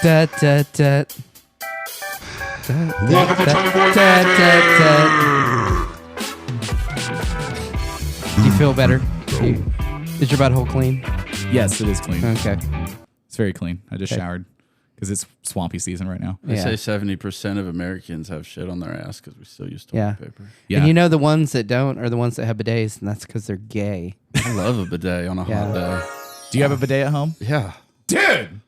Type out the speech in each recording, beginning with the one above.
Da, da, da. Do you feel better? Is your butthole clean? Yes, it is clean. Okay. It's very clean. I just showered because it's swampy season right now. They say 70% of Americans have shit on their ass because we still use toilet paper. Yeah. And you know the ones that don't are the ones that have bidets, and that's because they're gay. I love a bidet on a hot day. Do you have a bidet at home? Yeah. Dude!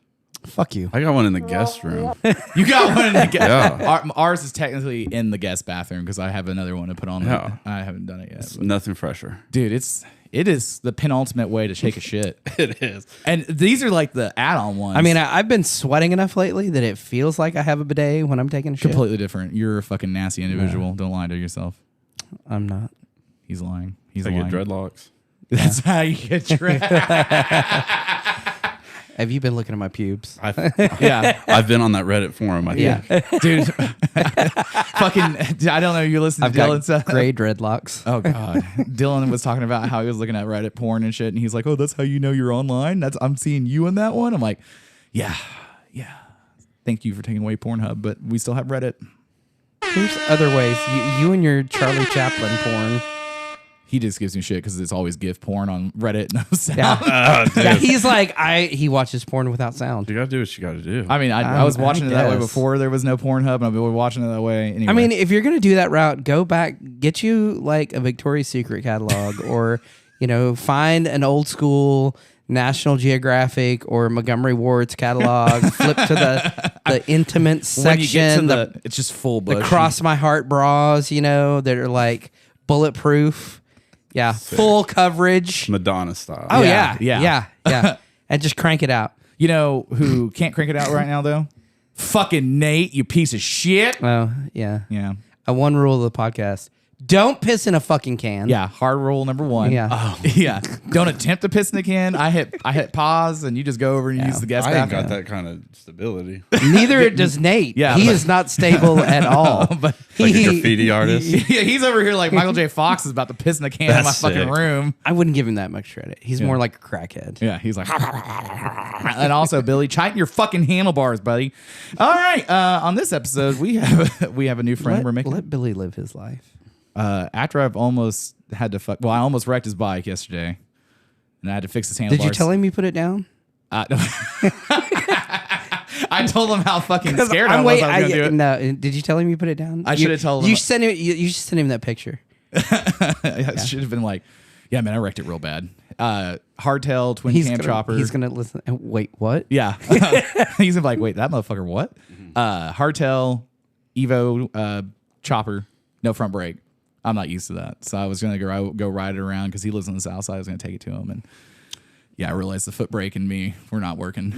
Fuck you. I got one in the guest room. You got one in the guest Yeah. Ours is technically in the guest bathroom because I have another one to put on. Yeah. I haven't done it yet. It's nothing fresher. Dude, it is the penultimate way to shake a shit. It is. And these are like the add-on ones. I mean, I've been sweating enough lately that it feels like I have a bidet when I'm taking a shit. completely different. You're a fucking nasty individual. Don't lie to yourself. I'm not. He's lying. He's I lying. get dreadlocks. That's how you get Have you been looking at my pubes? Yeah. I've been on that Reddit forum, I think. Yeah. Dude. Fucking, I don't know. You listen to I've Dylan. got gray dreadlocks. Oh God. Dylan was talking about how he was looking at Reddit porn and shit. And he's like, oh, that's how you know you're online. I'm seeing you in that one. I'm like, yeah. Thank you for taking away Pornhub, but we still have Reddit. There's other ways. You and your Charlie Chaplin porn. He just gives me shit because it's always GIF porn on Reddit. No sound. Yeah. Yeah, he's like, he watches porn without sound. You gotta do what you gotta do. I mean, I was watching it that way guess. before there was no Pornhub, and I've been watching it that way. Anyway. I mean, if you're gonna do that route, go back, get you like a Victoria's Secret catalog, or find an old school National Geographic or Montgomery Ward's catalog. Flip to the intimate section. when you get to it's just full bush. the cross my heart bras, that are like bulletproof. Yeah, full coverage. Madonna style. Oh Yeah. yeah. And just crank it out. You know who can't crank it out right now though? Fucking Nate, you piece of shit. Oh yeah. Yeah. One rule of the podcast: don't piss in a fucking can. Yeah, hard rule number 1. Yeah. Oh. Yeah. Don't attempt to piss in the can. I hit pause and you just go over and use the guest I ain't bathroom. got that kind of stability. Neither does Nate. Yeah, he but- is not stable at all. But Like a graffiti artist. yeah, he's over here like Michael J. Fox is about to piss in the can in my That's fucking sick. room. I wouldn't give him that much credit. He's more like a crackhead. Yeah, he's like, and also Billy, tighten your fucking handlebars, buddy. All right, on this episode we have a new friend we're making. Let Billy live his life. After I've almost had to fuck. Well, I almost wrecked his bike yesterday, and I had to fix his handlebars. Did you tell him you put it down? I told him how fucking scared I was gonna do it. No, did you tell him you put it down? I should have told him. You sent him. You should send him that picture. I should have been like, yeah, man, I wrecked it real bad. Hardtail twin cam chopper. He's gonna listen. Wait, what? Yeah, he's gonna be like, wait, that motherfucker, what? Hardtail Evo chopper, no front brake. I'm not used to that, so I was gonna go ride it around because he lives on the south side. I was gonna take it to him, and yeah, I realized the foot brake and me were not working.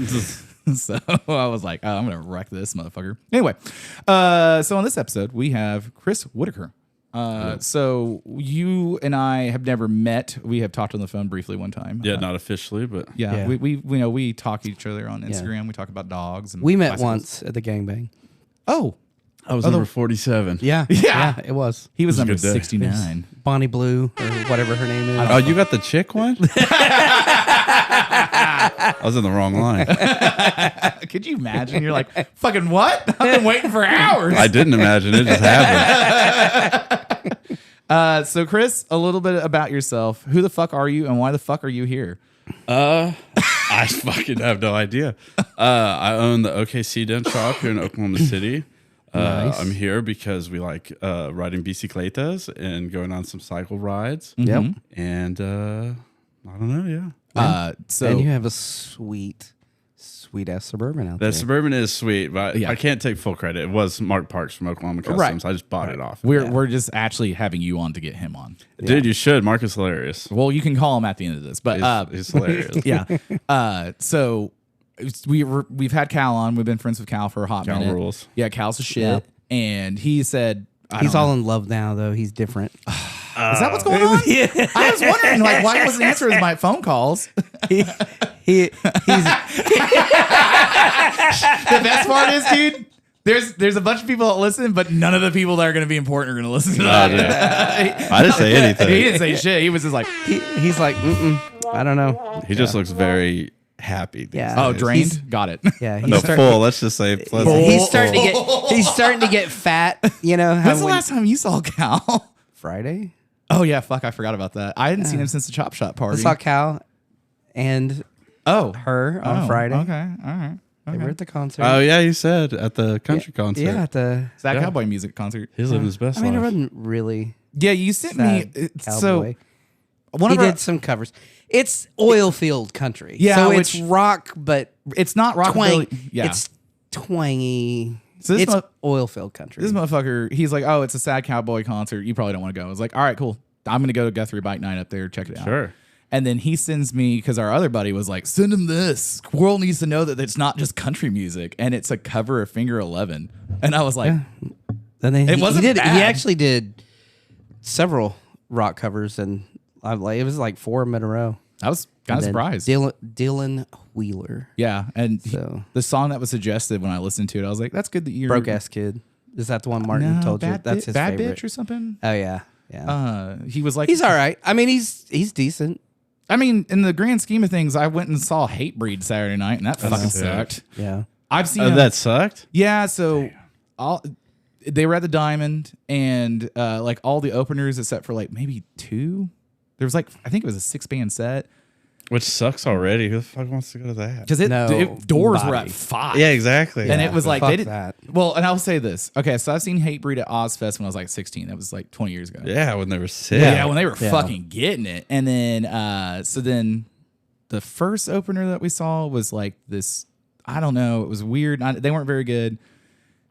So I was like, oh, I'm gonna wreck this motherfucker. Anyway, so on this episode we have Chris Whitaker. So you and I have never met. We have talked on the phone briefly one time. Yeah, not officially, but Yeah, Yeah. we talk to each other on Instagram. We talk about dogs. And We met bicycles. once at the gangbang. Oh, I was number 47. Yeah, Yeah. it was he was It was a number good day. 69. Bonnie Blue or whatever her name is. Oh, you got the chick one? I was in the wrong line. Could you imagine? You're like, fucking what? I've been waiting for hours. I didn't imagine it just happened. So Chris, a little bit about yourself. Who the fuck are you, and why the fuck are you here? I fucking have no idea. I own the OKC Dent Shop here in Oklahoma City. Nice. I'm here because we like riding bicicletas and going on some cycle rides. Yep. And I don't know, yeah. So And you have a sweet ass Suburban out there. The Suburban is sweet, but Yeah. I can't take full credit. It was Mark Parks from Oklahoma Customs. I just bought it off. we're just actually having you on to get him on. Dude, you should. Mark is hilarious. Well, you can call him at the end of this, but He's hilarious. yeah. So we've had Cal on. We've been friends with Cal for a hot Cal minute. rules. Yeah, Cal's a shit, Yeah. and he said He's all in love now, though. He's different. Is that what's going on? Yeah. I was wondering, like, why he wasn't answering my phone calls. He's The best part is, dude, there's a bunch of people that listen, but none of the people that are going to be important are going to listen to that. I didn't say anything. He didn't say shit. He was just like, he's like, I don't know. He just looks very happy. These Yeah. Oh, days. drained. Got it. Yeah, No, full. Let's just say pleasant. he's starting to get fat. You know, When's the last time you saw Cal? Friday? Oh yeah, fuck, I forgot about that. I hadn't seen him since the Chop Shop party. I saw Cal and her on Friday. Okay, all right. They were at the concert. Oh yeah, you said at the country concert. Yeah, at the. It's that cowboy music concert. He's living his best I mean, it life. wasn't really. Yeah, you sent me. Sad So cowboy. one He of our, did some covers. It's oil field country. Yeah, so which- it's rock, but it's not rockabilly. Yeah, it's twangy. So this it's mo- oil field country. this motherfucker. He's like, oh, it's a sad cowboy concert. You probably don't want to go. I was like, all right, cool. I'm gonna go to Guthrie Bike Night up there. Check it out. Sure. And then he sends me, because our other buddy was like, send him this. World needs to know that it's not just country music, and it's a cover of Finger 11. And I was like, Then they, It wasn't he did. bad. He actually did several rock covers, and it was like 4 of them in a row. I was kind of And then surprised. Dylan Wheeler, Yeah, and So- the song that was suggested when I listened to it, I was like, "That's good that you're broke ass kid. Is that the one Martin told you? That's his bad favorite. bitch or something." Oh yeah, yeah. He was like, He's all right. I mean, he's decent. I mean, in the grand scheme of things, I went and saw Hatebreed Saturday night, and that fucking sick. sucked. Yeah. I've seen Oh, him- that sucked. yeah. So they were at the Diamond, and like all the openers except for like maybe 2. There was like, I think it was a 6-band set. Which sucks already. Who the fuck wants to go to that? Because No, doors were body. at 5. Yeah, exactly. And it was like fuck they did that. Well, and I'll say this. Okay, so I've seen Hatebreed at Ozfest when I was like 16. That was like 20 years ago. Yeah, when they were sick. Yeah, when they were Yeah. fucking getting it. And then so then the first opener that we saw was like this, I don't know, it was weird. They weren't very good.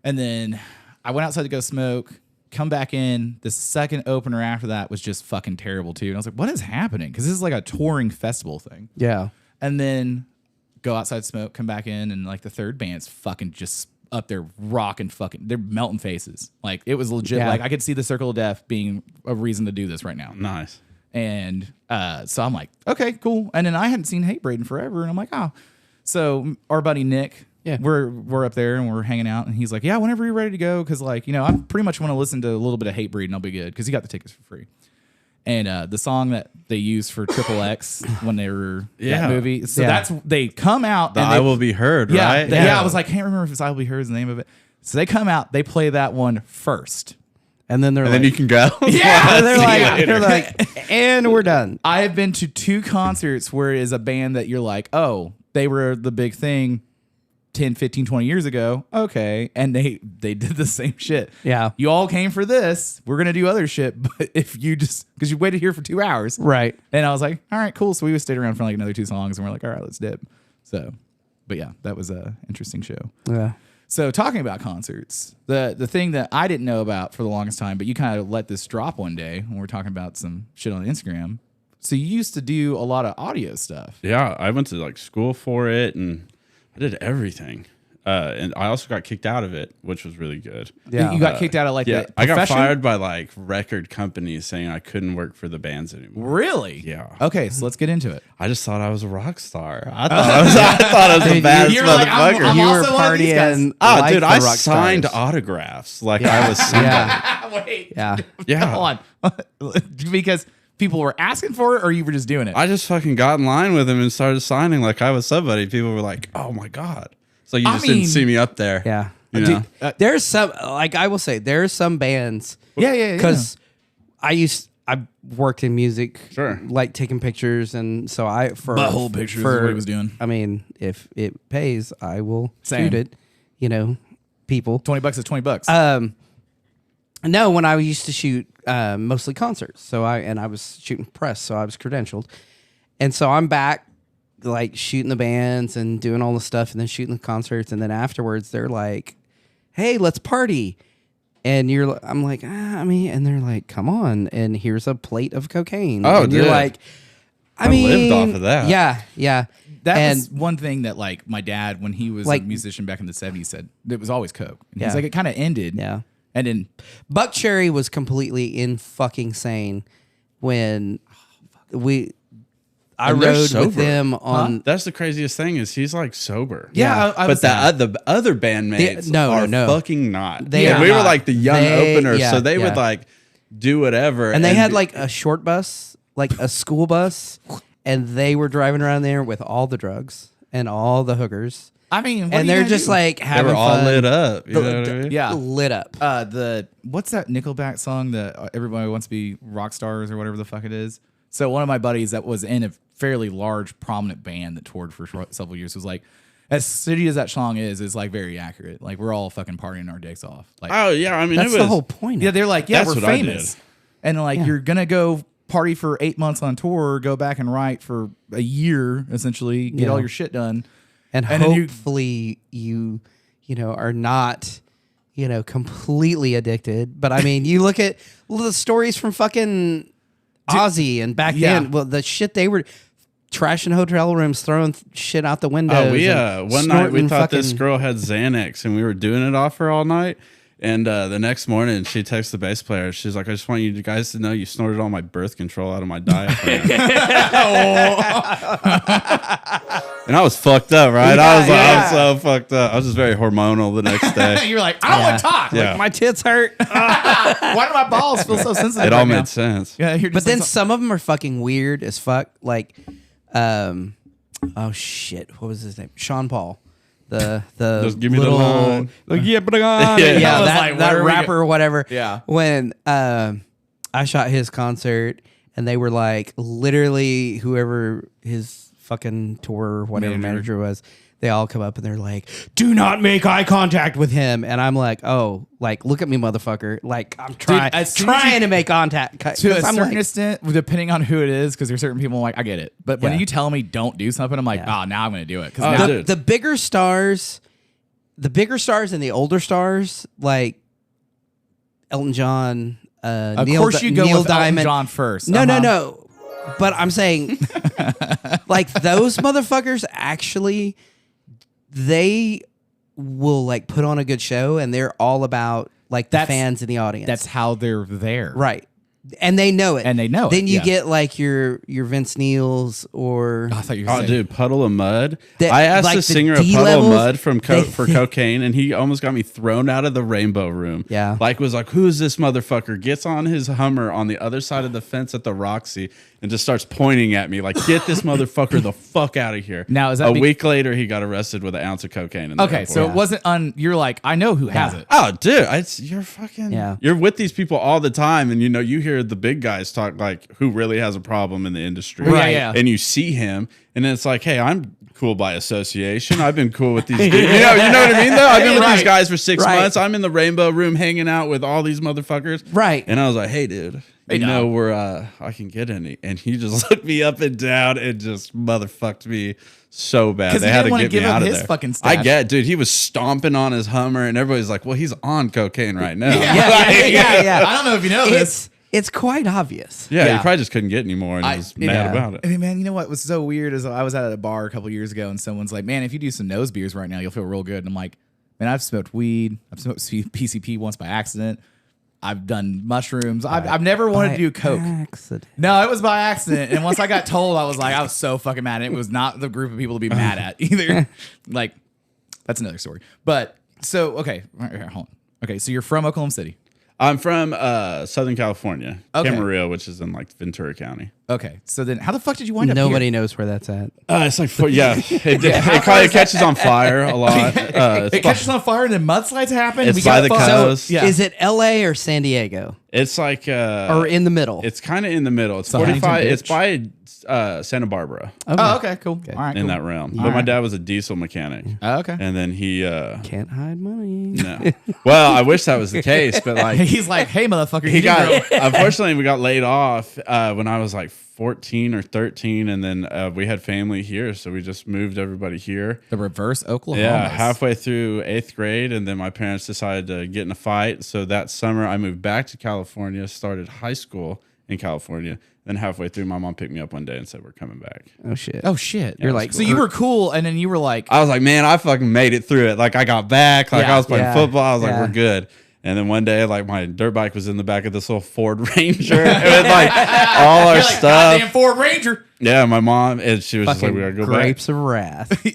And then I went outside to go smoke, come back in. The second opener after that was just fucking terrible too. And I was like, what is happening? Because this is like a touring festival thing. Yeah. And then go outside, smoke, come back in, and like the third band's fucking just up there rocking fucking, they're melting faces. Like it was legit. Yeah. Like I could see the Circle of Death being a reason to do this right now. Nice. And so I'm like, okay, cool. And then I hadn't seen Hatebreed in forever, and I'm like, oh. So our buddy Nick, Yeah. we're up there and we're hanging out, and he's like, yeah, whenever you're ready to go, because like, you know, I pretty much want to listen to a little bit of Hatebreed and I'll be good, because he got the tickets for free. And the song that they used for Triple X when they were that movie, so Yeah. they come out. The and I they, Will Be Heard, yeah, right? yeah. I was like, can't remember if it's I Will Be Heard is the name of it. So they come out, they play that one first. And then they're And like, then you can go. Yeah, they're like, and we're done. I have been to 2 concerts where it is a band that you're like, oh, they were the big thing 10, 15, 20 years ago. Okay. And they did the same shit. Yeah. You all came for this. We're going to do other shit. But if you just, because you waited here for 2 hours. Right. And I was like, all right, cool. So we stayed around for like another 2 songs, and we're like, all right, let's dip. So, but yeah, that was a interesting show. Yeah. So talking about concerts, the thing that I didn't know about for the longest time, but you kind of let this drop one day when we're talking about some shit on Instagram. So you used to do a lot of audio stuff. Yeah, I went to like school for it, and I did everything. And I also got kicked out of it, which was really good. Yeah. You got kicked out of like Yeah, the I got profession? fired by like record companies saying I couldn't work for the bands anymore. Really? Yeah. Okay, so let's get into it. I just thought I was a rock star. I thought I was the baddest you're like, I'm- motherfucker. I'm You were also one of these guys. partying. Oh, like dude, the I rock signed stars. autographs like I was somebody. Yeah. Wait. Yeah. Yeah. Hold on. Because people were asking for it, or you were just doing it? I just fucking got in line with him and started signing like I was somebody. People were like, "Oh my god!" So you I just mean- didn't see me up there. Yeah. You know? There's some, like I will say, there's some bands. Yeah. Because I worked in music, Sure. like taking pictures, and so Butthole pictures is what he was doing. I mean, if it pays, I will Same. shoot it. You know, people. $20 is $20. No, when I used to shoot mostly concerts, so I was shooting press, so I was credentialed, and so I'm back like shooting the bands and doing all the stuff, and then shooting the concerts, and then afterwards they're like, "Hey, let's party." And I'm like, and they're like, come on, and here's a plate of cocaine. Oh, and you're dude. like, I lived off of that. Yeah. That was one thing that, like, my dad, when he was Like- a musician back in the 70s, said it was always coke. And he's Yeah. like, it kind of ended. Yeah. And then, Buck Cherry was completely in fucking sane when I And they're rode with sober. them on. That's the craziest thing is he's like sober. yeah, I was But the other bandmates No, are no. fucking not. They And are we were not. like the young They- openers, yeah, so they yeah. would like do whatever. And they had like a short bus, like a school bus, and they were driving around there with all the drugs. and all the hookers. I mean, And they're just like They having were all fun. lit up. You know what I mean? yeah. Lit up. What's that Nickelback song that everybody wants to be rock stars or whatever the fuck it is? So one of my buddies that was in a fairly large, prominent band that toured for several years was like, as shitty as that song is like very accurate. Like we're all fucking partying our dicks off. Like, Oh yeah, I mean That's it was the whole point. yeah, they're like, yeah, That's we're what I famous, did. and like you're gonna go party for 8 months on tour, go back and write for a year, essentially, get all your shit done, and then you hopefully you know are not completely addicted. But I mean, you look at the stories from fucking Ozzy and back then. Well, the shit they were trashing hotel rooms, throwing shit out the windows. Oh, we one night we thought this fucking- girl had Xanax, and we were doing it off her all night. And the next morning, she texts the bass player. She's like, "I just want you guys to know you snorted all my birth control out of my diaphragm." And I was fucked up, right? I was so fucked up. I was just very hormonal the next day. you're like, I don't want to talk. Yeah. Like, my tits hurt. Why do my balls feel so sensitive? It all right now? made sense. Yeah, you're just But then like, some of them are fucking weird as fuck. Like, oh shit, what was his name? Sean Paul, the Just give me the little, line. like, yeah, Yeah. yeah, I was that, like, that where are we rapper or whatever. Yeah. When I shot his concert, and they were like, literally, whoever his fucking tour or whatever manager was. They all come up and they're like, "Do not make eye contact with him." And I'm like, "Oh, like look at me, motherfucker! Like I'm trying, as soon as trying you- to make contact." to a I'm certain like, extent, depending on who it is, because there's certain people like, I get it. But when Yeah. you tell me don't do something, I'm like, Yeah. now I'm going to do it. Oh, Because dude. the bigger stars and the older stars, like Elton John, of Neil, course you go Neil with Diamond. Elton John first. No, Uh-huh. no. But I'm saying, like those motherfuckers actually, they will like put on a good show, and they're all about like the fans in the audience. That's how they're there. right. And they know it. And they know it, Then you yeah. get like your Vince Neils or I thought you were Oh, saying, dude, Puddle of Mud. That- I asked like the the singer of D Puddle levels, of Mud from they- for cocaine, and he almost got me thrown out of the Rainbow Room. Yeah. Like, was like, who is this motherfucker? Gets on his Hummer on the other side of the fence at the Roxy and just starts pointing at me like, get this motherfucker the fuck out of here. Now, is that a be- week later, he got arrested with an ounce of cocaine in the okay, airport. so it wasn't you're like, I know who has it. Oh, dude, you're fucking. Yeah. You're with these people all the time, and you hear the big guys talk like who really has a problem in the industry, Right, yeah. And you see him, and it's like, hey, I'm cool by association. I've been cool with these dudes. You know what I mean? Though I've been with Right. these guys for 6 Right. months. I'm in the Rainbow Room hanging out with all these motherfuckers, Right. And I was like, hey, dude. Hey, You know dog. where I can get any, and he just looked me up and down and just motherfucked me so bad. 'Cause They he had didn't to wanna get give me up out of his there. fucking I stash. get, dude. He was stomping on his Hummer, and everybody's like, "Well, he's on cocaine right now." Yeah. I don't know if you know this. It's quite obvious. Yeah, Yeah. he probably just couldn't get any more, and he was mad yeah. about it. I mean, man, you know what was so weird is I was at a bar a couple years ago and someone's like, man, if you do some nose beers right now, you'll feel real good. And I'm like, man, I've smoked weed. I've smoked PCP once by accident. I've done mushrooms. I've never wanted to do coke. Accident. No, it was by accident. And once I got told, I was so fucking mad. It was not the group of people to be mad at either. Like, that's another story. But so, okay, all right, hold on. Okay, so you're from Oklahoma City. I'm from Southern California, Okay. Camarillo, which is in like Ventura County. Okay, so then how the fuck did you wind up Nobody here? knows where that's at. It's like, it catches on fire a lot. It catches on fire and then mudslides happen. It's we by got the fucked. coast. Yeah. Is it L.A. or San Diego It's like or in the middle? it's kind of in the middle. It's So 45. Huntington It's by Santa Barbara Oh, okay, cool. All right, in cool. that realm. But my dad was a diesel mechanic, Oh, okay. and then he. Can't hide money. No. Well, I wish that was the case, but like He's like, hey, motherfucker, he you got. didn't grow- Unfortunately, we got laid off when I was like 14 or 13, and then we had family here, so we just moved everybody here. the reverse Oklahoma. Yeah, halfway through 8th grade, and then my parents decided to get in a fight. So that summer, I moved back to California, started high school in California. Then halfway through, my mom picked me up one day and said, "We're coming back." Oh shit. Oh shit. You're like, so you were cool, and then you were like, I was like, "Man, I fucking made it through it." Like I got back, like Yeah, I was playing yeah, football. I was like, yeah. "We're good." And then one day, like my dirt bike was in the back of this little Ford Ranger with like all our you're like, stuff. goddamn Ford Ranger. Yeah, my mom, and she was just like, fucking "We gotta go grapes back." of wrath.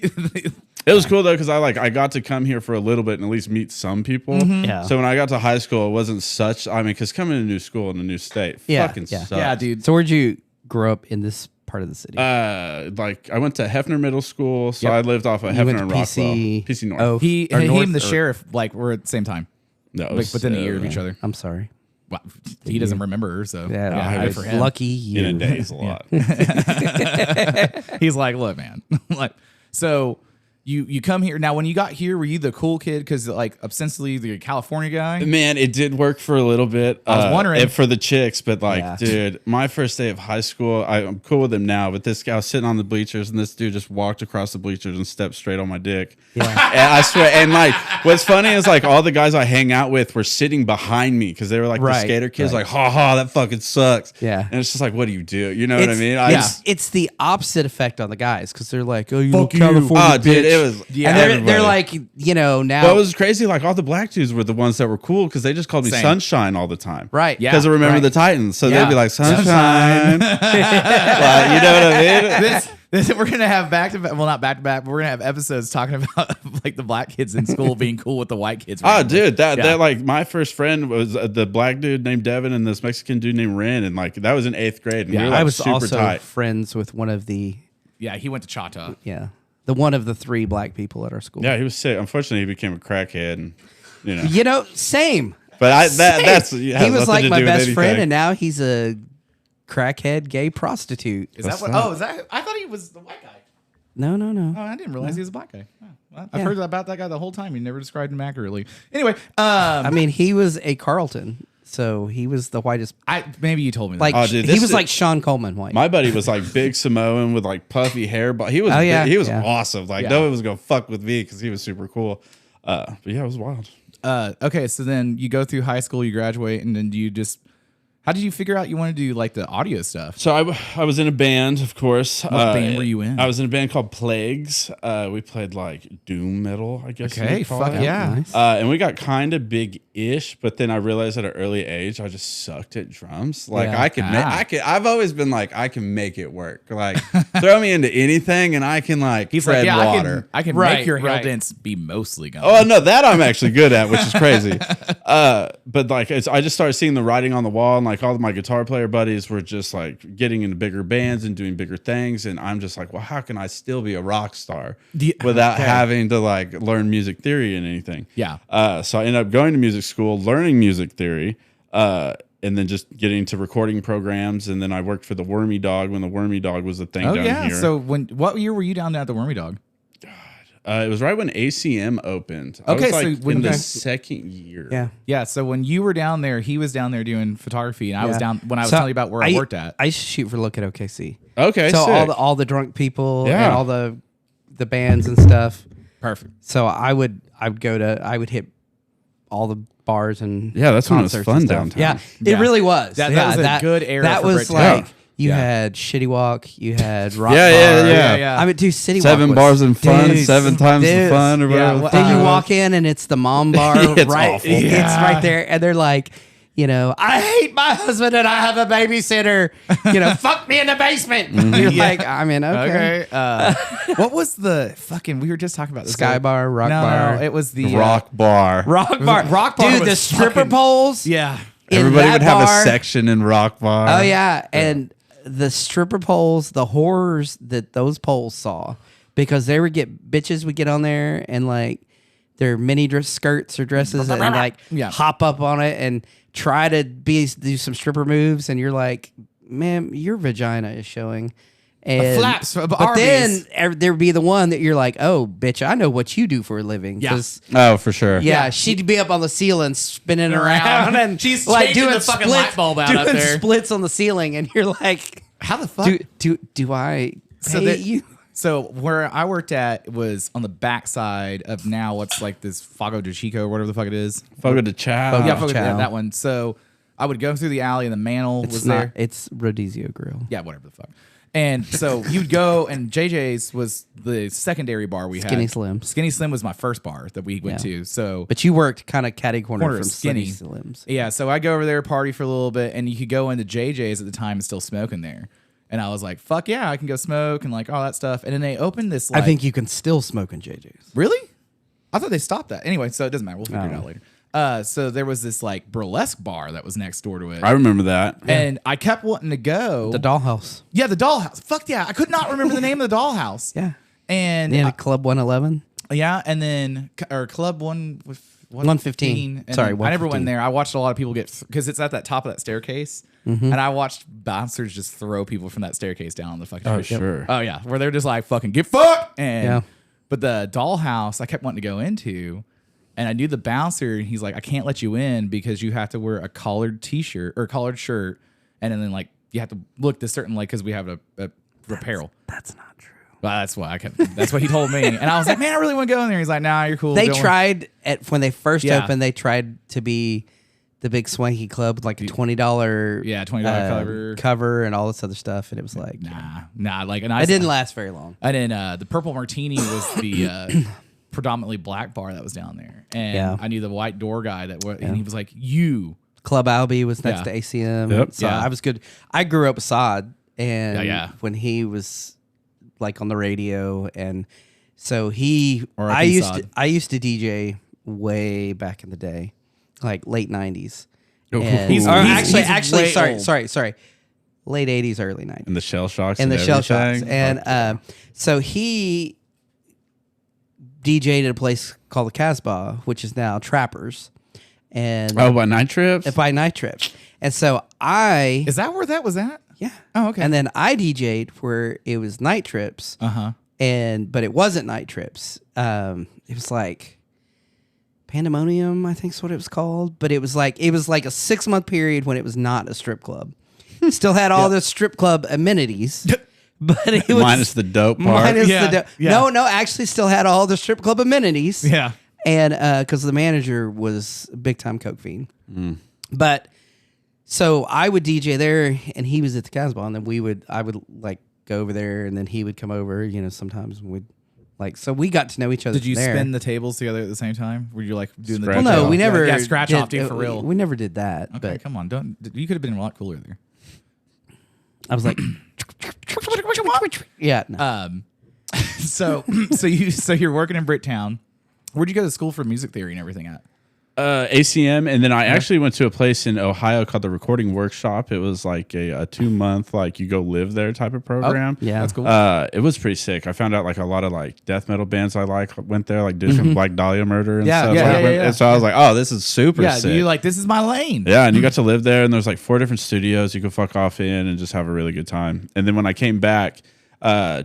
It was cool though because I got to come here for a little bit and at least meet some people. Yeah. So when I got to high school, it wasn't such. I mean, because coming to a new school in a new state, Yeah, fucking yeah. sucks. Yeah, dude. So where'd you grow up in this part of the city? Like I went to Hefner Middle School, so Yep. I lived off of You went Hefner and to Rockwell. PC PC North. Oh, He or and north the or- sheriff like were at the same time, No, like within a year of each other. I'm sorry. Well, he doesn't remember her, so Yeah, good for him. lucky you. in a day is a lot. He's like, look, man, like, so you come here now. When you got here, were you the cool kid? Because like ostensibly the California guy. Man, it did work for a little bit. I was wondering. for the chicks, but like, Yeah. dude, my first day of high school, I'm cool with him now. But this guy was sitting on the bleachers, and this dude just walked across the bleachers and stepped straight on my dick. Yeah. And I swear. And like, what's funny is like all the guys I hang out with were sitting behind me because they were like the Right, skater kids, right. like, ha ha, that fucking sucks. Yeah. And it's just like, what do you do? You know what I mean? It's the opposite effect on the guys because they're like, oh, you Fuck know, you. California, Oh, dude, bitch. it was. And they're everybody. like, you know, now. Well, it was crazy. Like all the black dudes were the ones that were cool because they just called me Same. Sunshine all the time. Right. Yeah. Because I remember right. the Titans, so Yeah. they'd be like Sunshine. Like, you know what I mean? This we're gonna have back to back. Well, not back to back, but we're gonna have episodes talking about like the black kids in school being cool with the white kids. Oh, dude, Yeah. that like my first friend was the black dude named Devin and this Mexican dude named Ren, and like that was in 8th grade. And Yeah, we were, like, I was super also tight. friends with one of the, Yeah, he went to Chata. the one of the 3 black people at our school. Yeah, he was sick. Unfortunately, he became a crackhead, and you know. You know, same. But Same. that's he was like my best friend, and now he's a crackhead gay prostitute. Is that what? Oh, is that? I thought he was the white guy. No. Oh, I didn't realize he was a black guy. Oh, well, I've heard about that guy the whole time. You never described him accurately. Anyway, I mean, he was a Carlton, so he was the whitest. maybe you told me Like Oh, dude, he this was is- like Sean Coleman white. my buddy was like big Samoan with like puffy hair, but he was Oh, yeah, he was yeah. awesome. Like Yeah. no one was gonna fuck with me because he was super cool. But yeah, it was wild. that. Okay, so then you go through high school, you graduate, and then do you just? How did you figure out you want to do like the audio stuff? So I was in a band, of course. What band were you in? I was in a band called Plagues. We played like doom metal, I guess. Okay, you'd call fuck it. yeah. Nice. And we got kind of big-ish, but then I realized at an early age I just sucked at drums. Like Yeah. I've always been like I can make it work. Like throw me into anything and I can like He's tread like, yeah, water. I can Right, make your hair right. dance be mostly gone. Oh no, that I'm actually good at, which is crazy. But like I just started seeing the writing on the wall, and like all of my guitar player buddies were just like getting into bigger bands and doing bigger things, and I'm just like, well, how can I still be a rock star without having to like learn music theory and anything? Yeah. So I ended up going to music school, learning music theory, and then just getting into recording programs, and then I worked for the Wormy Dog when the Wormy Dog was a thing Oh down yeah. here. So what year were you down there at the Wormy Dog? It was right when ACM opened. Okay, I was so like when in the you- second year. Yeah. Yeah. So when you were down there, he was down there doing photography, and I was Yeah. down when I was So telling you about where I worked at. I used to shoot for Look at OKC. Okay, So sick. all the drunk people Yeah. and all the bands and stuff. Perfect. So I would hit all the bars and Yeah, that's when it was concerts fun and stuff. downtown. Yeah, Yeah. it really was. That Yeah, was a good era That for was Brett like Taylor. you Yeah. had Shitty Walk, you had Rock Yeah, Bar. yeah. I mean, dude, City Seven Walk was, bars and fun, dude, 7 times the dude. fun, or Yeah, whatever. well, Then you walk in and it's the mom bar, It's right? awful. It's Yeah. right there, and they're like, you know, I hate my husband and I have a babysitter. You know, fuck me in the basement. You're Yeah. like, I mean, okay. What was the fucking? We were just talking about this. Sky Bar, Rock no, Bar. No, it was the Rock bar. Rock bar, Rock Bar dude. was The stripper fucking- poles. Yeah. in Everybody that would have bar- a section in Rock Bar. Oh yeah, and the stripper poles, the horrors that those poles saw, because they would get bitches would get on there and like their mini dress skirts or dresses and like Yeah. hop up on it and try to do some stripper moves, and you're like, man, your vagina is showing. And, flaps of but Arby's. then there would be the one that you're like, oh, bitch, I know what you do for a living. Yeah. 'Cause, Oh, for sure. yeah, she'd be up on the ceiling spinning around, and She's like changing doing the fucking splits, light bulb out doing up there. splits on the ceiling, and you're like, How the fuck? do I So pay that- you? So where I worked at was on the backside of now what's like this Fogo de Chico, whatever the fuck it is. Fogo de Chao. Yeah, Fogo de, Chow. that one. So I would go through the alley and the mantle It's was not. there. It's Rodizio Grill. Yeah, whatever the fuck. And so you'd go, and JJ's was the secondary bar we had. Skinny Slims. Skinny Slim was my first bar that we went Yeah. to. So But you worked kind of catty corner Corner from of Skinny. Skinny Slims. yeah, so I go over there, party for a little bit, and you could go into JJ's at the time and still smoking there. And I was like, fuck yeah, I can go smoke and like all that stuff. And then they opened this. Like, I think you can still smoke in JJ's. really? I thought they stopped that. Anyway, so it doesn't matter. We'll figure it out later. So there was this like burlesque bar that was next door to it. I remember that. And I kept wanting to go. The Dollhouse. Yeah, the Dollhouse. Fuck yeah. I could not remember the name of the Dollhouse. Yeah. And Yeah, Club 111. yeah, and then or Club 115. And Sorry, I never 115. went there. I watched a lot of people get because it's at that top of that staircase, and I watched bouncers just throw people from that staircase down on the fucking. Oh, sure. Oh yeah, where they're just like fucking get fucked. And Yeah. but the Dollhouse I kept wanting to go into, and I knew the bouncer. And he's like, I can't let you in because you have to wear a collared T-shirt or collared shirt, and then like you have to look this certain like because we have a apparel. That's not true. Well, that's why I kept. That's what he told me, and I was like, "Man, I really want to go in there." He's like, "Nah, you're cool." They Don't worry." tried when they first Yeah. opened. They tried to be the big swanky club with like a $20 $20 cover and all this other stuff, and it was like Nah. Like, and it didn't last very long. And then the Purple Martini was the predominantly black bar that was down there, and Yeah. I knew the white door guy and he was like, "You." Club Albee was next Yeah. to ACM. Yep. So Yeah. I was good. I grew up with Sod, and Yeah. when he was like on the radio, and so I R.I.P. used Sod. I used to DJ way back in the day, like late 90s. Oh, And- He's- or he's actually, way sorry, late 80s, early 90s. And the shell shocks. And the shell everything. shocks. And so he DJ'd at a place called the Casbah, which is now Trappers. And Oh, by Night Trips? by Night Trip. And so I Is that where that was at? yeah. Oh, okay. And then I DJ'd where it was Night Trips. Uh-huh. But it wasn't Night Trips. It was like Pandemonium, I think is what it was called. But it was like a 6-month period when it was not a strip club. Still had all the strip club amenities. But it was Minus the dope part. minus Yeah, the yeah. no, actually still had all the strip club amenities. Yeah. And because the manager was a big time coke fiend. But so I would DJ there, and he was at the Casbah, and then I would like go over there, and then he would come over. You know, sometimes we'd like, so we got to know each other. Did you from there. spin the tables together at the same time? Were you like doing Scratch Well, the no, off. we never. Yeah, scratch did, off, dude, for real. We never did that. Okay, But come on, don't. You could have been a lot cooler there. I was like, yeah, no. So you're working in Bricktown. Where'd you go to school for music theory and everything at? ACM, and then I actually went to a place in Ohio called the Recording Workshop. It was like a 2-month, like you go live there type of program. yeah. That's cool. It was pretty sick. I found out like a lot of like death metal bands I like went there, like different Black Dahlia Murder and Yeah, stuff. yeah, like yeah, that. yeah. And so I was like, oh, this is super yeah, sick. you like this is my lane. Yeah, and you got to live there, and there's like 4 different studios you could fuck off in and just have a really good time. And then when I came back,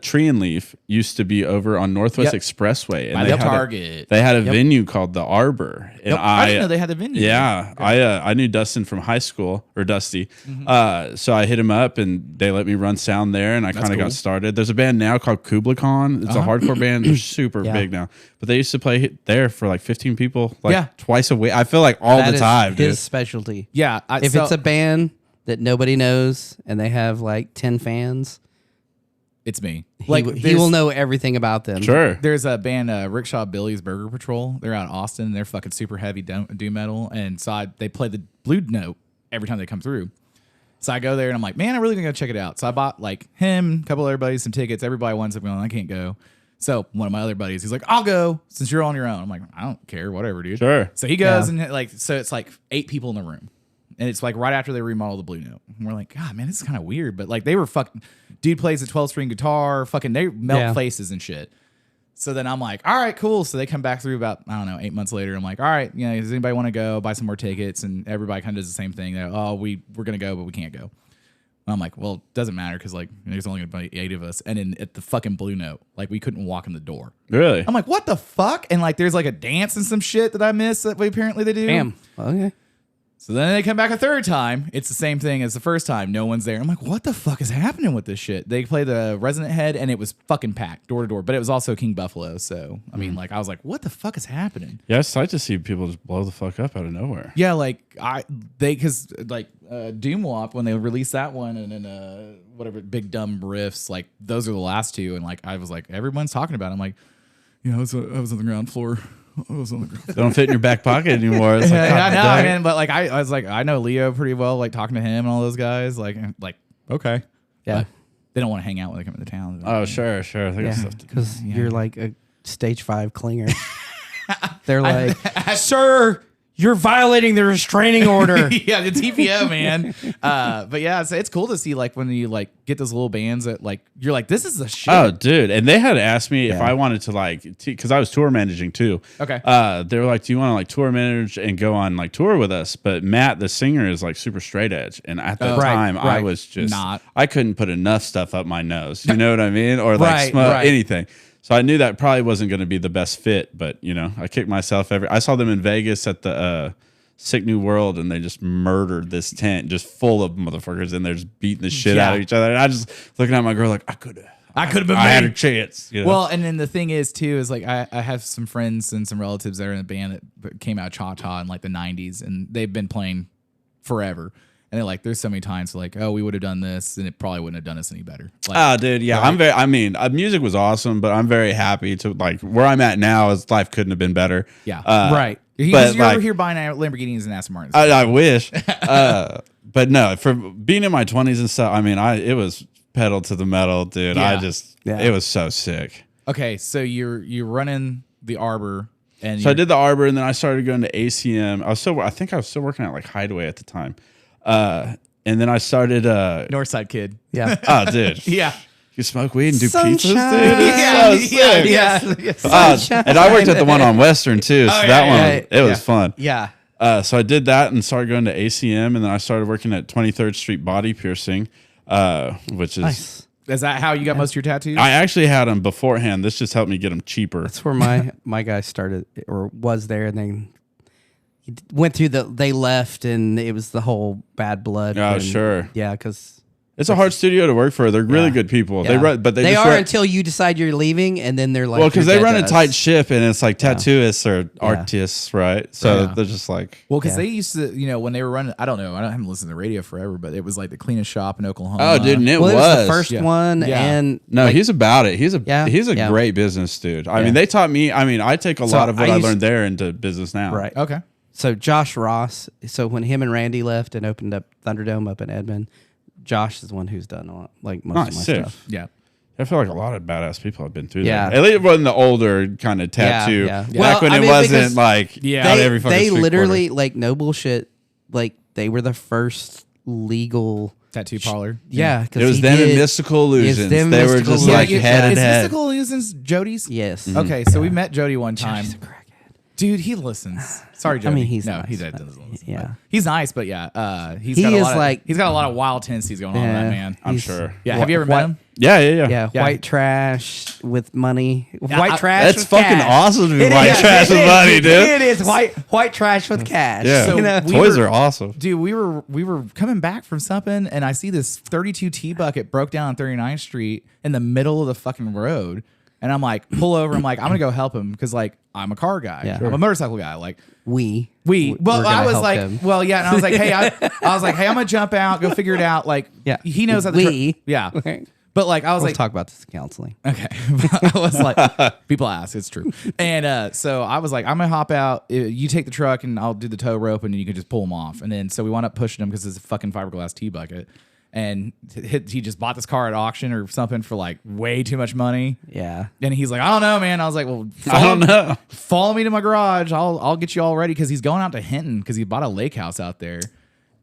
Tree and Leaf used to be over on Northwest Yep. Expressway, and By they the had Target. they had a venue called the Arbor, and Yep. I didn't know they had a venue. Yeah, I knew Dustin from high school, or Dusty. So I hit him up, and they let me run sound there, and I kind of cool. got started. There's a band now called Kubla Khan. It's a hardcore band. They're super Yeah. big now, but they used to play there for like 15 people, like Yeah. twice a week. I feel like all That the is time, dude. his specialty. Yeah. If it's a band that nobody knows and they have like 10 fans, it's me. he will know everything about them. Sure. There's a band, Rickshaw Billy's Burger Patrol. They're out of Austin. They're fucking super heavy doom metal, and so they play the Blue Note every time they come through. So I go there and I'm like, man, I'm really gonna go check it out. So I bought like him, a couple other buddies, some tickets. Everybody wants something. I can't go. So one of my other buddies, he's like, I'll go since you're on your own. I'm like, I don't care, whatever, dude. Sure. So he goes Yeah. and like, so it's like 8 people in the room. And it's like right after they remodel the Blue Note. And we're like, God, man, this is kind of weird. But like they were fucking, dude plays a 12-string guitar, fucking they melt Yeah. faces and shit. So then I'm like, all right, cool. So they come back through about, I don't know, 8 months later. I'm like, all right, you know, does anybody want to go buy some more tickets? And everybody kind of does the same thing. They're, oh, we're going to go, but we can't go. And I'm like, well, it doesn't matter because like there's only going to be 8 of us. And then at the fucking Blue Note, like we couldn't walk in the door. Really? I'm like, what the fuck? And like there's like a dance and some shit that I missed that apparently they do. Damn. Okay. So then they come back a third time. It's the same thing as the first time. No one's there. I'm like, what the fuck is happening with this shit? They play the Resident Head, and it was fucking packed door to door. But it was also King Buffalo. So, I mean, like, I was like, what the fuck is happening? Yeah, it's like to see people just blow the fuck up out of nowhere. Yeah, like, because, like, Doomwop, when they released that one, and then, whatever, Big Dumb Riffs, like, those are the last two. And, like, I was like, everyone's talking about it. I'm like, I was on the ground floor. I was on the ground. They don't fit in your back pocket anymore. It's like, Yeah, I know, dang. man. But like, I was like, I know Leo pretty well. Like talking to him and all those guys. Like okay, Yeah. But they don't want to hang out when they come into town. Oh, sure. They got stuff to do. Because you're like a stage 5 clinger. They're like, sir, You're violating the restraining order. Yeah, the TPO, man. But yeah, it's cool to see like when you like get those little bands that like you're like, this is the shit. Oh, dude. And they had asked me if I wanted to like, because I was tour managing too. Okay. They were like, do you want to like tour manage and go on like tour with us? But Matt, the singer, is like super straight edge. And at that time, I was just, I couldn't put enough stuff up my nose. You know what I mean? Or like smoke anything. So I knew that probably wasn't going to be the best fit, but you know, I kicked myself I saw them in Vegas at the Sick New World, and they just murdered this tent just full of motherfuckers, and they're just beating the shit out of each other. And I just looking at my girl like, I could have been. I had a chance. You know? Well, and then the thing is too is like I have some friends and some relatives that are in a band that came out of Cha-Cha in like the '90s, and they've been playing forever. And they're like, there's so many times like, oh, we would have done this, and it probably wouldn't have done us any better. Like, dude, yeah, right? Music was awesome, but I'm very happy to like where I'm at now. Is life couldn't have been better. Yeah, right. You're over here buying Lamborghinis and Aston Martins. I wish, but no, for being in my 20s and stuff, I mean, it was pedal to the metal, dude. Yeah. It was so sick. Okay, so you're running the Arbor. And so I did the Arbor, and then I started going to ACM. I think I was still working at like Hideaway at the time. And then I started Northside Kid. Yeah. Oh, dude. Yeah. You smoke weed and do Sunshine. pizzas, dude. Yeah. And I worked at the one on Western too. So it was fun. Yeah. So I did that and started going to ACM, and then I started working at 23rd Street Body Piercing, which is. Nice. Is that how you got most of your tattoos? I actually had them beforehand. This just helped me get them cheaper. That's where my guy started or was there, and then he went through they left, and it was the whole bad blood. Oh, sure. Yeah, because it's a hard studio to work for. They're really good people. Yeah. They are until you decide you're leaving, and then they're like, well, because they run a tight ship, and it's like tattooists or artists, right? So they're just like, well, because they used to, when they were running, I don't know, I haven't listened to the radio forever, but it was like the cleanest shop in Oklahoma. Oh, dude, and it was the first one, and no, he's about it. He's a great business dude. I mean, they taught me. I mean, I take a lot of what I learned there into business now. Right. Okay. So Josh Ross. So when him and Randy left and opened up Thunderdome up in Edmond, Josh is the one who's done most of my stuff. Yeah. I feel like a lot of badass people have been through that. Yeah. At least it wasn't the older kind of tattoo. Yeah. Back when it wasn't like out every fucking they street literally corner. like no bullshit. Like they were the first legal tattoo parlor. Yeah, it was them and Mystical Illusions. They were just like head and head. Mystical Illusions Jody's? Yes. Mm-hmm. Okay, so we met Jody one time. Jody's a crackhead. Dude, he listens. Sorry, Jody. I mean, he's no, nice, he doesn't listen. Yeah, he's nice, but yeah, he's got a lot of wild tendencies going on with that man. I'm sure. Yeah, have you ever met him? Yeah. White trash with money. White trash. That's with fucking cash. awesome to be white trash with money, dude. It is white trash with cash. Yeah, So toys are awesome, dude. We were coming back from something, and I see this 32 T bucket broke down on 39th Street in the middle of the fucking road, and I'm like, pull over. I'm like, I'm gonna go help him because like I'm a car guy. Yeah. I'm a motorcycle guy. Like we. Well, I was like, well, yeah, and I was like, hey, I was like, hey, I'm gonna jump out, go figure it out. Like, he knows how to. Yeah. But like I was We'll like, talk about this in counseling. okay. I was like, people ask, it's true. And so I was like, I'm gonna hop out. You take the truck, and I'll do the tow rope, and then you can just pull them off. And then so we wound up pushing him because it's a fucking fiberglass T bucket. And he just bought this car at auction or something for like way too much money. Yeah. And he's like, I don't know, man. I was like, well, I don't know. Follow me to my garage. I'll get you all ready because he's going out to Hinton because he bought a lake house out there.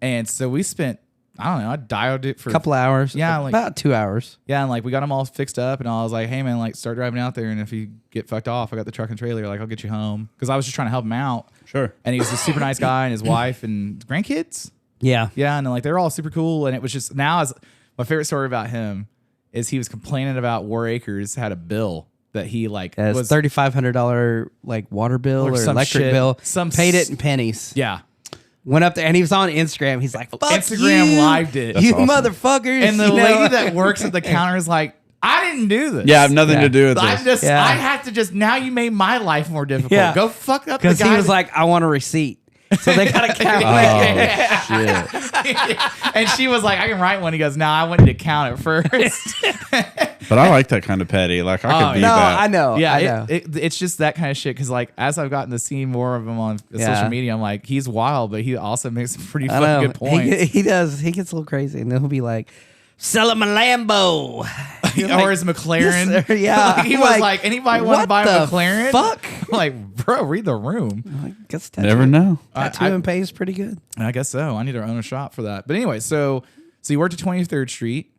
And so we spent, I don't know, I dialed it for a couple hours. Yeah, like about 2 hours. Yeah, and like we got them all fixed up, and I was like, hey man, like start driving out there, and if you get fucked off, I got the truck and trailer, like I'll get you home because I was just trying to help him out. Sure. And he was a super nice guy, and his wife and grandkids. Yeah. Yeah, and like they were all super cool, and it was just now as my favorite story about him is he was complaining about War Acres had a bill that he like was $3,500 like water bill or some electric shit. bill. Paid it in pennies. Yeah. Went up there and he was on Instagram. He's like, fuck Instagram you, lived it. you awesome. motherfuckers. And the lady that works at the counter is like, I didn't do this. Yeah, I have nothing to do with this. I have to just now you made my life more difficult. Yeah. Go fuck up the Because guy. he was like, I want a receipt. So they got a calculator. Shit. And she was like, I can write one. He goes, no, I wanted to count it first. But I like that kind of petty. Like I could be No, that. I know. Yeah, I know. It's just that kind of shit. Because like as I've gotten to see more of him on social media, I'm like, he's wild, but he also makes some pretty fucking good points. He does. He gets a little crazy, and he'll be like, "Selling my Lambo." or his McLaren. Yes, sir, yeah. Like, he was like, anybody want to what buy a the McLaren? fuck? I'm like, bro, read the room. I guess Never know. tattooing pays pretty good. I guess so. I need to own a shop for that. But anyway, so you worked at 23rd Street,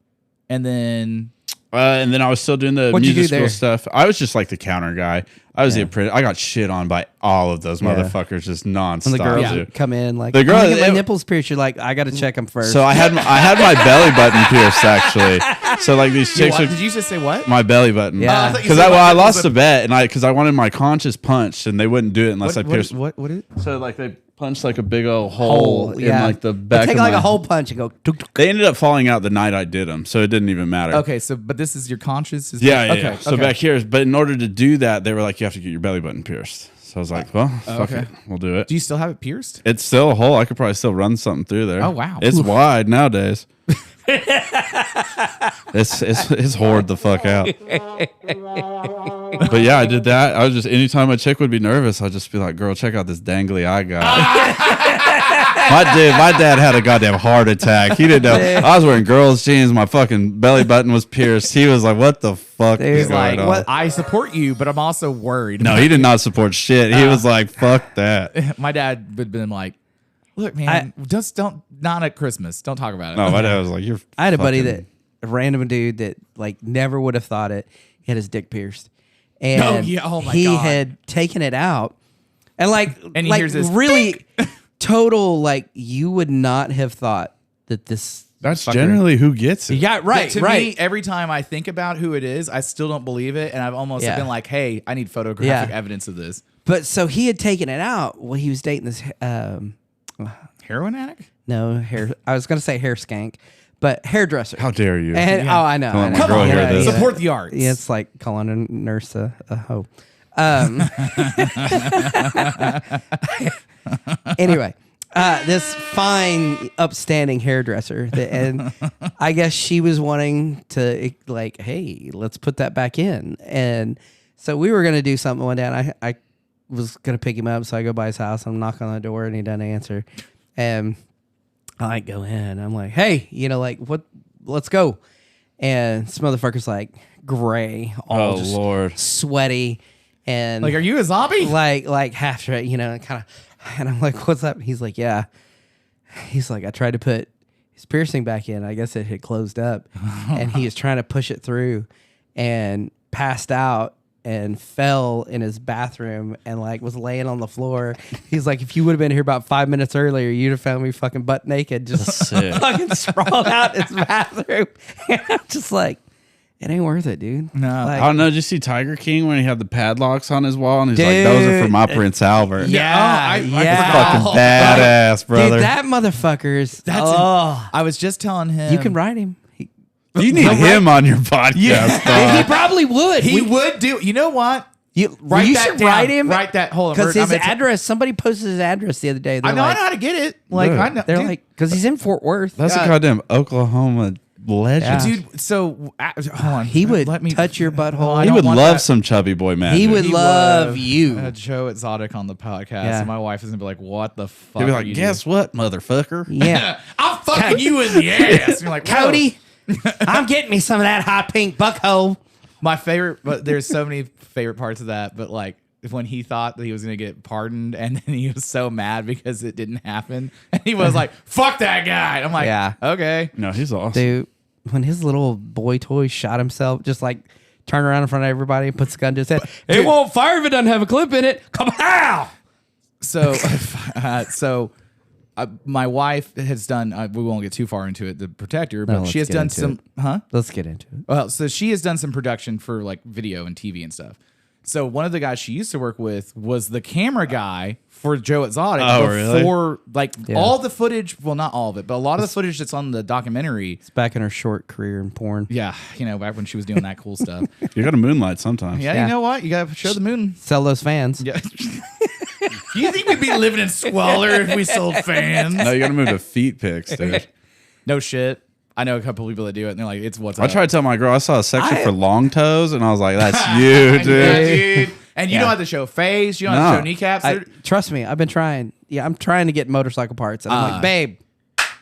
and then And then I was still doing the What'd you do music school there? stuff. I was just like the counter guy. I was the apprentice. I got shit on by all of those motherfuckers just nonstop. When the girls dude. would come in, like, The girl- "I'm gonna get my they- nipples pierced," you're like, I got to check them first. So I had my belly button pierced actually. So like these chicks what? would Did you just say what? my belly button. Yeah. I thought you Because said I my lost nipples a bet and because I wanted my conscience punched and they wouldn't do it unless I pierced. What is? So like they punched like a big old hole in like the But back. take of like my, a hole punch and go. Tuk, tuk. They ended up falling out the night I did them, so it didn't even matter. Okay, so but this is your conscience. Yeah. Okay. Yeah. So okay. back here, but in order to do that, they were like, you have to get your belly button pierced. So I was like, well, fuck Okay. it, we'll do it. Do you still have it pierced? It's still a hole. I could probably still run something through there. Oh, wow. It's wide nowadays. it's hoard the fuck out. But yeah, I did that. I was just anytime a chick would be nervous, I'd just be like, "Girl, check out this dangly I got." my dad had a goddamn heart attack. He didn't know. I was wearing girls' jeans. My fucking belly button was pierced. He was like, "What the fuck Dude, is He's going like, on?" what? I support you, but I'm also worried. No, he did not support shit. He was like, "Fuck that." My dad would have been like, look, man, just don't, not at Christmas. Don't talk about it. No, my dad was like, "You're." I had a buddy fucking- a random dude that like never would have thought it. He had his dick pierced, and Oh, yeah. Oh, my he God. had taken it out, and And he like hears this really total like you would not have thought that this. That's fucker- generally who gets it. Yeah, right, to right. me, every time I think about who it is, I still don't believe it. And I've almost Yeah. been like, hey, I need photographic Yeah. evidence of this. But so he had taken it out when he was dating this. Heroin addict? No hair. I was gonna say hair skank, but hairdresser. How dare you? And Yeah. oh, I know. Come I on, know. my girl, hear Yeah, this. yeah. Support the arts. Yeah, it's like calling a nurse a hoe. Anyway, this fine, upstanding hairdresser, and I guess she was wanting to like, hey, let's put that back in, and so we were gonna do something one day, and I was gonna pick him up, so I go by his house, I'm knocking on the door, and he doesn't answer, and I like go in, I'm like, hey, like what? Let's go, and this motherfucker's like gray, all Oh, just Lord. sweaty, and Like, are you a zombie? like half straight, kind of, and I'm like, what's up? He's like, yeah. He's like, I tried to put his piercing back in. I guess it had closed up, and he was trying to push it through, and passed out and fell in his bathroom and like was laying on the floor. He's like, if you would have been here about 5 minutes earlier, you'd have found me fucking butt naked, just Sick. fucking sprawled out in his bathroom. And I'm just like, it ain't worth it, dude. No. I Like, don't know. Did you see Tiger King when he had the padlocks on his wall and he's like, "Those are for my Prince Albert." yeah, I Fucking forgot. badass, brother. Dude, that motherfucker's. That's I was just telling him. you can write him. you need him on your podcast. He dog. probably would. He would do. You know what? You Write that should down. write him. Write that. Hold on. Because I'm his gonna ta- address. Somebody posted his address the other day. They're I know like, how to get it. Like, Dude. I know. they're dude, like, because he's in Fort Worth. That's a goddamn Oklahoma legend. Yeah. dude. So hold on. He would Let me touch your butthole. I He don't would want love that. some chubby boy magic. He would He love would. you. Joe Exotic on the podcast, Yeah. and my wife is gonna be like, "What the fuck?" He'd be are like, you "Guess what, motherfucker?" Yeah. I'm fucking you in the ass." And you're like, "Whoa." Cody, I'm getting me some of that hot pink buckhole. My favorite, but there's so many favorite parts of that. But like when he thought that he was gonna get pardoned, and then he was so mad because it didn't happen, and he was like, "Fuck that guy." And I'm like, Yeah. okay." No, he's awesome. Dude, when his little boy toy shot himself, just like turn around in front of everybody and puts the gun to his head. It won't fire if it doesn't have a clip in it. Come on. So, my wife has done. We won't get too far into it, the protector, but let's she has get done into some. Huh? Let's get into it. Well, so she has done some production for like video and TV and stuff. So one of the guys she used to work with was the camera guy for Joe Exotic Oh, really? before like Yeah. all the footage. Well, not all of it, but a lot of the footage that's on the documentary. It's back in her short career in porn. Yeah, back when she was doing that cool stuff. You got to moonlight sometimes. Yeah, Yeah. you know what? You gotta show the moon. Sell those fans. Yeah. You think we'd be living in squalor if we sold fans? No, you got to move to feet pics, dude. No shit. I know a couple people that do it, and they're like, "It's what's I up." tried to tell my girl I saw a section I- for long toes, and I was like, "That's you, dude." Yeah, dude. And you Yeah. don't have to show face. You don't have to No. show kneecaps. Trust me, I've been trying. Yeah, I'm trying to get motorcycle parts. And I'm like, babe,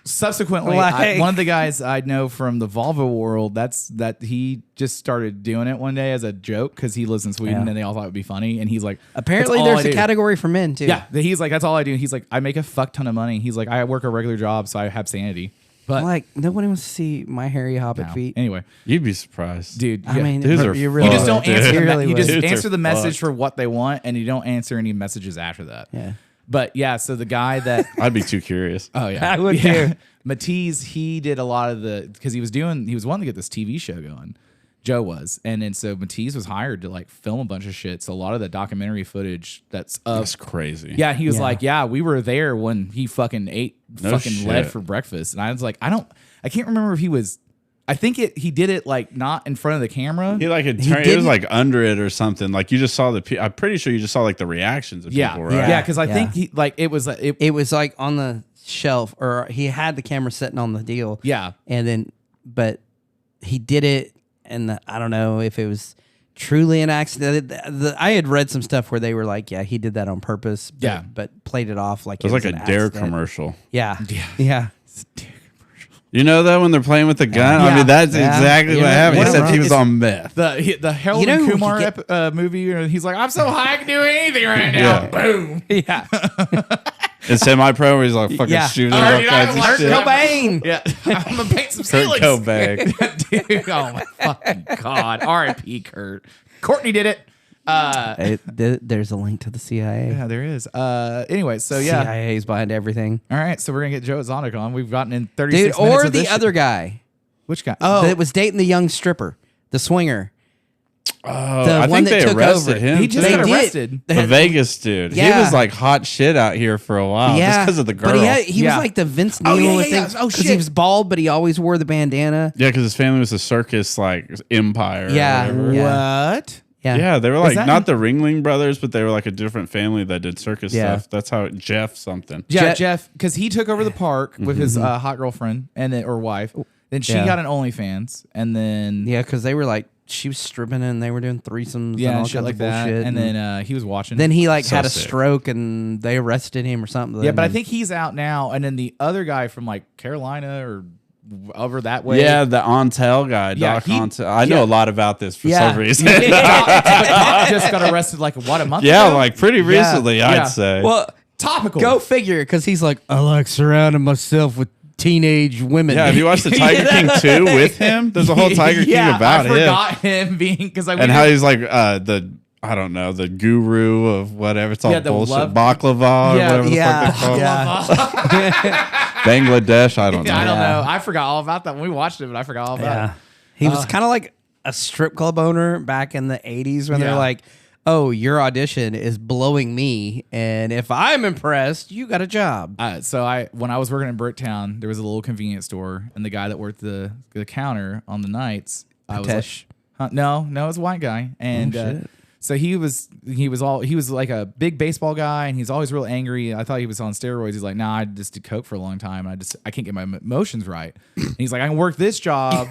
subsequently, Like- one of the guys I know from the Volvo world, that he just started doing it one day as a joke because he lives in Sweden Yeah. and they all thought it would be funny. And he's like, Apparently, "That's all there's I a do." category for men too. Yeah, he's like, that's all I do. He's like, I make a fuck ton of money. He's like, I work a regular job, so I have sanity. But Like nobody wants to see my hairy hobbit no. feet. Anyway, You'd be surprised, dude, I mean, Dudes are you really you just fucked, don't dude. answer. You The, really you just would. Dudes answer are the message fucked. for what they want, and you don't answer any messages after that. Yeah. But yeah, so the guy that I'd be too curious. oh yeah, I would yeah. too. Matisse, he did a lot of the because he was wanting to get this TV show going. Joe was, and then so Matisse was hired to like film a bunch of shit. So a lot of the documentary footage that's That's crazy. yeah, he was Yeah. like, yeah, we were there when he fucking ate No fucking lead shit. for breakfast, and I was like, I can't remember if he was. I think he did it like not in front of the camera. He like had turned, it was like under it or something. Like you just saw I'm pretty sure you just saw like the reactions of Yeah, people, right? yeah, because I Yeah. think he like it was It was like on the shelf, or he had the camera sitting on the deal. yeah. And then, but he did it, and I don't know if it was truly an accident. I had read some stuff where they were like, yeah, he did that on purpose. But, Yeah. but played it off like It was like a an Dare accident. commercial. Yeah. Yeah. You know that when they're playing with the gun? Yeah. I mean, that's Yeah. exactly Yeah. what happened. What Except about- he was it's- on meth. The Harold You know and who Kumar could movie, you know, he's like, I'm so high I can do anything right now. Yeah. Boom. Yeah. And semi-pro where he's like fucking Yeah. shooting Oh, all dude, kinds of Kurt shit. Cobain. Yeah. I'm going to paint some Kurt ceilings. Cobain. Dude, oh my fucking God. R.I.P. Kurt. Courtney did it. There's a link to the CIA. Yeah, there is. Anyway, so yeah. CIA's behind everything. All right, so we're going to get Joe Exotic on. We've gotten in 36 Dude, minutes or of the this other shit. guy Which guy? Oh, that was dating the young stripper, the swinger. Oh, The I one think that they took arrested over. him. he just They got did. arrested. The Vegas dude. He Yeah. was like hot shit out here for a while just because of the girl. But he Yeah. was like the Vince Oh, Neil yeah, thing. yeah, yeah. Oh, Because he shit. was bald, but he always wore the bandana. Yeah, because his family was a circus like empire. or Yeah. whatever. Yeah. What? Yeah, they were like that not the Ringling Brothers, but they were like a different family that did circus Yeah. stuff. That's how Jeff something. Yeah, Je- Jeff, because he took over the park with his hot girlfriend and then, or wife. Then she Yeah. got an OnlyFans, and then Yeah, because they were like, she was stripping and they were doing threesomes and all and shit kinds like of that. bullshit. And then he was watching. then he like So had a sick. stroke and they arrested him or something. yeah, but I And- think he's out now. And then the other guy from like Carolina or over that way. Yeah, the Ontel guy, Yeah, Doc he- Ontel. I know yeah. a lot about this for Yeah. some reason. Doc just got arrested like what, a month Yeah, ago? like pretty recently, Yeah. I'd say. well, topical. go figure, because he's like, I like surrounding myself with teenage women. Yeah, have you watched the Tiger King 2 with him? There's a whole Tiger King about I him. forgot him being because I And how he's like I don't know, the guru of whatever. It's all Yeah, the bullshit. love- Baklava or Yeah, whatever the yeah, fuck they call it. yeah, Bangladesh, I don't know. I don't Yeah. know. I forgot all about that when we watched it, but I forgot all about yeah. it. He was kind of like a strip club owner back in the 80s when Yeah. they're like, oh, your audition is blowing me, and if I'm impressed, you got a job. So when I was working in Bricktown, there was a little convenience store, and the guy that worked the counter on the nights, I was like, Tesh. huh? No, it was a white guy, and shit. so he was like a big baseball guy, and he's always real angry. I thought he was on steroids. He's like, nah, I just did coke for a long time, and I can't get my emotions right. And he's like, I can work this job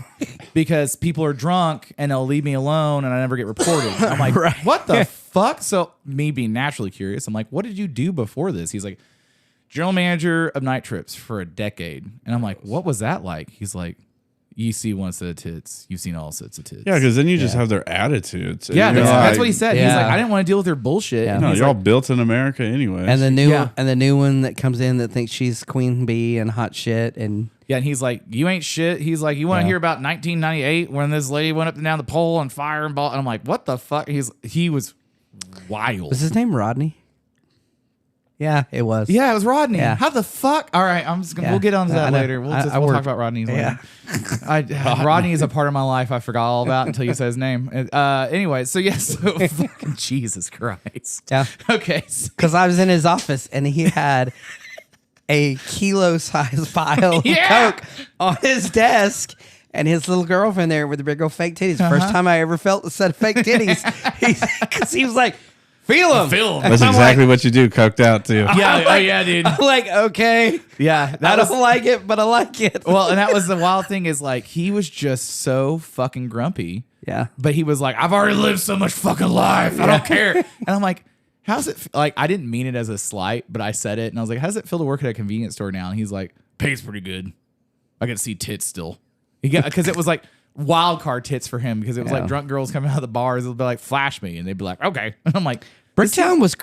because people are drunk and they'll leave me alone, and I never get reported. I'm like, Right. what the fuck? So me being naturally curious, I'm like, what did you do before this? He's like, general manager of Night Trips for a decade. And I'm like, what was that like? He's like, you see one set of tits, you've seen all sets of tits. Yeah, because then you just have their attitudes. And Yeah, you're that's like, what he said. He's Yeah. like, I didn't want to deal with their bullshit. Yeah. And No, he's you're all like, built in America anyway. And the new Yeah. one that comes in that thinks she's queen bee and hot shit, and yeah, and he's like, you ain't shit. He's like, you want to Yeah. hear about 1998 when this lady went up and down the pole on fire and ball? And I'm like, what the fuck? He was wild. was his name Rodney? Yeah, it was. Yeah, it was Rodney. Yeah. How the fuck? All right, I'm just gonna. Yeah. We'll get onto I that know. later. We'll I talk work- about Rodney later. Yeah. Rodney is a part of my life I forgot all about until you said his name. Anyway, so yes, so fucking Jesus Christ. Yeah. Okay. So, Because I was in his office and he had a kilo-sized pile of Yeah. Coke on his desk. And his little girlfriend there with the big old fake titties. First time I ever felt a set of fake titties. Because he was like, feel them. That's exactly what you do, coked out too. yeah. Oh yeah, dude. I'm like, okay. Yeah. I That was don't like it, but I like it. well, and that was the wild thing is like he was just so fucking grumpy. Yeah. But he was like, I've already lived so much fucking life. I don't care. And I'm like, how's it like? I didn't mean it as a slight, but I said it, and I was like, how does it feel to work at a convenience store now? And he's like, pays pretty good. I get to see tits still. Because it was like wild card tits for him, because it was like drunk girls coming out of the bars. They'd be like, flash me, and they'd be like, okay. And I'm like, Bricktown was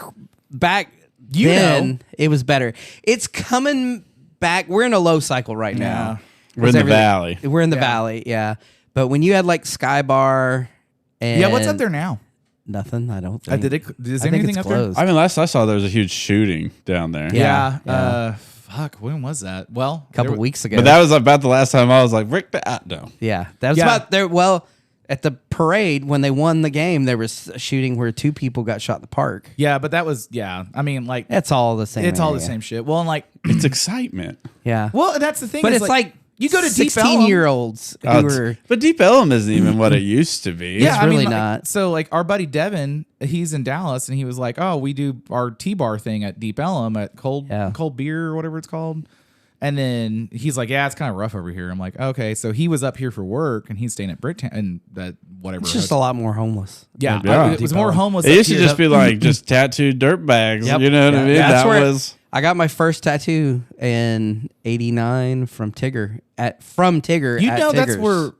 back then. It was better. It's coming back. We're in a low cycle right now. We're in the valley. We're in the valley, yeah. But when you had like Sky Bar and what's up there now? Nothing. I don't think. Is I think anything it's up closed. I mean, last I saw, there was a huge shooting down there. there? Yeah. Fuck. When was that? Well, A couple weeks ago. But that was about the last time I was like, Rick, no. Yeah, that was about there. Well, at the parade when they won the game, there was a shooting where 2 people got shot in the park. Yeah, but that was I mean, like That's all the same. it's all the area. same shit. Well, and like, It's excitement. Yeah. well, that's the thing. But is, it's like you go to Deep 16-year-olds who were. But Deep Ellum isn't even what it used to be. It's really like, not. So like our buddy Devin, he's in Dallas, and he was like, "Oh, we do our T-bar thing at Deep Ellum at cold beer or whatever it's called." And then he's like, "Yeah, it's kind of rough over here." I'm like, "Okay." So he was up here for work, and he's staying at Bricktown and that whatever. It's just a lot more homeless. Yeah, Yeah. it was more homeless. It up used to here. just be like just tattooed dirt bags. Yep. You know what I mean? Yeah, that's That where was. I got my first tattoo in '89 from Tigger at Tigger. You at know Tigger's.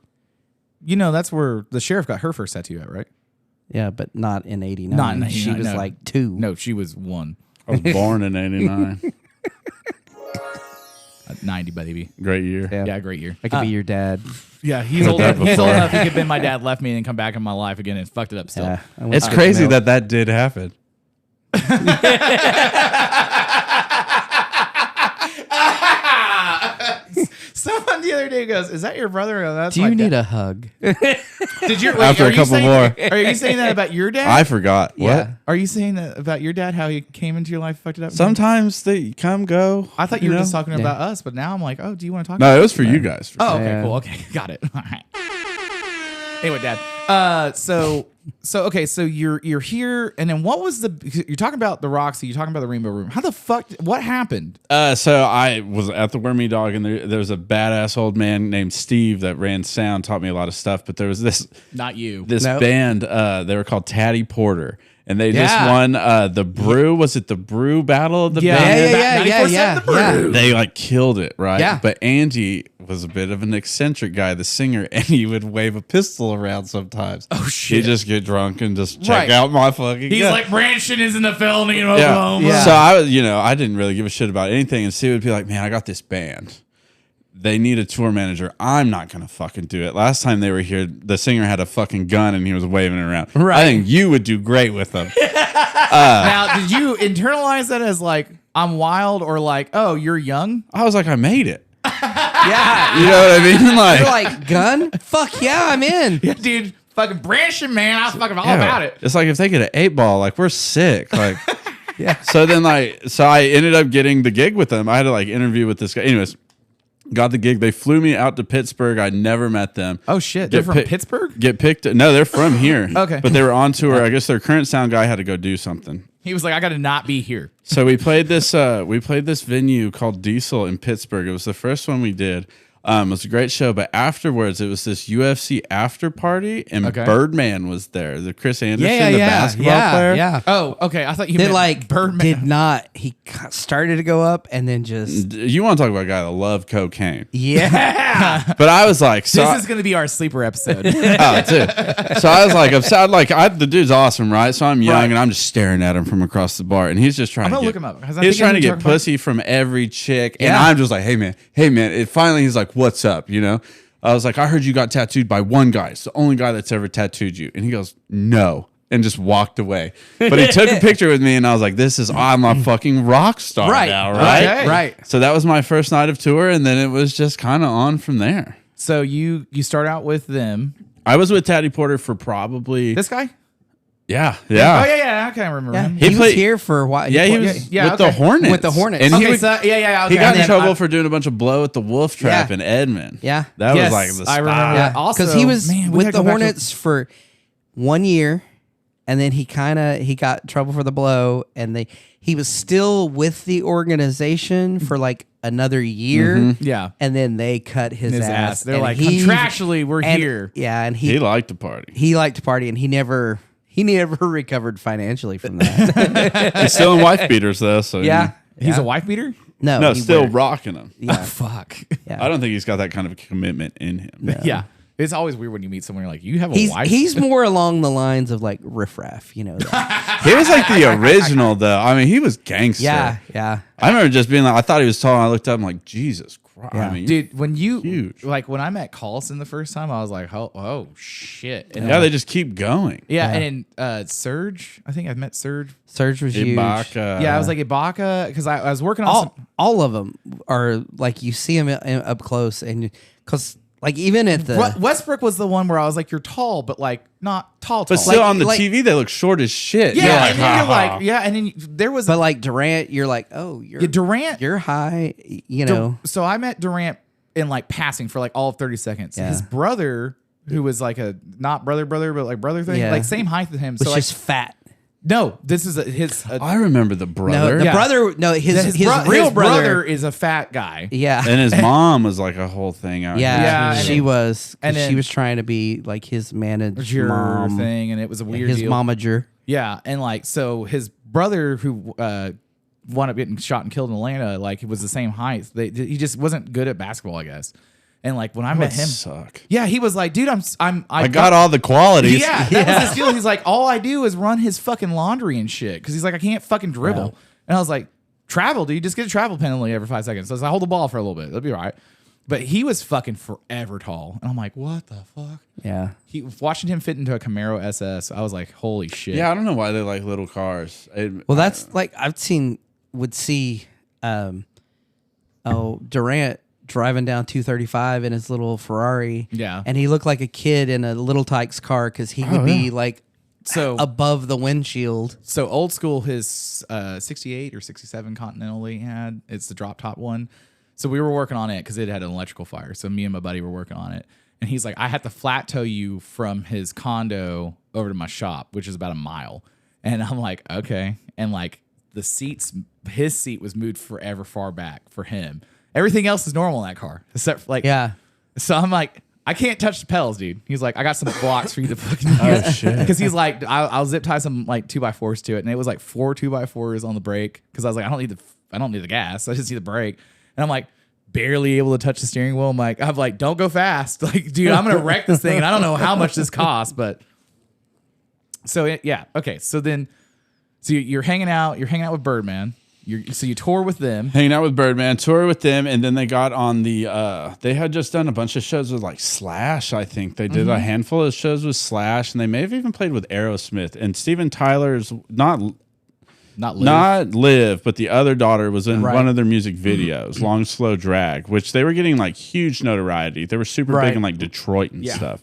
that's where the sheriff got her first tattoo at, right? Yeah, but not in '89. Not in She 89, was no. like 2. No, she was 1. I was born in '89. 90, baby. Great year. Yeah, great year. I could be your dad. Yeah, he's old enough. He's old enough. He could been my dad, left me, and come back in my life again and fucked it up still. Yeah, I went It's to crazy milk. that did happen. Someone the other day goes, "Is that your brother?" Oh, that's Do my you need dad. a hug? After a couple more. Are you saying that about your dad? I forgot. Yeah. What? Are you saying that about your dad? How he came into your life, fucked it up? Sometimes they come, go. I thought you were know? just talking about us, but now I'm like, oh, do you want to talk? No, it was for you guys. Oh, okay, Yeah. cool. Okay, got it. All right. Anyway, Dad. So okay, so you're here, and then what was you're talking about the Roxy, you're talking about the Rainbow Room. How the fuck? What happened? So I was at the Wormy Dog, and there was a badass old man named Steve that ran sound, taught me a lot of stuff. But there was this Not you. Nope. band. They were called Tatty Porter, and they just Yeah. won the Brew. Was it the Brew Battle of the Yeah. Band? Yeah. 94.7 The Brew. They like killed it, right? Yeah. But Andy was a bit of an eccentric guy, the singer, and he would wave a pistol around sometimes. Oh, shit. He'd just get drunk and just check Right. out my fucking. He's gun. like, Branson is in the felony in Yeah. Oklahoma. Yeah. So I was, I didn't really give a shit about anything, and Steve would be like, "Man, I got this band. They need a tour manager. I'm not gonna fucking do it." Last time they were here, the singer had a fucking gun and he was waving it around. Right. I think you would do great with them. Now, did you internalize that as like, I'm wild, or like, oh, you're young? I was like, I made it. Yeah. You know what I mean? Like, You're like, gun? Fuck yeah, I'm in. Yeah, dude. Fucking Branson, man. I was fucking all yeah. about it. It's like if they get an 8-ball, like we're sick. Like, Yeah. so then so I ended up getting the gig with them. I had to like interview with this guy. Anyways, got the gig. They flew me out to Pittsburgh. I never met them. Oh, shit. They're Get from pick- Pittsburgh? Get picked. No, they're from here. Okay. But they were on tour. I guess their current sound guy had to go do something. He was like, I got to not be here. So we played this venue called Diesel in Pittsburgh. It was the first one we did. It was a great show, but afterwards it was this UFC after party, and Okay. Birdman was there. The Chris Anderson, Yeah, the yeah, basketball player. Yeah. Oh, okay. I thought you They meant like Birdman. did not. He started to go up and then just You want to talk about a guy that loved cocaine? yeah. But I was like, so This is going to be our sleeper episode. oh, dude. So I was like, the dude's awesome, right? So I'm young Right. and I'm just staring at him from across the bar, and he's just trying I'm to gonna get, look him up, 'cause I He's think I trying to know get what you're talking pussy from every chick, and Yeah. I'm just like, hey man. And finally he's like, what's up? I was like, I heard you got tattooed by one guy. It's the only guy that's ever tattooed you. And he goes, no. And just walked away. But he took a picture with me, and I was like, I'm a fucking rock star Right. now, right? Okay. Right. So that was my first night of tour, and then it was just kind of on from there. So you start out with them. I was with Tatty Porter for probably... This guy? yeah. Oh, yeah. I can't remember Yeah. him. He was played- here for a while. Yeah, he played- was yeah, with okay. the Hornets. With the Hornets. And Okay, he, would, so, yeah, okay. he got And in then trouble I- for doing a bunch of blow at the Wolf Trap Yeah. in Edmond. Yeah. That Yes, was like the I spot. remember that. Also, because he was man, we with gotta the go back to- Hornets for 1 year, and then he got in trouble for the blow, and he was still with the organization for like another year. Yeah. And then they cut his ass. They're and like, contractually, we're and- here. Yeah, and He liked to party. he liked to party, and he never he never recovered financially from that. He's still in wife beaters though. So yeah. He's yeah. a wife beater? no, he still wear- rocking them. Yeah. Fuck. Yeah. I don't think he's got that kind of commitment in him. Yeah. It's always weird when you meet someone, you're like, you have a He's wife? he's more along the lines of like riffraff, you know. that. He was like the original though. I mean, he was gangster. yeah. I remember just being like, I thought he was tall. And I looked up, I'm like, Jesus Christ. Yeah. I mean, Dude, when you, huge. like when I met Carlson the first time, I was like, oh shit. And yeah, they just keep going. yeah. And then Serge, I think I met Serge. Serge was huge. Ibaka. Yeah, I was like Ibaka, because I was working on some. All of them are like you see them up close, and because like even at the Westbrook was the one where I was like, you're tall, but like not tall. But still on the like- TV, they look short as shit. Yeah, You're and like, then you're "Ha, like, ha." yeah, and then there was but like Durant, you're like, oh, you're Durant. you're high, you know. So I met Durant in like passing for like all of 30 seconds. Yeah. His brother, who was like a not brother, but like brother thing, Yeah. like same height as him. was So like, just fat. no, this is his. I remember the No, brother. the Yeah. brother. No, his bro- real his brother. is a fat guy. Yeah, And his mom was like a whole thing out yeah, here. Yeah, and she then- was. and And then- she was trying to be like his manager mom thing, and it was a weird his deal. momager. Yeah, and like so his brother who wound up getting shot and killed in Atlanta, like he was the same height. He just wasn't good at basketball, I guess. And like when I met him, Suck. yeah, he was like, dude, I got all the qualities. Yeah, that was his deal. He's like, all I do is run his fucking laundry and shit. Because he's like, I can't fucking dribble. And I was like, travel, dude. Just get a travel penalty every 5 seconds. So I was like, hold the ball for a little bit. It'll be all right. But he was fucking forever tall. And I'm like, what the fuck? Yeah, Watching him fit into a Camaro SS, I was like, holy shit. Yeah, I don't know why they like little cars. well, that's like would see, Durant driving down 235 in his little Ferrari. Yeah. and he looked like a kid in a Little Tykes car because he would be like So above the windshield. So old school, his 68 or 67 Continental he had, it's the drop top one. So we were working on it because it had an electrical fire. So me and my buddy were working on it. And he's like, I had to flat tow you from his condo over to my shop, which is about a mile. And I'm like, okay. And like his seat was moved forever far back for him. Everything else is normal in that car. Except for like, Yeah, so I'm like, I can't touch the pedals, dude. He's like, I got some blocks for you to fucking use. Oh, shit. Because he's like, I'll zip tie some like 2x4s to it, and it was like 4 2x4s on the brake. Because I was like, I don't need the gas. I just need the brake. And I'm like, barely able to touch the steering wheel. I'm like, don't go fast, like, dude, I'm gonna wreck this thing, and I don't know how much this costs, but so yeah, okay. So you're hanging out with Birdman. So you tour with them. Hanging out with Birdman, tour with them, and then they got on the. They had just done a bunch of shows with like Slash. I think they did a handful of shows with Slash, and they may have even played with Aerosmith. And Steven Tyler's not Liv, but the other daughter was in one of their music videos, Long Slow Drag, which they were getting like huge notoriety. They were super big in like Detroit and stuff.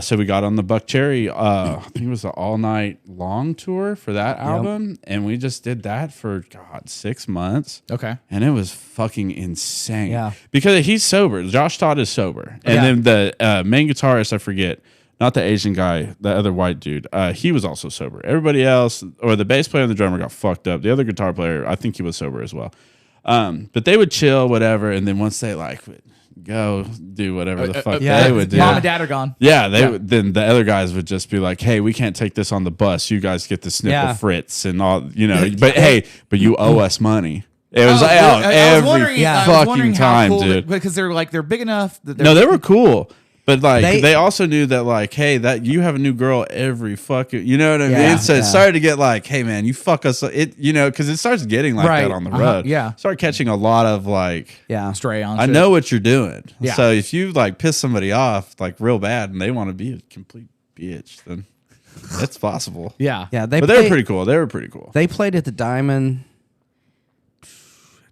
So we got on the Buck Cherry, I think it was an all-night long tour for that album, and we just did that for, 6 months. Okay. And it was fucking insane. Yeah. Because he's sober. Josh Todd is sober. And then the main guitarist, I forget, not the Asian guy, the other white dude, he was also sober. Everybody else, or the bass player and the drummer got fucked up. The other guitar player, I think he was sober as well. But they would chill, whatever, and then once they like would go do whatever the fuck they would do. Mom and dad are gone. Yeah, then the other guys would just be like, "Hey, we can't take this on the bus. You guys get to sniffle Fritz and all, But hey, but you owe us money." It was out every fucking time, dude. Because they're big enough that No, they were cool. But like they also knew that like, hey, that you have a new girl every fucking, you know what I mean? So it started to get like, hey man, you fuck us, because it starts getting like that on the road. Yeah, start catching a lot of like, stray on. I know what you're doing. Yeah. So if you like piss somebody off like real bad and they want to be a complete bitch, then that's possible. Yeah. yeah. But they were pretty cool. They were pretty cool. They played at the Diamond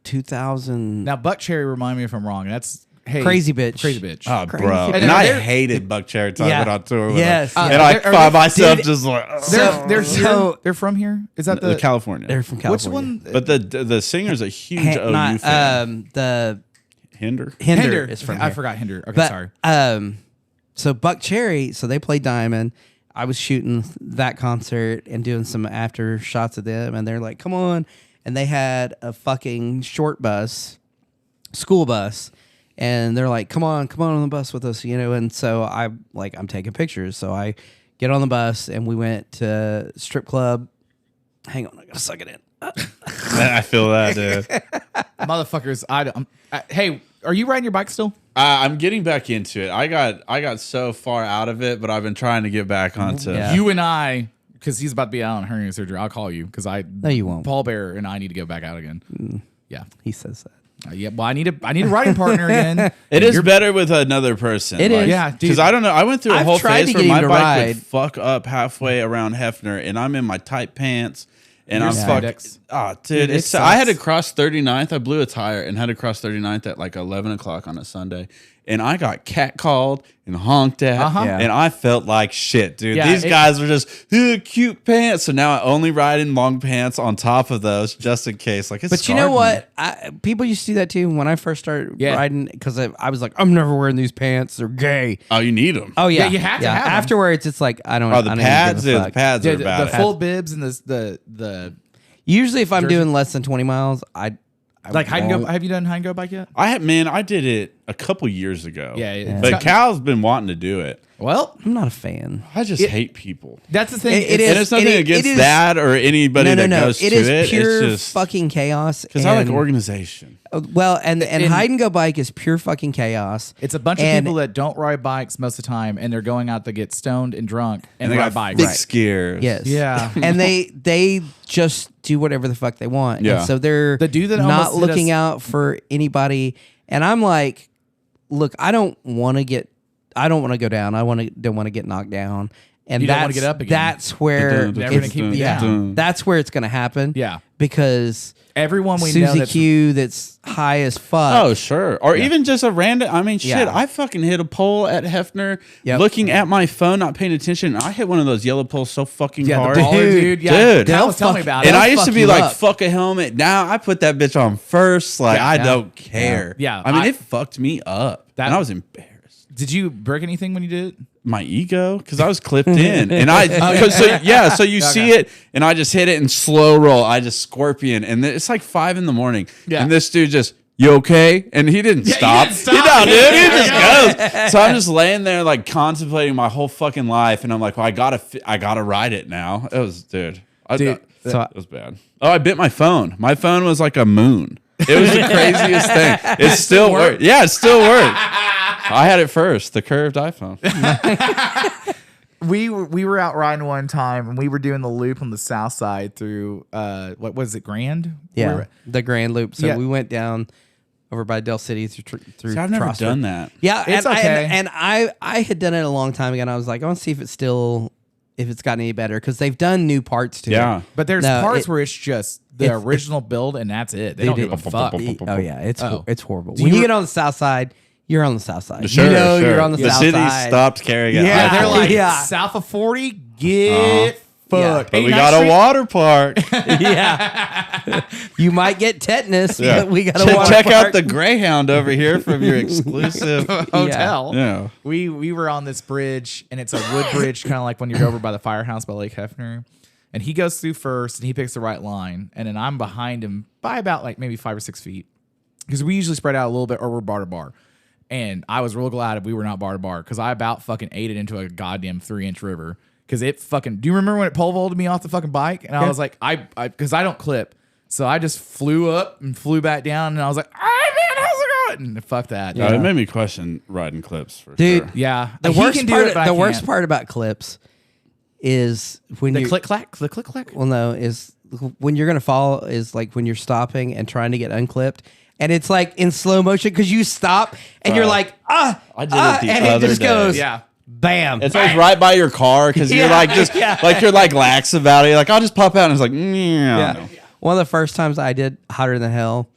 2000. Now Buck Cherry, remind me if I'm wrong. That's Crazy Bitch. Crazy Bitch. Oh, Crazy. bro. And And I they're- hated Buck Cherry talking on tour with Yes. him. Yeah. And I Are find they- myself dude, just like, They're from here. Is that the California. They're from Which California. one? But the singer's a huge OU Not, fan. the Hinder. Hinder is from I here. forgot Hinder. Okay, But, sorry. So Buck Cherry, so they played Diamond. I was shooting that concert and doing some after shots of them, and they're like, "Come on!" And they had a fucking short bus, school bus, and they're like, "Come on the bus with us," And so I'm taking pictures. So I get on the bus, and we went to strip club. Hang on, I gotta suck it in. I feel that, dude. Motherfuckers, hey, are you riding your bike still? I'm getting back into it. I got so far out of it, but I've been trying to get back onto. Yeah. You and I, because he's about to be out on hernia surgery. I'll call you because No, you won't. Paul Bear and I need to go back out again. Yeah, He says that. yeah. Well, I need a riding partner again. It is better with another person. It is. Yeah, dude. Because I don't know. I went through a I've whole tried phase to where get my him to bike ride. would fuck up halfway around Hefner, and I'm in my tight pants, and Your I'm fucking. spandex. Oh, dude, it I had to sucks. cross 39th. I blew a tire and had to cross 39th at like 11 o'clock on a Sunday. And I got catcalled and honked at, Yeah. and I felt like shit, dude. Yeah, These guys were just cute pants. So now I only ride in long pants on top of those just in case. Like, it's But you know scarred me. what? People used to do that too when I first started Yeah. riding because I was like, I'm never wearing these pants. They're gay. Oh, you need them. Oh yeah, Yeah, you have to have 'em. Afterwards, it's like I don't. Oh, the I don't pads, even give a dude. fuck. The pads Yeah, are the bad. full bibs and the Usually, if I'm Jersey. doing less than 20 miles, I like hide and go. won't. Have you done hide and go bike yet? I did it a couple years ago. Yeah, it's but got- Cal's been wanting to do it. Well, I'm not a fan. I just hate people. that's the thing. It And is- it's nothing it against is- that or anybody that goes It to is it. pure It's just fucking chaos. because I like and- organization. Well, and And- hide and go bike is pure fucking chaos. It's a bunch of And- people that don't ride bikes most of the time, and they're going out to get stoned and drunk and, And they ride got bikes. fixed gears. Yes. Yeah. and they just do whatever the fuck they want. Yeah. And so they're The dude that not almost hit looking us- out for anybody. And I'm like, look, I don't want to go down. Don't want to get knocked down. And You don't that's, wanna get up again. That's where Never gonna keep you down. that's where it's gonna happen. Yeah. Because Everyone we know Susie that's Q that's high as fuck. Oh, sure. Or even just a random. I mean, shit. Yeah. I fucking hit a pole at Hefner, Yep. looking at my phone, not paying attention. And I hit one of those yellow poles so fucking yeah, hard. the baller dude. Yeah, Dude. Cal was They'll telling me fuck- about And it. I used to fuck be you like, up. fuck a helmet. Now I put that bitch on first. Like, Yeah. I Yeah. don't care. Yeah. I mean, I- it fucked me up. That- and I was embarrassed. Did you break anything when you did it? My ego, because I was clipped in, and so you see it, and I just hit it in slow roll. I just scorpion, and it's like 5 a.m, Yeah. and this dude just, you okay? And he didn't stop. didn't stop. You know, dude, he just goes. So I'm just laying there like contemplating my whole fucking life, and I'm like, well, I gotta ride it now. It was, dude, Dude, it was bad. Oh, I bit my phone. My phone was like a moon. It was the craziest thing. It still worked. Yeah, it still worked. I had it first, the curved iPhone. We were out riding one time, and we were doing the loop on the south side through what was it, Grand? Yeah, the Grand Loop. So Yeah. we went down over by Del City through See, I've never Trostler. done that. Yeah, It's and okay. I had done it a long time ago, and I was like, I want to see if it's gotten any better because they've done new parts to Yeah. it. But there's No, parts it- where it's just the original build, and that's it. They don't did- give a fuck. Oh yeah, it's horrible. Do When you you re- get on the south side, you're on the south side. Sure, you know sure. you're on the south city side. stopped carrying it. Yeah, They're like Yeah. south of 40, get fucked. But we 89th got a Street? water park. Yeah, you might get tetanus, Yeah. but we got a water Check park. out the Greyhound over here from your exclusive hotel. Yeah. We were on this bridge, and it's a wood bridge, kind of like when you're over by the firehouse by Lake Hefner. And he goes through first, and he picks the right line, and then I'm behind him by about like maybe 5 or 6 feet, because we usually spread out a little bit, or we're bar to bar. And I was real glad we were not bar to bar, because I about fucking ate it into a goddamn 3-inch river. Because it fucking, do you remember when it pole vaulted me off the fucking bike? And I was like, because I don't clip. So I just flew up and flew back down, and I was like, all right, man, how's it going? And fuck that. No, it made me question riding clips for Dude, sure. Yeah. The He worst can do part. it, but I The worst can't. part about clips is when The you click clack, click click clack. Well, no, is when you're gonna fall is like when you're stopping and trying to get unclipped, and it's like in slow motion because you stop and you're like I did it the and other it just day. goes Yeah. bam. It's always right by your car because you're Yeah, like just yeah. like you're like lax about it. You're like, I'll just pop out, and it's like, Yeah. One of the first times I did Hotter Than Hell,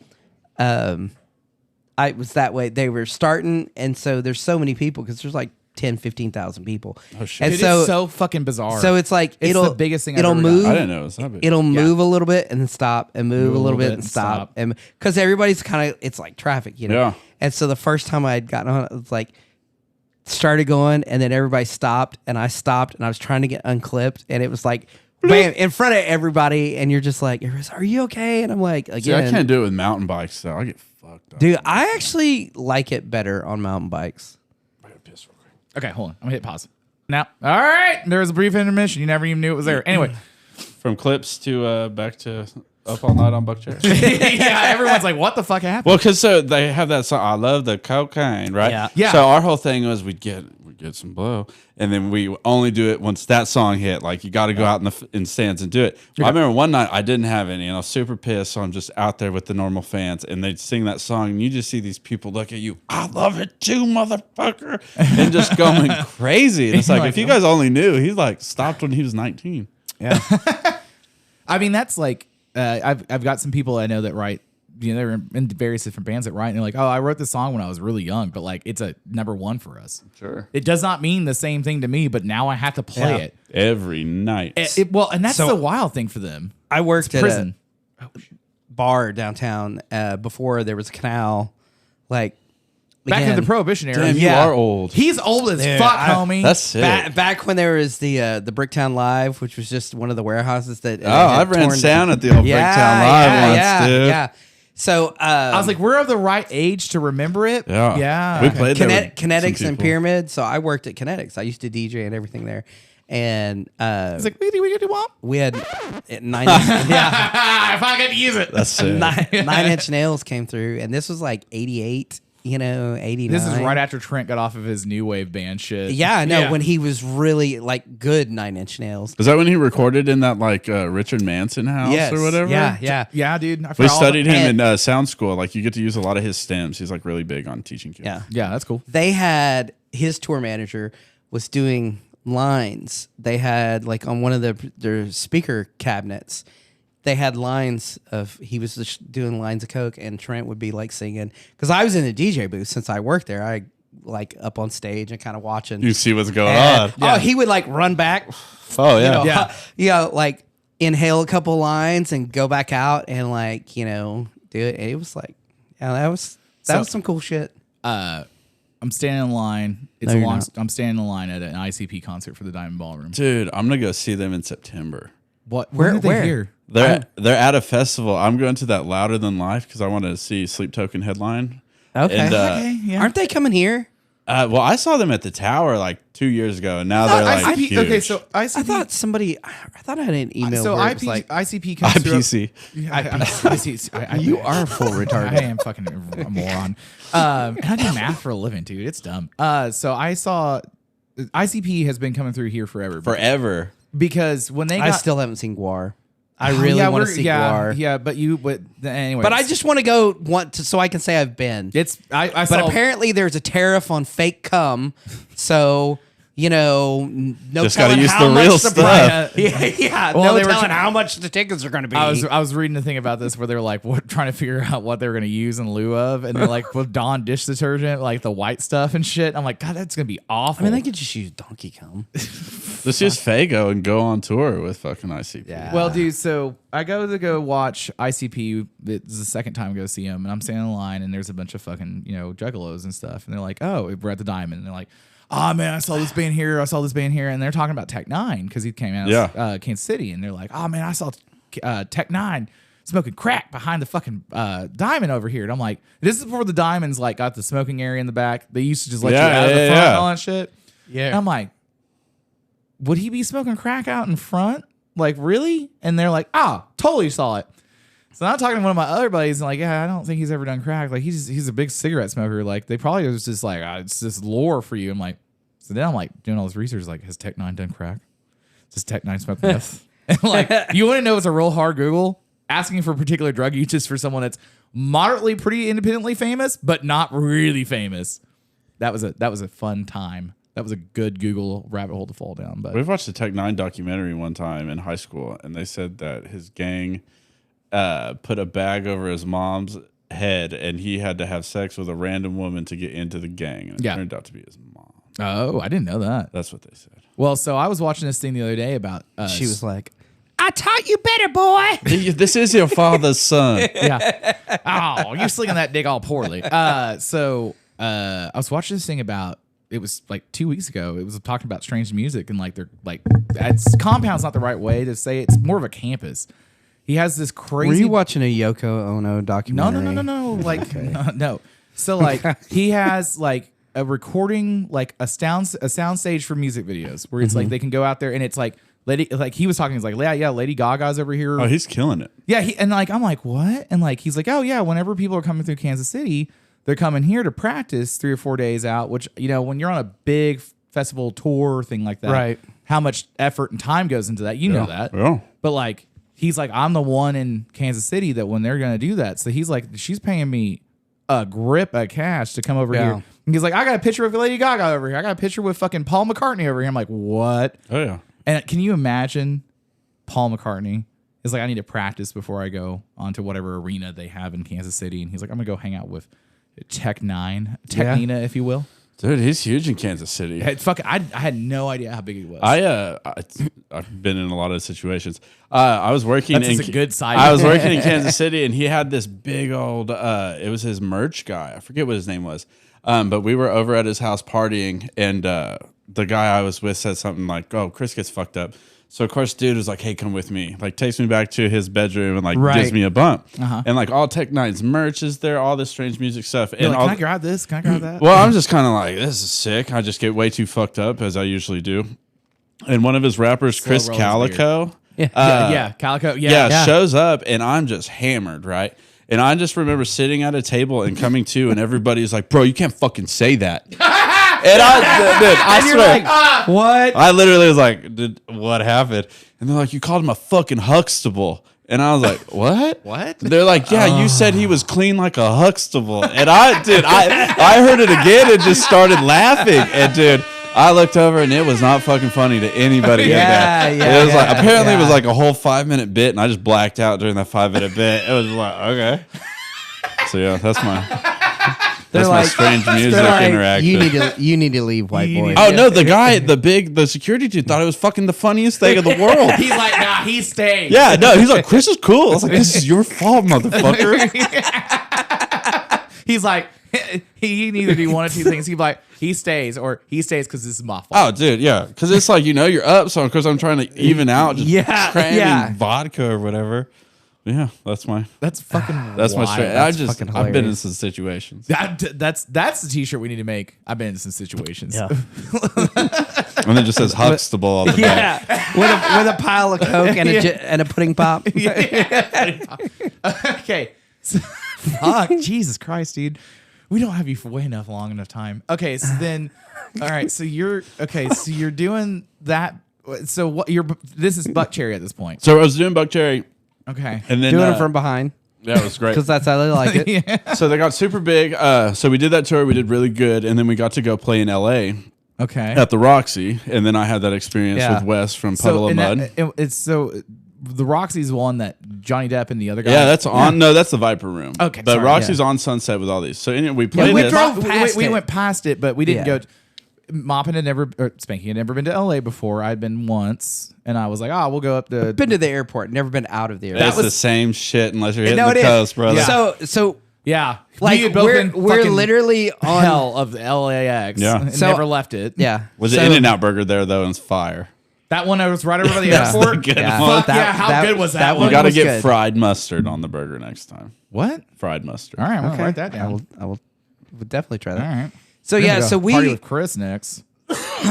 I was that way. They were starting, and so there's so many people because there's like 10, 15,000 people. Oh, shit. And It so is so fucking bizarre. so it's like It's it'll the biggest thing I've it'll ever move. done. I didn't know it was that big. It'll move a little bit and then stop and move a little bit and and stop stop. and because everybody's kind of it's like traffic, you know. Yeah. And so the first time I had gotten on, it was like started going and then everybody stopped and I stopped and I was trying to get unclipped and it was like bam in front of everybody and you're just like, are you okay? And I'm like, again, See, I can't do it with mountain bikes, though. I get fucked up. dude, I actually like it better on mountain bikes. I gotta piss real quick. okay, hold on. I'm gonna hit pause. Now, all right. There was a brief intermission. You never even knew it was there. Anyway, From clips to back to Up All Night on Buck Chairs. yeah, everyone's like, "What the fuck happened?" Well, because so they have that song, I Love the Cocaine, right? Yeah. Yeah. So our whole thing was we'd get some blow, and then we only do it once that song hit. Like, you got to go out in stands and do it. Well, I remember one night I didn't have any, and I was super pissed, so I'm just out there with the normal fans, and they'd sing that song, and you just see these people look at you, I love it too, motherfucker, and just going crazy. And it's like, if you guys only knew, he's like stopped when he was 19. Yeah. I mean, that's like I've got some people I know that write. You know, they're in various different bands that write, and they're like, "Oh, I wrote this song when I was really young, but like, it's a #1 for us." Sure. It does not mean the same thing to me, but now I have to play it. Every night. Well, and that's So- the wild thing for them. I worked at Prison. a bar downtown before there was a canal. Like Back in again, the Prohibition era. Damn, you Yeah. are old. He's old as Dude, fuck, I- homie. That's sick. back when there was the Bricktown Live, which was just one of the warehouses that. I've ran sound at the old Bricktown Live once, dude. Yeah. So I was like, we're of the right age to remember it. Yeah. We played there with Kinetics some and people. Pyramid. So I worked at Kinetics. I used to DJ and everything there, and It's like, what? we had 9. Yeah, If I get to use it. That's sick. 9-inch nails came through, and this was like 88. 89. This is right after Trent got off of his new wave band shit. Yeah, I know, when he was really like good 9-inch nails. Is that when he recorded in that like Richard Manson house Yes. or whatever? Yeah. Yeah, dude. I We forgot all studied the- him in sound school. Like, you get to use a lot of his stems. He's like really big on teaching kids. Yeah. Yeah, that's cool. They had his tour manager was doing lines. They had like on one of their speaker cabinets, they had lines of, he was just doing lines of coke, and Trent would be like singing, because I was in the DJ booth since I worked there. I like up on stage and kind of watching. You see what's going And- on. Oh, he would like run back. Oh, yeah. Like inhale a couple lines and go back out and like do it. And it was like, yeah, that was some cool shit. I'm standing in line. It's No, a you're long. not. I'm standing in line at an ICP concert for the Diamond Ballroom. Dude, I'm going to go see them in September. What? Where- When did they where? hear? They're at a festival. I'm going to that Louder Than Life because I want to see Sleep Token headline. Okay. And, Okay, yeah. Aren't they coming here? well, I saw them at the Tower like 2 years ago, and now they're like ICP, huge. okay, so ICP. I thought I had an email so where it was IP, like, ICP comes through. IPC. You are full retarded. I am fucking a moron. And I do math for a living, dude. It's dumb. So I saw ICP has been coming through here forever. Forever. Because when they got, I still haven't seen Guar. I really want to see Guar. Yeah, but anyway. But I just want to go so I can say I've been. I But saw, apparently there's a tariff on fake cum, so no Just telling gotta use how the much real the stuff. price- Yeah, Well, no they were telling try- how much the tickets are going to be. I was reading a thing about this where they're like trying to figure out what they were going to use in lieu of, and they're like with Dawn dish detergent, like the white stuff and shit. I'm like, God, that's gonna be awful. I mean, they could just use donkey cum. Let's use Fago and go on tour with fucking ICP. Yeah. Well, dude, so I go watch ICP. It's the second time I go see him, and I'm standing in line, and there's a bunch of fucking juggalos and stuff, and they're like, "Oh, we're at the Diamond," and they're like, "Oh man, I saw this band here, and they're talking about Tech Nine because he came out of Kansas City, and they're like, "Oh man, I saw Tech Nine smoking crack behind the fucking Diamond over here," and I'm like, "This is before the Diamond's like got the smoking area in the back. They used to just let you out of the front and all that shit." Yeah. And I'm like, would he be smoking crack out in front? Like, really? And they're like, totally saw it. So now I'm talking to one of my other buddies and like, yeah, I don't think he's ever done crack. Like, he's a big cigarette smoker. Like, they probably was just like, it's this lore for you. I'm like, so then I'm like doing all this research. Like, has Tech Nine done crack? Does Tech Nine smoke meth? And like, you want to know it's a real hard Google? Asking for particular drug uses for someone that's moderately pretty independently famous, but not really famous. That was a fun time. That was a good Google rabbit hole to fall down. But We've watched a Tech Nine documentary one time in high school, and they said that his gang put a bag over his mom's head, and he had to have sex with a random woman to get into the gang. And it turned out to be his mom. oh, I didn't know that. That's what they said. Well, so I was watching this thing the other day about. She was like, "I taught you better, boy." This is your father's son. yeah. Oh, you're slinging that dick all poorly. So I was watching this thing about. It was like 2 weeks ago. It was talking about strange music and like they're like, it's compound's not the right way to say it. It's more of a campus. He has this crazy. Were you watching a Yoko Ono documentary? No. Like no. So like he has like a recording, like a sound stage for music videos, where it's like they can go out there and it's like he was talking, he's like, yeah, Lady Gaga's over here. Oh, he's killing it. Yeah, and like I'm like, what? And like he's like, oh yeah, whenever people are coming through Kansas City, they're coming here to practice 3 or 4 days out. Which, you know, when you're on a big festival tour thing like that, Right. how much effort and time goes into that, you know that. Yeah. But like he's like, I'm the one in Kansas City that when they're gonna do that, so he's like, she's paying me a grip of cash to come over here. And he's like, I got a picture of Lady Gaga over here. I got a picture with fucking Paul McCartney over here. I'm like, what? Oh yeah. And can you imagine Paul McCartney is like, I need to practice before I go onto whatever arena they have in Kansas City. And he's like, I'm going to go hang out with Tech Nina, if you will. Dude, he's huge in Kansas City. I had no idea how big he was. I've been in a lot of situations. I was working That's a good side. I was working in Kansas City, and he had this big old. It was his merch guy. I forget what his name was. But we were over at his house partying, and the guy I was with said something like, "Oh, Chris gets fucked up." So of course, dude was like, "Hey, come with me." Like, takes me back to his bedroom and like gives me a bump. And like all Tech Nine's merch is there, all this strange music stuff. And like, can I grab this? Can I grab that? Well, I'm just kind of like, this is sick. I just get way too fucked up as I usually do. And one of his rappers, Chris Calico, Calico, shows up, and I'm just hammered, right? And I just remember sitting at a table and coming to, and everybody's like, "Bro, you can't fucking say that." And I swear, Like, what? I literally was like, "Dude, what happened?" And they're like, "You called him a fucking Huxtable." And I was like, "What? What?" They're like, "Yeah, you said he was clean like a Huxtable." And I heard it again and just started laughing. And dude, I looked over and it was not fucking funny to anybody. It was like, apparently it was like a whole 5-minute bit, and I just blacked out during that 5-minute bit. It was like, okay. So yeah, that's my strange music interaction. You need to leave, white boy. Oh no, the guy, the security dude thought it was fucking the funniest thing in the world. He's like, nah, he stays. Yeah, no, he's like, Chris is cool. I was like, this is your fault, motherfucker. He's like, he neither do one of two things. He's like, he stays, or he stays because this is my fault. Oh, dude, yeah, because it's like, you're up, so because I'm trying to even out, just cramming vodka or whatever. Yeah, that's fucking that's my wild. I've been in some situations. That's the t-shirt we need to make. I've been in some situations. Yeah. And it just says Huxtable on the back. with a pile of Coke and a pudding pop. Okay. Fuck, Jesus Christ, dude. We don't have you for long enough time. Okay, so then, all right, so you're doing that. So this is Buck Cherry at this point. So I was doing Buck Cherry. Okay. And then Doing it from behind. That was great. Because that's how they like it. Yeah. So they got super big. So we did that tour. We did really good. And then we got to go play in LA. Okay. At the Roxy. And then I had that experience with Wes from Puddle of Mud. The Roxy's one that Johnny Depp and the other guy. Yeah, that's on. No, that's the Viper Room. Okay. But Roxy's on Sunset with all these. So anyway, we played we went past it, but we didn't go. Spanky had never been to LA before. I'd been once, and I was like, "Oh, we'll go up to." Been to the airport, never been out of the airport. That's the same shit unless you're hitting the coast, brother. Yeah. So yeah, like we're literally on hell of the LAX. Yeah, so, never left it. Yeah, was the In-N-Out burger there though? And it's fire. That one was right over by the airport. How good was that one? You got to get fried mustard on the burger next time. What? Fried mustard. All right, we'll write that down. I will definitely try that. All right. So so we party with Chris next.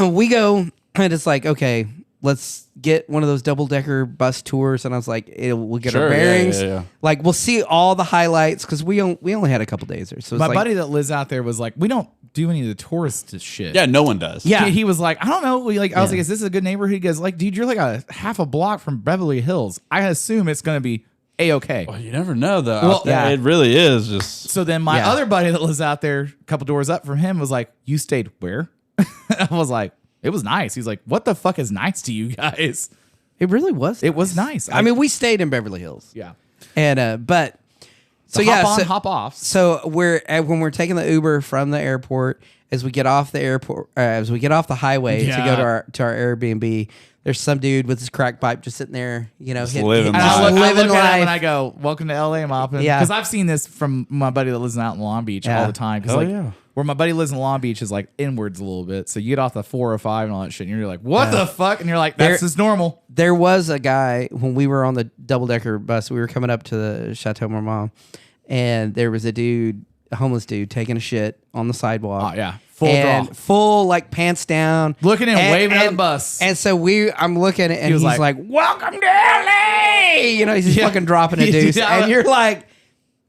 We go, and it's like, okay, let's get one of those double-decker bus tours. And I was like, we'll get our bearings. Yeah. Like, we'll see all the highlights because we only had a couple days there. So my buddy that lives out there was like, we don't do any of the tourist shit. Yeah, no one does. Yeah, he was like, I don't know. I was like, is this a good neighborhood? He goes, like, dude, you're like a half a block from Beverly Hills. I assume it's going to be A-okay. Well, you never know, though. Well, it really is just. So then my other buddy that lives out there, a couple doors up from him, was like, you stayed where? I was like, it was nice. He's like, what the fuck is nice to you guys? It really was. It was nice. I mean, we stayed in Beverly Hills. Yeah. And but so hop on, hop off. So when we're taking the Uber from the airport, as we get off the airport, as we get off the highway to go to our Airbnb, there's some dude with his crack pipe just sitting there, living And I look living at him life. and I go, welcome to LA, Moppin. Yeah. Because I've seen this from my buddy that lives out in Long Beach all the time. Because where my buddy lives in Long Beach is like inwards a little bit. So you get off the 405 and all that shit, and you're like, what the fuck? And you're like, that's just normal. There was a guy when we were on the double-decker bus. We were coming up to the Chateau Marmont, and there was a dude homeless dude taking a shit on the sidewalk. Oh, yeah. Full draw. Full, like, pants down. Looking and waving at the bus. And so I'm looking at it, and was he's like, welcome to LA! You know, he's just fucking dropping a deuce. Yeah. And you're like,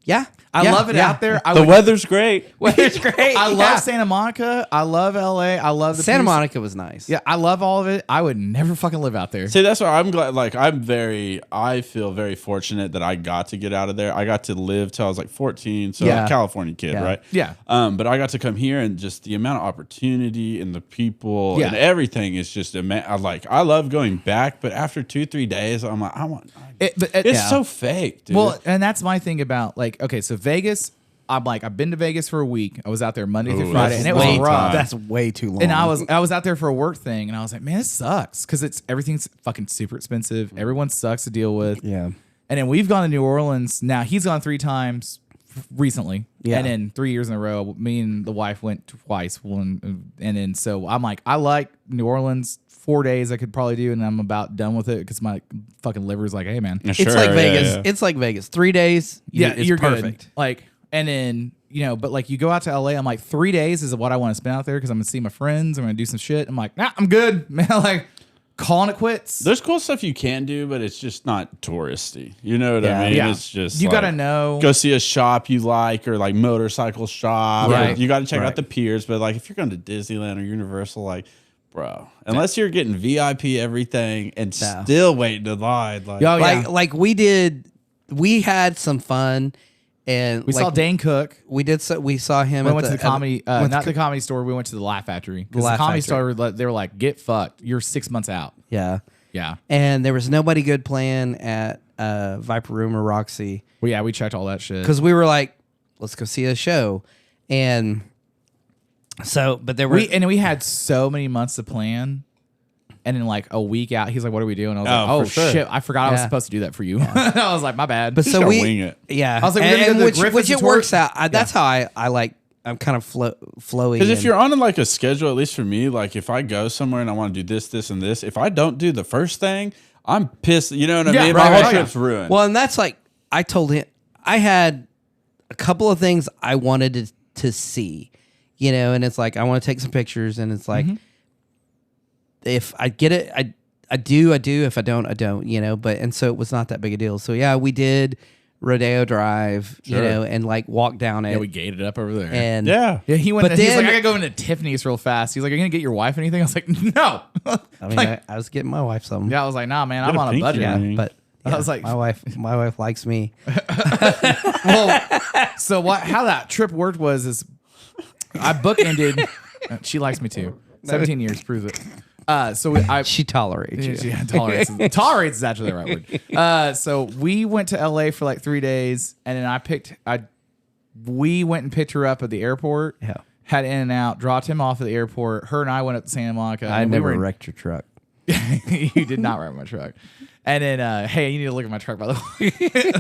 yeah. I love it out there. The weather's great. Weather's great. I love Santa Monica. I love LA. I love the Santa Monica was nice. Yeah, I love all of it. I would never fucking live out there. See, that's why I'm glad. Like, I feel very fortunate that I got to get out of there. I got to live till I was like 14. So I'm a California kid, right? Yeah. But I got to come here, and just the amount of opportunity and the people and everything is just, I love going back. But after 2-3 days, I'm like, it's so fake, dude. Well, and that's my thing about, like, okay, so Vegas, I've been to Vegas for a week. I was out there Monday through Friday, and it was rough. That's way too long. And I was out there for a work thing, and I was like, man, this sucks because everything's fucking super expensive. Everyone sucks to deal with. Yeah. And then we've gone to New Orleans. Now he's gone 3 times recently. Yeah. And then 3 years in a row, me and the wife went twice. And then so I'm like, I like New Orleans. 4 days I could probably do, and I'm about done with it because my fucking liver's like, hey man, it's like Vegas. Yeah. It's like Vegas. 3 days. You're perfect. Good. Like, and then but like you go out to LA, I'm like 3 days is what I want to spend out there because I'm gonna see my friends. I'm gonna do some shit. I'm like, nah, I'm good, man. Like calling it quits. There's cool stuff you can do, but it's just not touristy. You know what I mean? Yeah. It's just you gotta know. Go see a shop you like, or like motorcycle shop. Right. You got to check out the piers. But like if you're going to Disneyland or Universal, like, bro, unless you're getting VIP everything and still waiting in line, like we had some fun, and we saw Dane Cook. We saw him. We went to the comedy, not the Comedy Store. We went to the Laugh Factory. Because the Comedy Store, they were like, get fucked. You're 6 months out. Yeah. Yeah. And there was nobody good playing at Viper Room or Roxy. Well, yeah, we checked all that shit. Because we were like, let's go see a show. And so, but there were... We had so many months to plan. And then like a week out, he's like, what are we doing? I was like, oh, shit. I forgot I was supposed to do that for you. I was like, my bad. But so we... wing it. Yeah. I was like, which it works out. That's how I like... I'm kind of flowy. Because if you're on like a schedule, at least for me, like if I go somewhere and I want to do this, this, and this, if I don't do the first thing, I'm pissed. You know what I mean? Right, my whole trip's ruined. Well, and that's like, I told him, I had a couple of things I wanted to see, you know, and it's like, I want to take some pictures, and it's like, if I get it, I do. If I don't, I don't, you know, and so it was not that big a deal. So yeah, we did Rodeo Drive, you know, and like walk down it. Yeah, we gated up over there. And he went. But He's then, like, I gotta go into Tiffany's real fast. He's like, are you gonna get your wife anything? I was like, no. I mean, I was getting my wife something. Yeah, I was like, nah, man, I'm on a budget. Yeah, but I was like, my wife likes me. Well, so how that trip worked is I bookended. She likes me too. 17 years proves it. She tolerates you. Yeah, tolerates is actually the right word. So we went to LA for like 3 days, and then we went and picked her up at the airport. Yeah. Had in and out, dropped him off at the airport. Her and I went up to Santa Monica. I never wrecked your truck. You did not wreck my truck. And then, hey, you need to look at my truck, by the way.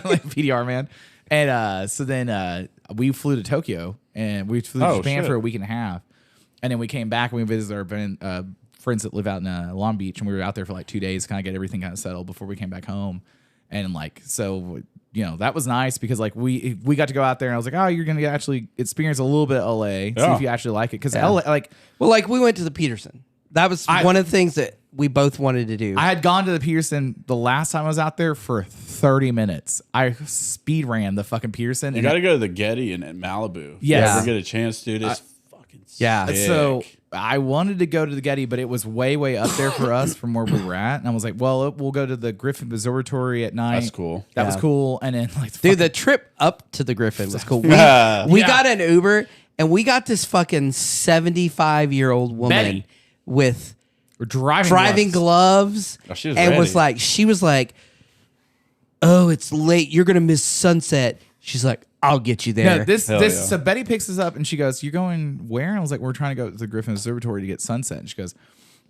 Like PDR, man. And so then we flew to Tokyo, and we flew to Japan for a week and a half. And then we came back, and we visited our friends that live out in Long Beach, and we were out there for like 2 days, kind of get everything kind of settled before we came back home. And like, so, you know, that was nice because like we got to go out there, and I was like, oh, you're going to actually experience a little bit of LA, see if you actually like it. Because LA, like, well, like we went to the Peterson. That was one of the things that we both wanted to do. I had gone to the Peterson the last time I was out there for 30 minutes. I speed ran the fucking Peterson. You got to go to the Getty in Malibu. Yes. If you ever get a chance, dude. It's fucking sick. So I wanted to go to the Getty, but it was way, way up there for us from where we were at. And I was like, well, we'll go to the Griffin Observatory at night. That's cool. That was cool. And then like, the trip up to the Griffin was cool. We got an Uber, and we got this fucking 75-year-old woman Betty. with driving gloves, she was and ready. she was like, oh, it's late. You're gonna miss sunset. She's like, I'll get you there. No, so Betty picks us up, and she goes, you're going where? And I was like, we're trying to go to the Griffin Observatory to get sunset. And she goes,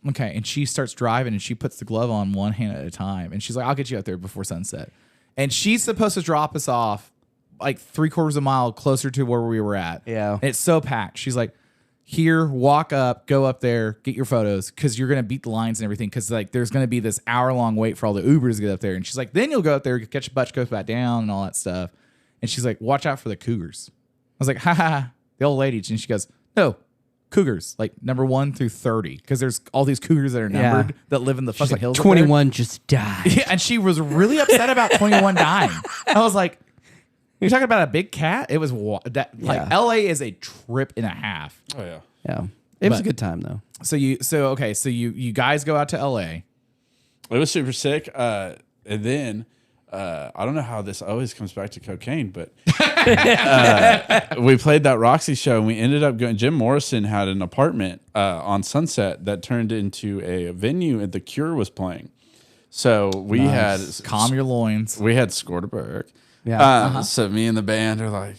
okay. And she starts driving, and she puts the glove on one hand at a time. And she's like, I'll get you out there before sunset. And she's supposed to drop us off like 3/4 of a mile closer to where we were at. Yeah. And it's so packed. She's like, here, walk up, go up there, get your photos, because you're going to beat the lines and everything, because like there's going to be this hour-long wait for all the Ubers to get up there. And she's like, then you'll go up there, catch a bus, go back down, and all that stuff. And she's like, watch out for the cougars. was like, ha ha, the old lady. And she goes, no, cougars, like number 1 through 30. Because there's all these cougars that are numbered that live in the fucking hills. 21 just died. Yeah, and she was really upset about 21 dying. I was like, you're talking about a big cat? It was LA is a trip and a half. Oh yeah. Yeah. It was a good time though. So you guys go out to LA. It was super sick. And then I don't know how this always comes back to cocaine, but we played that Roxy show and we ended up going. Jim Morrison had an apartment on Sunset that turned into a venue, and The Cure was playing. So we had Calm your loins. We had Scorterberg. Yeah. So me and the band are like,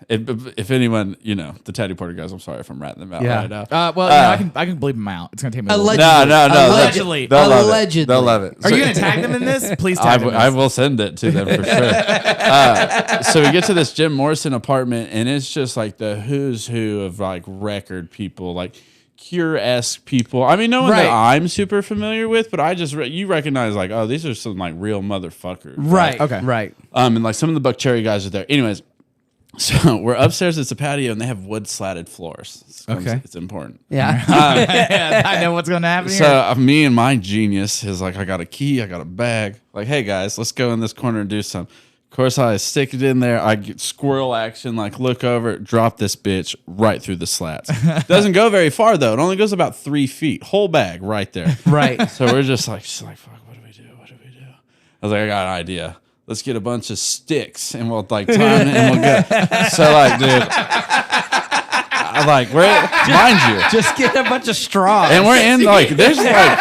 if anyone, the Teddy Porter guys, I'm sorry if I'm ratting them out right now. I can bleep them out. It's gonna take me a little bit. No. Allegedly. They'll love it. Are you gonna tag them in this? Please tag them. I will send it to them for sure. So we get to this Jim Morrison apartment, and it's just like the who's who of like record people, like Cure-esque people. I mean, no one that I'm super familiar with, but I just you recognize like, oh, these are some like real motherfuckers. Right. Okay. Right. And like some of the Buck Cherry guys are there. Anyways. So we're upstairs. It's a patio, and they have wood slatted floors. It's important. Yeah. I know what's going to happen here. So me and my genius is like, I got a key, I got a bag. Like, hey guys, let's go in this corner and do something. Of course, I stick it in there. I get squirrel action, like look over, drop this bitch right through the slats. Doesn't go very far though. It only goes about 3 feet. Whole bag right there. Right. So we're just like, fuck, what do we do? What do we do? I was like, I got an idea. Let's get a bunch of sticks and we'll like time it and we'll go. So like, dude, I'm like, mind you, Just get a bunch of straws. and we're in like, there's like,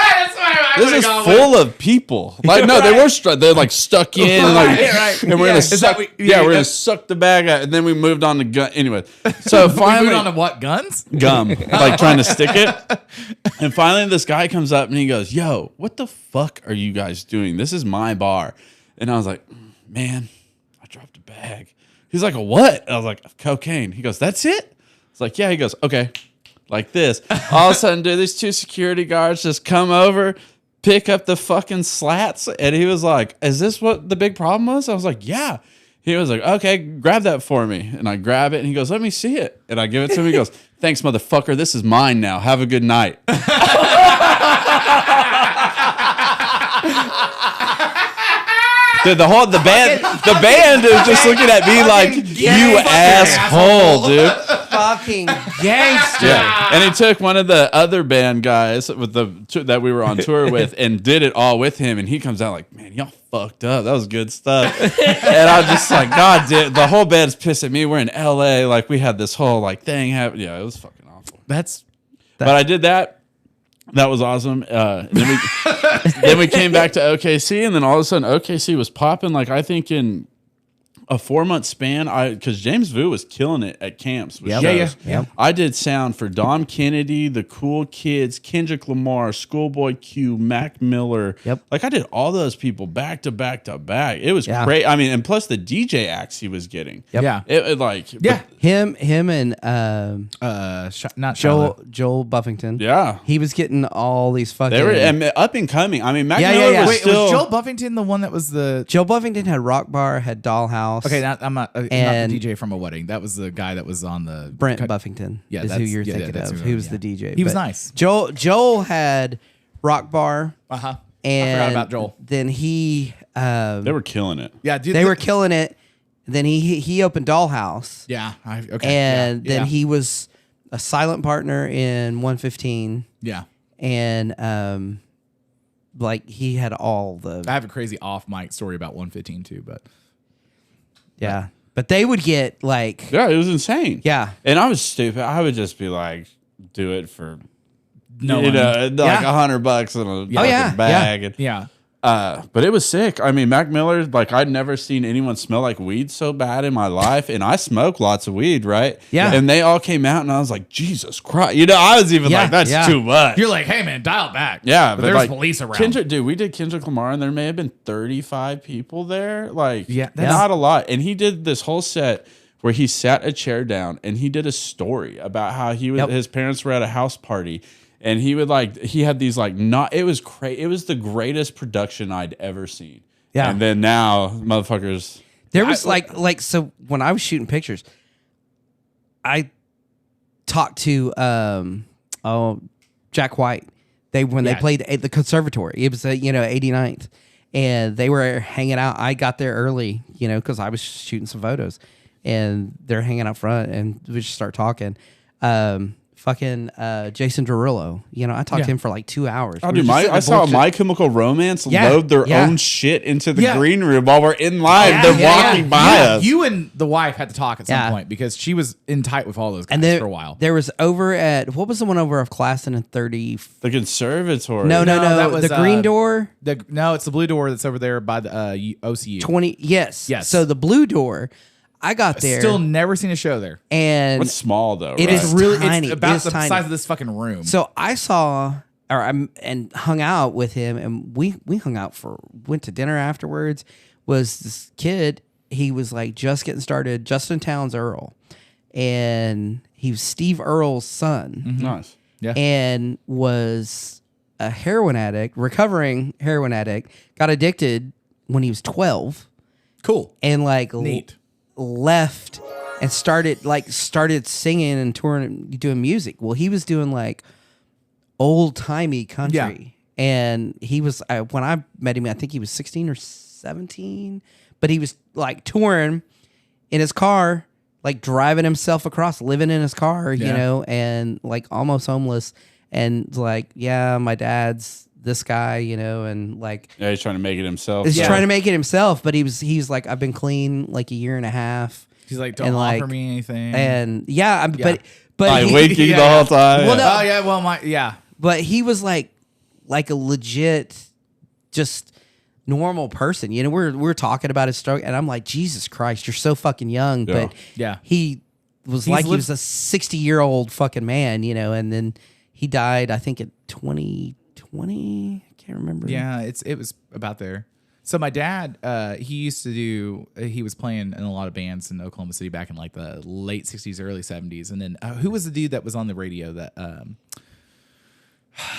this is full of people. Like, no, they're like stuck in, and, like, and we're gonna suck. We're gonna suck the bag out, and then we moved on to gun. Anyway, so finally, we moved on to what, guns? Gum, like trying to stick it. And finally, this guy comes up and he goes, "Yo, what the fuck are you guys doing? This is my bar." And I was like, man, I dropped a bag. He's like, a what? I was like, cocaine. He goes, that's it? It's like, yeah. He goes, okay, like this. All of a sudden, dude, these 2 security guards just come over, pick up the fucking slats. And he was like, is this what the big problem was? I was like, yeah. He was like, okay, grab that for me. And I grab it, and he goes, let me see it. And I give it to him. He goes, thanks, motherfucker. This is mine now. Have a good night. Dude, the band is just looking at me like, you asshole, dude. Fucking gangster. Yeah. And he took one of the other band guys that we were on tour with and did it all with him. And he comes out like, man, y'all fucked up. That was good stuff. And I'm just like, God, dude, the whole band's pissed at me. We're in LA. Like, we had this whole like thing happen. Yeah, it was fucking awful. But I did that. That was awesome. Then we came back to OKC, and then all of a sudden OKC was popping. Like, I think in a 4-month span, because James Vu was killing it at camps with shows. Yeah. I did sound for Dom Kennedy, The Cool Kids, Kendrick Lamar, Schoolboy Q, Mac Miller. Yep. Like, I did all those people back to back to back. It was great. I mean, and plus the DJ acts he was getting. Yep. Yeah. It like, Yeah. Him and Not Joel Buffington. Yeah. He was getting all these fucking. They were up and coming. I mean, Mac Yeah, Miller yeah, yeah. was Wait, still. was Joel Buffington the one that was the? Joel Buffington had Rock Bar, had Dollhouse. Okay, I'm not the And- DJ from a wedding. That was the guy that was on the Brent Buffington Yeah, is who that's- you're yeah, thinking that's of. who- He was yeah. the DJ. He was But nice. Joel had Rock Bar. I And forgot about Joel. Then he They were killing it. Yeah, dude, they were killing it. Then he opened Dollhouse. Yeah. And then he was a silent partner in 115. Yeah. And like he had all the I have a crazy off mic story about 115 too, but yeah. But they would get like Yeah, it was insane. yeah. And I was stupid. I would just be like, do it for no you one. know, like Yeah. $100 in a Oh, yeah. fucking bag. And, Yeah. but it was sick. I mean, Mac Miller, like I'd never seen anyone smell like weed so bad in my life. And I smoke lots of weed, right? Yeah. And they all came out and I was like, Jesus Christ. You know, I was even Yeah, like, that's yeah. too much. You're like, hey man, dial it back. Yeah, but there's like, police around. Dude, we did Kendrick Lamar, and there may have been 35 people there. Like, Yeah, that's- not a lot. And he did this whole set where he sat a chair down and he did a story about how his parents were at a house party, and he would he had these it was crazy. It was the greatest production I'd ever seen. Yeah. And then now, motherfuckers. There was so when I was shooting pictures, I talked to Jack White. They played at the conservatory. It was 89th, and they were hanging out. I got there early, because I was shooting some photos, and they're hanging out front, and we just start talking. Jason Derulo. I talked to him for like 2 hours. Oh, dude, I saw My Chemical Romance load their own shit into the green room while we're in line. They're walking by us. You and the wife had to talk at some point because she was in tight with all those guys for a while. There was over at, what was the one over of Classen and 30? The conservatory. No. That was the green door. It's the blue door that's over there by the OCU. 20. Yes. So the blue door. I got there. Still never seen a show there. And it's small though. It is really tiny. It's about the size of this fucking room. So I saw and hung out with him, and we hung out went to dinner afterwards. Was this kid? He was like just getting started. Justin Towns Earl, and he was Steve Earl's son. Mm-hmm. Nice. Yeah. And was a heroin addict, recovering heroin addict. Got addicted when he was 12. Cool. And like neat. Left and started singing and touring, doing music. Well, he was doing like old timey country, and he was when I met him, I think he was 16 or 17, but he was like touring in his car, like driving himself across, living in his car, and like almost homeless, and like, my dad's this guy, and like, he's trying to make it himself. He's trying to make it himself, but he's like, I've been clean like a year and a half. He's like, don't offer me anything. And but I waking the whole time. Well, no, but he was like a legit, just normal person. We're talking about his stroke, and I'm like, Jesus Christ, you're so fucking young. Yeah. But he was he was a 60-year-old fucking man, and then he died, I think, at 20. I can't remember. Yeah, it was about there. So my dad, he was playing in a lot of bands in Oklahoma City back in like the late 60s, early 70s. And then who was the dude that was on the radio that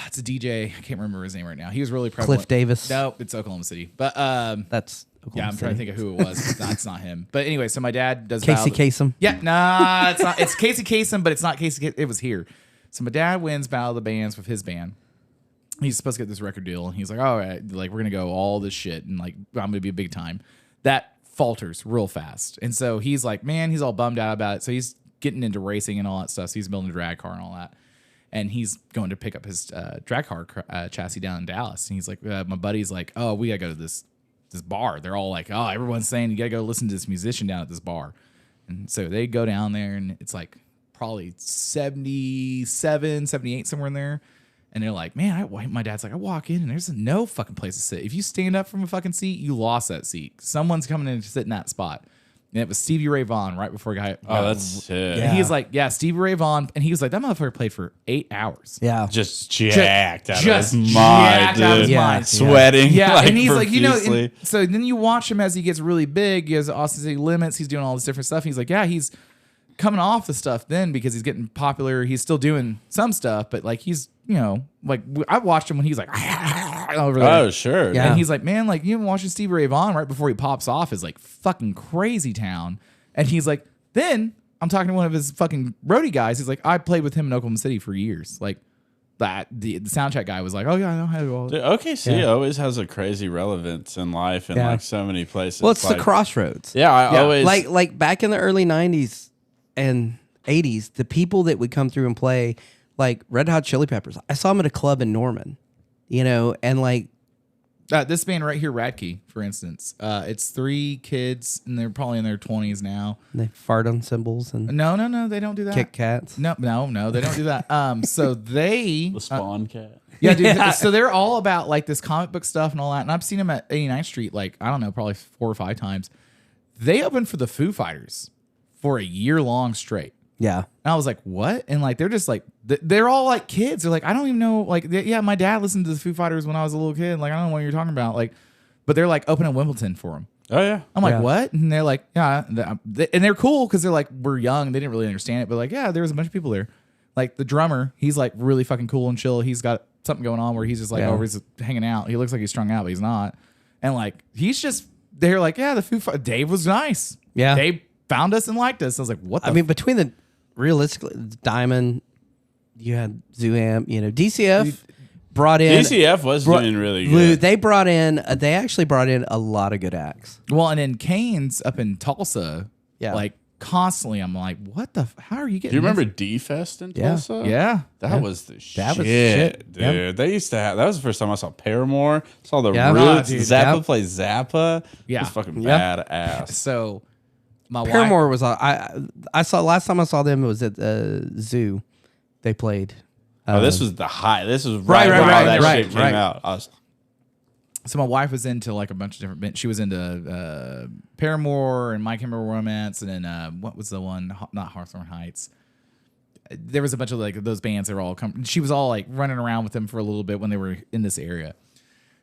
it's a DJ, I can't remember his name right now. He was really prevalent. Cliff Davis. No, it's Oklahoma City. But that's Oklahoma I'm trying to think of who it was. That's not him. But anyway, so my dad does Casey Kasem. Yeah, nah, it's not. It's Casey Kasem, but it's not Casey. It was here. So my dad wins Battle of the Bands with his band. He's supposed to get this record deal, and he's like, all right, like, we're going to go all this shit, and like, I'm going to be a big time. That falters real fast. And so he's like, man, he's all bummed out about it. So he's getting into racing and all that stuff. So he's building a drag car and all that. And he's going to pick up his drag car chassis down in Dallas. And he's like, my buddy's like, oh, we got to go to this bar. They're all like, oh, everyone's saying you got to go listen to this musician down at this bar. And so they go down there, and it's like probably 77, 78, somewhere in there. And they're like, man, my dad's like, I walk in and there's no fucking place to sit. If you stand up from a fucking seat, you lost that seat. Someone's coming in to sit in that spot. And it was Stevie Ray Vaughan right before he got. Oh, that's sick. And he's like, Stevie Ray Vaughan. And he was like, that motherfucker played for 8 hours. Yeah. Just jacked out of his mind. Sweating. Yeah. Like, and he's like, profusely. so then you watch him as he gets really big. He has Austin City Limits. He's doing all this different stuff. He's like, he's coming off the stuff then because he's getting popular. He's still doing some stuff, but like he's, like I watched him when he's like over there. Oh, sure. Yeah. And he's like, man, like, watching Stevie Ray Vaughan right before he pops off is like fucking crazy town. And he's like, then I'm talking to one of his fucking roadie guys. He's like, I played with him in Oklahoma City for years. Like that, the sound check guy was like, oh yeah, I know how to do all that. Dude, OKC always has a crazy relevance in life in like so many places. Well, it's like, the crossroads. Yeah, I always like back in the early 90s and 80s, the people that would come through and play, like Red Hot Chili Peppers. I saw them at a club in Norman, and like this band right here, Radke, for instance. It's 3 kids, and they're probably in their 20s now. They fart on cymbals and no, they don't do that. kick cats. No, they don't do that. So they the Spawn cat. Yeah, dude. So they're all about like this comic book stuff and all that. And I've seen them at 89th Street, like, I don't know, probably 4 or 5 times. They opened for the Foo Fighters for a year long straight. Yeah. And I was like, what? And like, they're just like, they're all like kids. They're like, I don't even know. Like, my dad listened to the Foo Fighters when I was a little kid. Like, I don't know what you're talking about. Like, but they're like opening Wimbledon for them. Oh, yeah. I'm like, what? And they're like, yeah. And they're cool because they're like, we're young. They didn't really understand it. But like, yeah, there was a bunch of people there. Like the drummer, he's like really fucking cool and chill. He's got something going on where he's just like, he's hanging out. He looks like he's strung out, but he's not. And like, they're like, yeah, the Foo Fighters. Dave was nice. Yeah. Dave found us and liked us. I was like, what the I mean, between realistically, Diamond, you had Zoam, DCF brought in. DCF was doing really good. They actually brought in a lot of good acts. Well, and then Kane's up in Tulsa, Yeah. like constantly, I'm like, what the? How are you getting? Do you remember this? D-Fest in Yeah. Tulsa? Yeah, That was the That shit, was shit. dude. Yep. They used to have. That was the first time I saw Paramore. Saw the Yeah. Roots. Oh, dude. Zappa Yep. play Zappa. Yeah. It was fucking Yep. badass. So my wife, Paramore was I saw last time I saw them, it was at Zoo. They played. Oh, this was the high. This was Right, right, right, when all right, that right, shit came right. out. I was, So my wife was into like a bunch of different bands. She was into Paramore and My Chemical Romance, and then what was the one? Not Hawthorne Heights. There was a bunch of like those bands that were all she was all like running around with them for a little bit when they were in this area.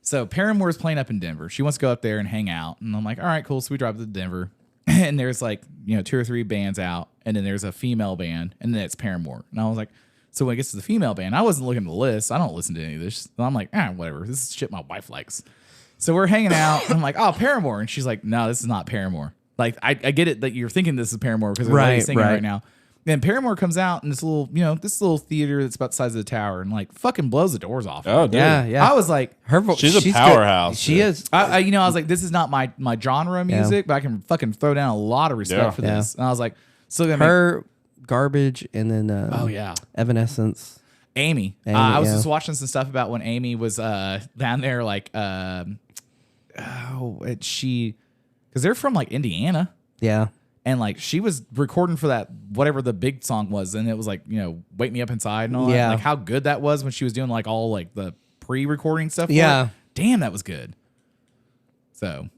So Paramore's playing up in Denver. She wants to go up there and hang out, and I'm like, all right, cool. So we drive to Denver, and there's like 2 or 3 bands out, and then there's a female band, and then it's Paramore. And I was like, so when it gets to the female band, I wasn't looking at the list. I don't listen to any of this. And I'm like, whatever. This is shit my wife likes. So we're hanging out, and I'm like, oh, Paramore. And she's like, no, this is not Paramore. Like, I get it that you're thinking this is Paramore because everybody's singing right now. Then Paramore comes out in this little theater that's about the size of the tower, and like fucking blows the doors off. oh, dude. Yeah. I was like, She's a good. powerhouse, She dude. is. I was like, this is not my genre of music, but I can fucking throw down a lot of respect for this. And I was like, still gonna Her Garbage, and then yeah. Evanescence. Amy. I was just watching some stuff about when Amy was down there, like, because they're from like Indiana, Yeah. and like she was recording for that whatever the big song was, and it was like Wake Me Up Inside and all that. Yeah. Like how good that was when she was doing like all like the pre-recording stuff. for Yeah. it. Damn, that was good. So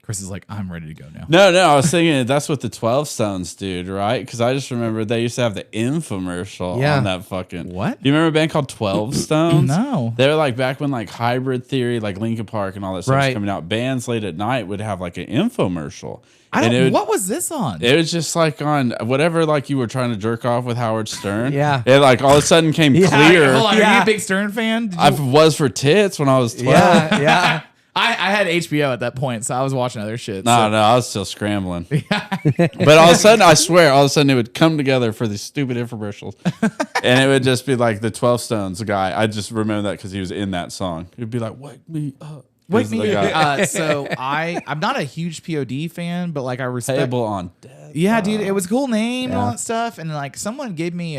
Chris is like, I'm ready to go now. No, I was thinking that's what the 12 Stones did, right? Because I just remember they used to have the infomercial Yeah. on that fucking. What? Do you remember a band called 12 Stones? No. They were like back when like Hybrid Theory, like Linkin Park and all that stuff was Right. coming out. Bands late at night would have like an infomercial. And it would- What was this on? It was just like on whatever, like you were trying to jerk off with Howard Stern. Yeah. It like all of a sudden came Yeah. clear. Hold on, are Yeah. you a big Stern fan? Did you- I was for tits when I was 12. Yeah. I had HBO at that point, so I was watching other shit. No, so. I was still scrambling. But all of a sudden, I swear, all of a sudden it would come together for these stupid infomercials. And it would just be like the 12 Stones guy. I just remember that because he was in that song. He'd be like, wake me up. Wake me the guy. up. So I'm not a huge POD fan, but like I respect. Table on death. Yeah, dude, it was a cool name and all that stuff. And like someone gave me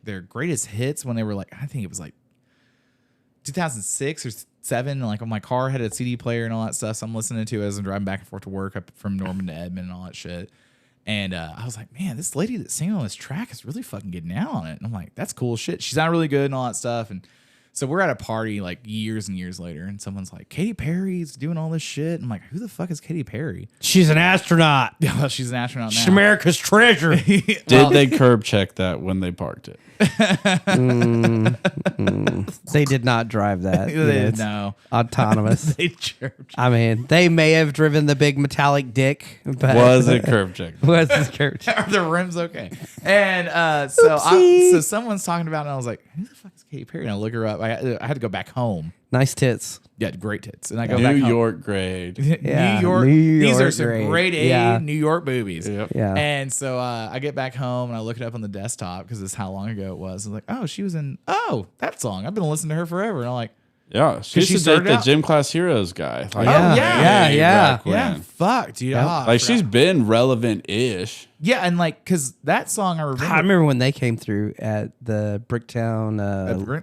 their greatest hits when they were like, I think it was like 2006 or 7. And like on my car had a CD player and all that stuff. So I'm listening to it as I'm driving back and forth to work up from Norman to Edmond and all that shit. And I was like, man, this lady that's singing on this track is really fucking getting out on it. And I'm like, that's cool shit. She's not really good and all that stuff. And so we're at a party like years and years later, and someone's like, Katy Perry's doing all this shit. I'm like, who the fuck is Katy Perry? She's an astronaut. Yeah, well, she's an astronaut now. She's America's treasure. Did they curb check that when they parked it? They did not drive that. It's No. autonomous. They church. I mean, they may have driven the big metallic dick, but Was it curb check? was this church? Are the rims okay? And so someone's talking about it, and I was like, who the fuck is Katy Perry? And I look her up. I had to go back home. Nice tits. Yeah, great tits. And I go back New home. York grade. Yeah, New York. New These are York some grade. grade A Yeah. New York boobies. Yep. Yeah. And so I get back home and I look it up on the desktop because it's how long ago it was. I was like, oh, she was in that song. I've been listening to her forever. And I'm like, Yeah. She used she to date started the out- Gym Class Heroes guy. Like, Yeah. yeah. back when. yeah, fuck, dude. Yeah. Ah, Like I she's forgot. been relevant-ish. yeah, and like because that song I remember. I remember when they came through at the Bricktown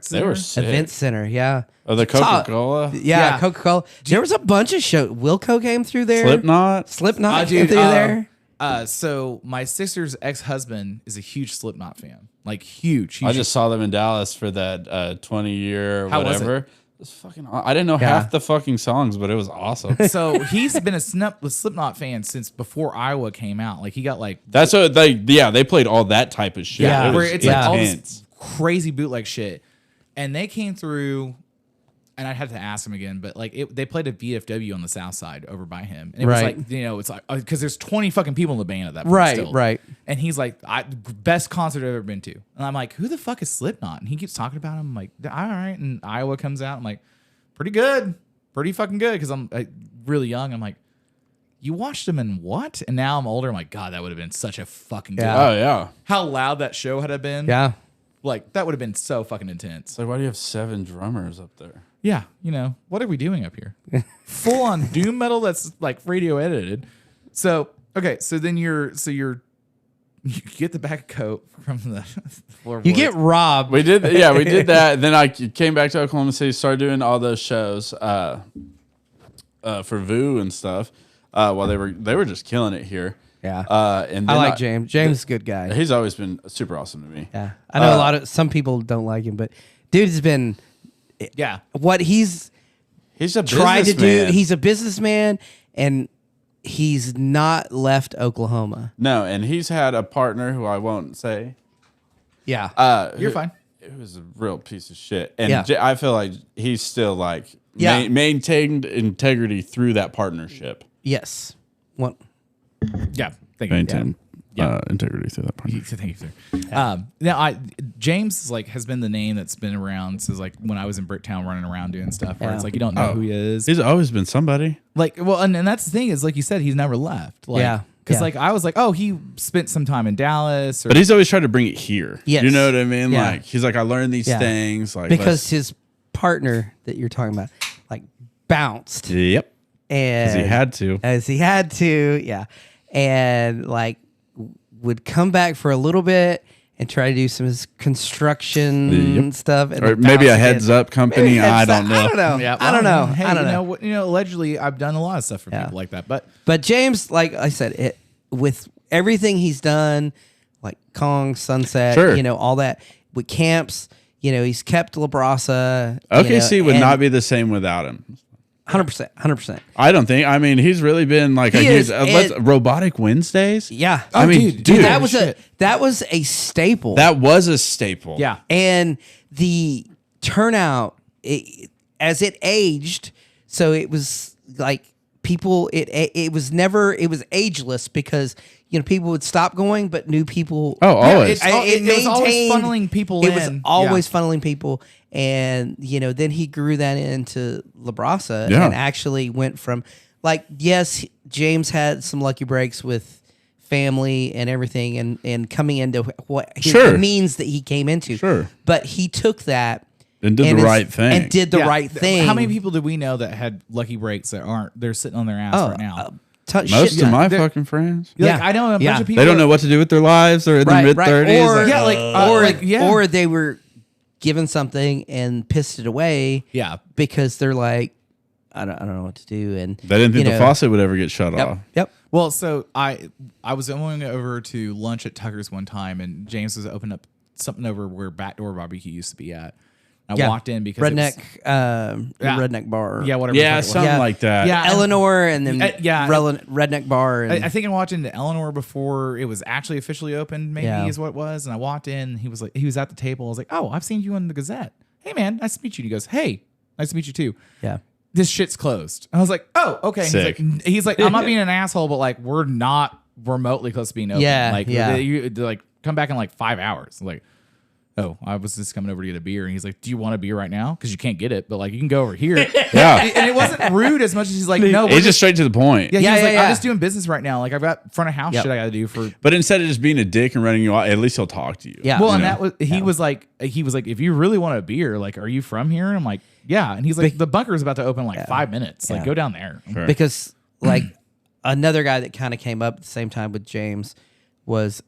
They were sick. Event Center. Yeah. Oh, the Coca-Cola? Yeah, Yeah. Coca-Cola. There was a bunch of shows. Wilco came through there. Slipknot? Slipknot Dude, came through there. So my sister's ex-husband is a huge Slipknot fan, like huge. I just saw them in Dallas for that 20-year How was whatever. It was fucking. I didn't know half the fucking songs, but it was awesome. So he's been a Slipknot fan since before Iowa came out. Like he got like That's what they played all that type of shit. Yeah. It where was it's like all intense. this crazy bootleg shit, and they came through. And I'd have to ask him again, but like they played a VFW on the South Side over by him, and it Right. was like it's like because there's 20 fucking people in the band at that point. Right, still. right. And he's like, best concert I've ever been to, and I'm like, who the fuck is Slipknot? And he keeps talking about him. I'm like, all right. And Iowa comes out. I'm like, pretty good, pretty fucking good, because I'm really young. I'm like, you watched them in what? And now I'm older. I'm like, God, that would have been such a fucking good. Yeah. Oh yeah. How loud that show had been. Yeah. Like, that would have been so fucking intense. It's like, why do you have 7 drummers up there? Yeah, what are we doing up here? Full on doom metal that's like radio edited. So okay, so then you get the back coat from the floorboards. You get robbed. We did that. Then I came back to Oklahoma City, started doing all those shows for VU and stuff. While they were just killing it here. Yeah. And I then like James. James is a good guy. He's always been super awesome to me. Yeah. I know some people don't like him, but dude has been what he's a tried to do. businessman. He's a businessman and he's not left Oklahoma. No, and he's had a partner who I won't say. Yeah. You're fine. It was a real piece of shit. And Yeah. I feel like he's still like Yeah. maintained integrity through that partnership. Yes. What? Yeah, thank you. Maintained integrity through that partnership. Thank you, sir. Now, James has been the name that's been around since like when I was in Bricktown running around doing stuff. Where it's like you don't know who he is. He's always been somebody. Like, well, and that's the thing is like you said, he's never left. Like, Yeah. Because like I was like, oh, he spent some time in Dallas. Or, But he's always tried to bring it here. Yes. You know what I mean? Yeah. Like he's like, I learned these Yeah. things. Like Because his partner that you're talking about, like, bounced. yep. And Because he had to. As he had to, yeah. And like would come back for a little bit and try to do some of his construction stuff. And Or then maybe a bounce heads again. up company. Maybe I heads up. don't know. I don't know. Yeah, I don't know. Hey, I don't know. Allegedly, I've done a lot of stuff for people like that. But James, like I said, with everything he's done, like Kong, Sunset, Sure. all that with camps, he's kept La Brasa. OKC would not be the same without him. 100%. I don't think. I mean, he's really been like He a huge is, robotic Wednesdays. Yeah. I mean, dude, that was a staple. that was a staple. yeah, And the turnout, as it aged, so it was like people. It was ageless because people would stop going, but new people. Oh, always. it was always maintained- funneling people It was in. always funneling people, and then he grew that into La Brasa Yeah. and actually went from like yes, James had some lucky breaks with family and everything, and coming into what his, Sure. the means that he came into. Sure. But he took that And did the right thing. And did the Yeah. right thing. How many people do we know that had lucky breaks that aren't? They're sitting on their ass right now. Most shit of my They're- fucking friends. Like, Yeah. I know a bunch Yeah. of people. They don't know what to do with their lives. They're in their mid 30s. Or, Yeah, or they were given something and pissed it away. Yeah. Because they're like, I don't know what to do, and they didn't think the faucet would ever get shut off. Yep. Well, so I was going over to lunch at Tucker's one time, and James was opening up something over where Backdoor Barbecue used to be at. I walked in because redneck, it was, redneck bar. yeah, whatever. Yeah, the fuck it was. something like that. Yeah. Eleanor, and then yeah. redneck bar. And, I think I walked into Eleanor before it was actually officially opened. Maybe Yeah. is what it was. And I walked in. He was at the table. I was like, "Oh, I've seen you on the Gazette. Hey, man, nice to meet you." And he goes, "Hey, nice to meet you too. yeah. This shit's closed." I was like, "Oh, okay." Sick. He's like, "I'm not being an asshole, but like, we're not remotely close to being open. Yeah, like, yeah. they're like, come back in like 5 hours." I'm like, "Oh, I was just coming over to get a beer." And he's like, "Do you want a beer right now? Because you can't get it, but like, you can go over here." Yeah. And it wasn't rude as much as he's like, "No, we're It's just straight to the point. yeah." He Yeah, was yeah, like, yeah. "I'm just doing business right now. Like, I've got front of house Yep. shit I got to do for." But instead of just being a dick and running you out, at least he'll talk to you. Yeah. Well, You and know? that was he was like, if you really want a beer, like, are you from here? And I'm like, yeah. And he's like, the bunker is about to open in like 5 minutes. Like, Yeah. go down there. Sure. Because like another guy that kind of came up at the same time with James was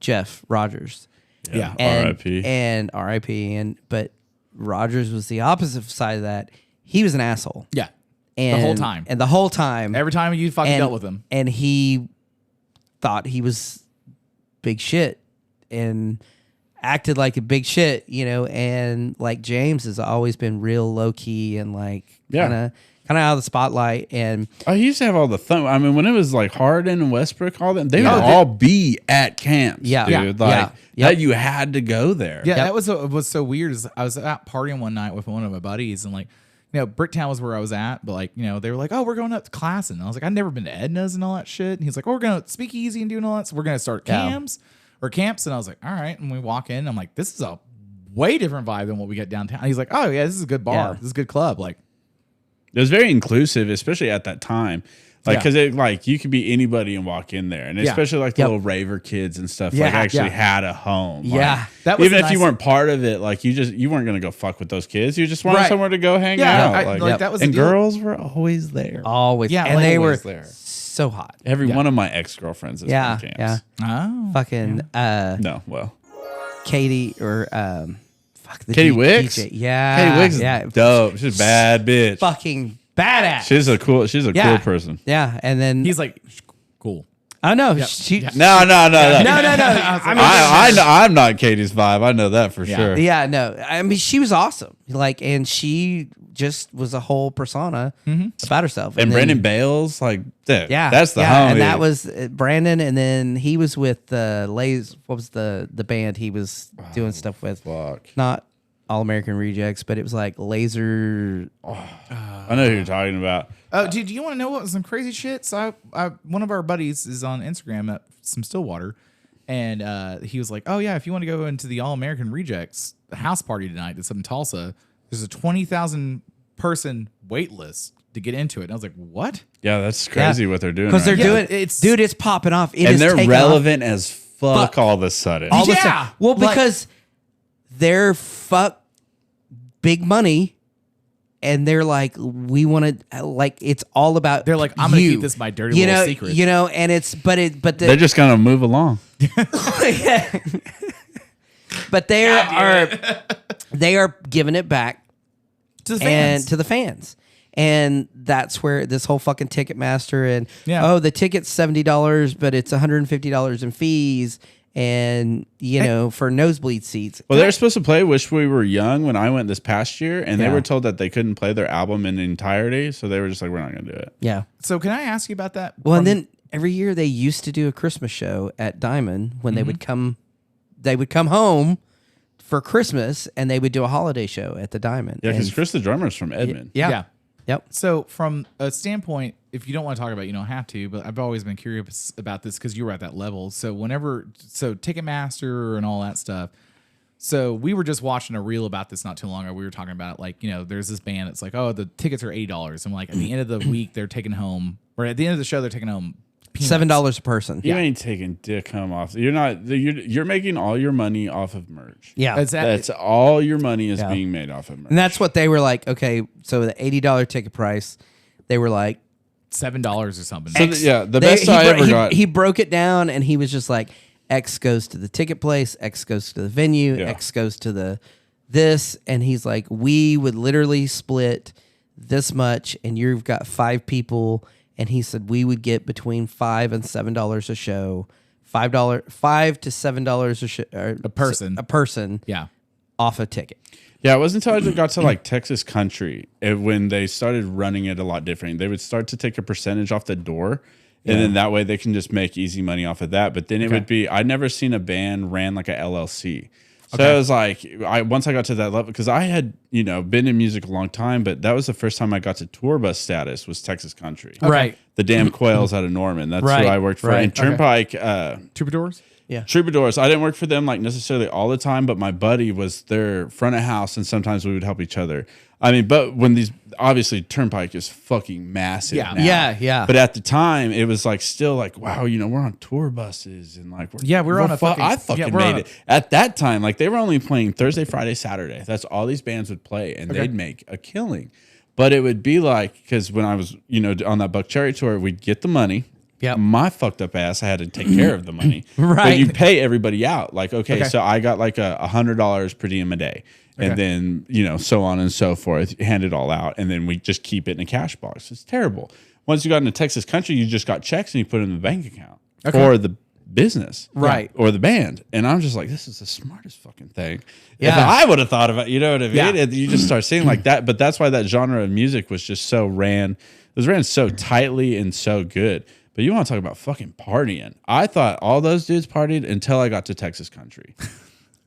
Jeff Rogers. Yeah. And, R.I.P. And R.I.P. But Rogers was the opposite side of that. He was an asshole. Yeah. And, whole time. And the whole time. Every time you fucking and, dealt with him. And he thought he was big shit and acted like a big shit, and like James has always been real low key and like kind of out of the spotlight. And Oh, he used to have all the fun. I mean, when it was like Harden and Westbrook, all them, they would all be at camps. Yeah. dude. Yeah. Like Yeah. that, you had to go there. Yeah, that was was so weird. Is I was out partying one night with one of my buddies, and like, Bricktown was where I was at, but like, they were like, "Oh, we're going up to class," and I was like, "I've never been to Edna's and all that shit." And he's like, "Oh, we're going to Speakeasy and doing all that, so we're going to start camps," and I was like, "All right." And we walk in, I'm like, "This is a way different vibe than what we get downtown." And he's like, "Oh yeah, this is a good bar. Yeah. This is a good club." Like, It was very inclusive, especially at that time. Like, because it like you could be anybody and walk in there, and especially like the little raver kids and stuff. Like actually had a home. Yeah, like, even if you weren't part of it, like you weren't gonna go fuck with those kids. You just wanted somewhere to go hang out. Like that was. And girls were always there. Always. Yeah, and they were there. so hot. Every one of my ex girlfriends. Yeah. Oh, Fucking. No, well, Katie or the Katie Wicks. DJ. Yeah, Katie Wicks is dope. She's a bad bitch. Fucking badass. She's a cool person. Yeah, and then he's like, cool. I know she. No. No. I'm not Katie's vibe. I know that for sure. Yeah, no. I mean, she was awesome. Like, and she just was a whole persona about herself. And Brandon Bales, like, dude, yeah, that's the homie. And that was Brandon. And then he was with the what was the band he was doing stuff with? Fuck. Not All American Rejects, but it was like Laser. I know who you're talking about. Oh, dude, do you want to know what some crazy shit? So one of our buddies is on Instagram at some Stillwater, and he was like, "Oh yeah, if you want to go into the All American Rejects house party tonight that's up in Tulsa, there's a 20,000 person wait list to get into it." And I was like, "What?" Yeah, that's crazy what they're doing. Because they're doing dude, it's popping off. And they're relevant as fuck all of a sudden. All of a sudden. Well, because they're big money. And they're like, we want to, like, it's all about. They're like, I'm gonna keep this my dirty little secret, and it's, but they're just gonna move along. But they are giving it back to the fans. to the fans, and that's where this whole fucking Ticketmaster and the ticket's $70, but it's $150 in fees. And for nosebleed seats. Well, they're supposed to play "Wish We Were Young" when I went this past year, and they were told that they couldn't play their album in entirety, so they were just like, "We're not going to do it." Yeah. So can I ask you about that? Well, and then every year they used to do a Christmas show at Diamond when they would come. They would come home for Christmas, and they would do a holiday show at the Diamond. Yeah, because Chris the drummer is from Edmond. Yeah. Yep. So from a standpoint, if you don't want to talk about it, you don't have to, but I've always been curious about this because you were at that level. So Ticketmaster and all that stuff. So we were just watching a reel about this not too long ago. We were talking about there's this band that's like, oh, the tickets are $80. I'm like, at the end of the week, they're taking home, or at the end of the show, they're taking home peanuts. $7 a person. You ain't taking dick home off. You're not. You're making all your money off of merch. Yeah, that's all your money is being made off of merch. And that's what they were like. Okay, so the $80 ticket price, they were like $7 or something. So the best I ever got. He broke it down, and he was just like, X goes to the ticket place, X goes to the venue, X goes to this, and he's like, we would literally split this much, and you've got 5 people. And he said we would get between $5 and $7 a show, $5 to $7 a person, off a ticket. Yeah, it wasn't until I got to like Texas Country when they started running it a lot different. They would start to take a percentage off the door, and then that way they can just make easy money off of that. But then it would be, I'd never seen a band ran like a LLC. So it was like, once I got to that level, because I had, been in music a long time, but that was the first time I got to tour bus status was Texas Country. Okay. Right. The damn Quails out of Norman. That's who I worked for. And Turnpike. Troubadours? Yeah. Troubadours. I didn't work for them like necessarily all the time, but my buddy was their front of house, and sometimes we would help each other. I mean, but when obviously Turnpike is fucking massive now. Yeah. But at the time, it was like still like, wow, we're on tour buses and like, we're on a fucking, I fucking made it. At that time, like they were only playing Thursday, Friday, Saturday. That's all these bands would play, and they'd make a killing. But it would be like, because when I was, on that Buck Cherry tour, we'd get the money. Yeah, my fucked up ass, I had to take care of the money. Right. But you pay everybody out. Like, so I got like $100 per diem a day. And then, so on and so forth, hand it all out. And then we just keep it in a cash box. It's terrible. Once you got into Texas Country, you just got checks and you put it in the bank account for the business. Right. Or the band. And I'm just like, this is the smartest fucking thing. Yeah. If I would have thought about, you know what I mean? Yeah. You just start seeing like that. But that's why that genre of music was just so ran so tightly and so good. But you want to talk about fucking partying. I thought all those dudes partied until I got to Texas Country.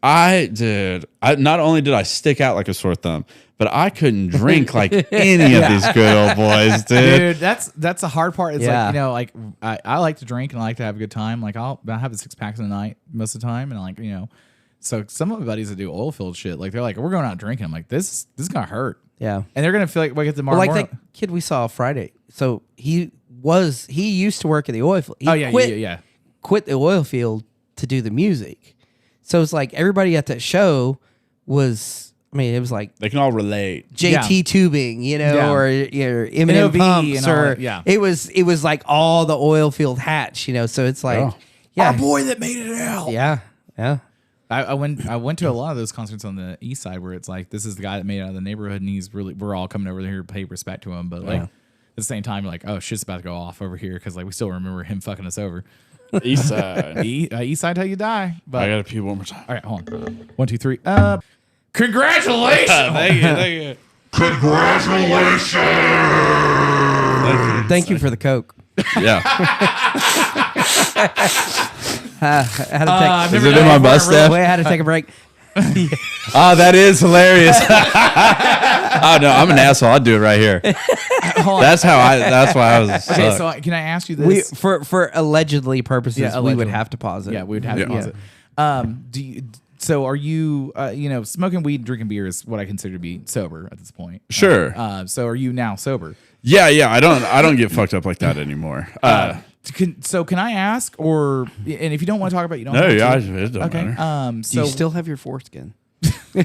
Not only did I stick out like a sore thumb, but I couldn't drink like any of these good old boys, dude. That's the hard part. It's like, I like to drink and I like to have a good time. Like I'll have a 6-pack in a night most of the time. And So some of my buddies that do oil field shit, like they're like, we're going out drinking. I'm like, this is gonna hurt. Yeah. And they're gonna feel like wake up tomorrow Well, like morning. that kid we saw Friday. So he used to work at the oil field. He quit the oil field to do the music. So it's like everybody at that show was, I mean, it was like They can all relate. JT Tubing, or Eminem NOV Pumps, and all or that, yeah. it was like all the oil field hats, So it's like, Oh. yeah, boy that made it out. yeah. I went to a lot of those concerts on the east side where it's like, this is the guy that made it out of the neighborhood, and we're all coming over here to pay respect to him. But like at the same time, like, oh, shit's about to go off over here because like we still remember him fucking us over. East side. East side till you die. But I got to pee one more time. all right, hold on. 1, 2, 3. Congratulations! Thank you. Thank you for the Coke. Yeah. I had to take, Is it in my mustache? I had to take a break. Oh, that is hilarious. Oh no, I'm an asshole. I'll do it right here. That's why I was. Okay, suck. so can I ask you this? For allegedly purposes, Yeah, we allegedly. would have to pause it. Yeah, we would have to Yeah. pause it. So are you, smoking weed and drinking beer is what I consider to be sober at this point. Sure. So are you now sober? Yeah. I don't get fucked up like that anymore. Can I ask, and if you don't want to talk about it, you don't No, have yeah, to. it don't Okay. matter. Do you still have your foreskin? Yeah,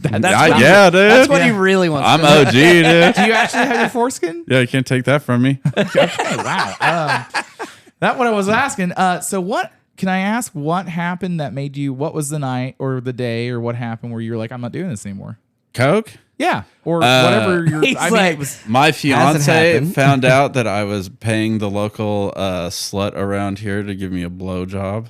what dude. That's what he really wants. I'm to know. OG, dude. do you actually have your foreskin? Yeah, you can't take that from me. Okay, wow. That's what I was asking. So what, can I ask what happened that made you, what was the night or the day or what happened where you were like, I'm not doing this anymore? Coke? Yeah. Or whatever He's like, it was, My fiance happened. found out that I was paying the local slut around here to give me a blowjob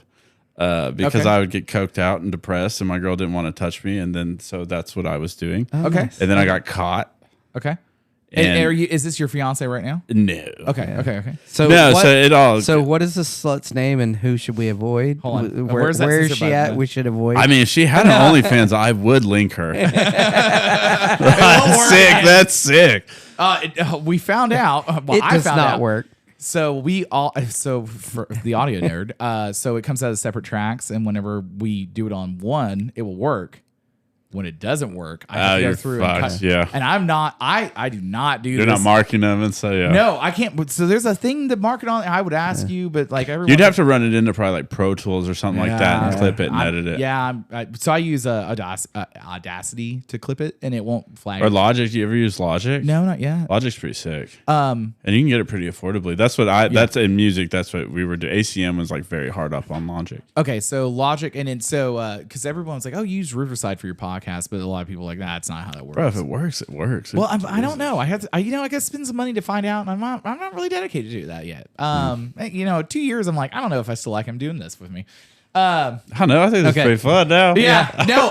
because Okay. I would get coked out and depressed, and my girl didn't want to touch me, and then so that's what I was doing. okay. And then I got caught. Okay. And And is this your fiance right now? No. Okay. So No, what, so it all. So what is the slut's name and who should we avoid? Hold on. Where, Where's that where is sister she button? at? We should avoid. I mean, if she had an OnlyFans, I would link her. That's sick. That's sick. We found out. Well, it I does found not out. work. So for the audio nerd, so it comes out as separate tracks, and whenever we do it on one, it will work. When it doesn't work, I have to go you're through fucked, and cut. yeah. And I'm not. I do not do. You're this. not marking them, and so yeah. No, I can't. But so there's a thing to mark it on. I would ask you, but like everyone, You'd have to run it into probably like Pro Tools or something like that and clip it and edit it. Yeah, so I use Audacity to clip it, and it won't flag. Or Logic. You ever use Logic? No, not yet. Logic's pretty sick. Um, And you can get it pretty affordably. That's what that's in music. That's what we were doing. ACM was like very hard up on Logic. Okay, so Logic, and then so because everyone's like, oh, you use Riverside for your podcast, but a lot of people are like, that's not how that works. Bro, if it works, it works. Well, I don't know. I have to, I got to spend some money to find out, and I'm not really dedicated to do that yet. 2 years, I'm like, I don't know if I still like him doing this with me. I don't know. I think it's Okay. pretty fun now. No,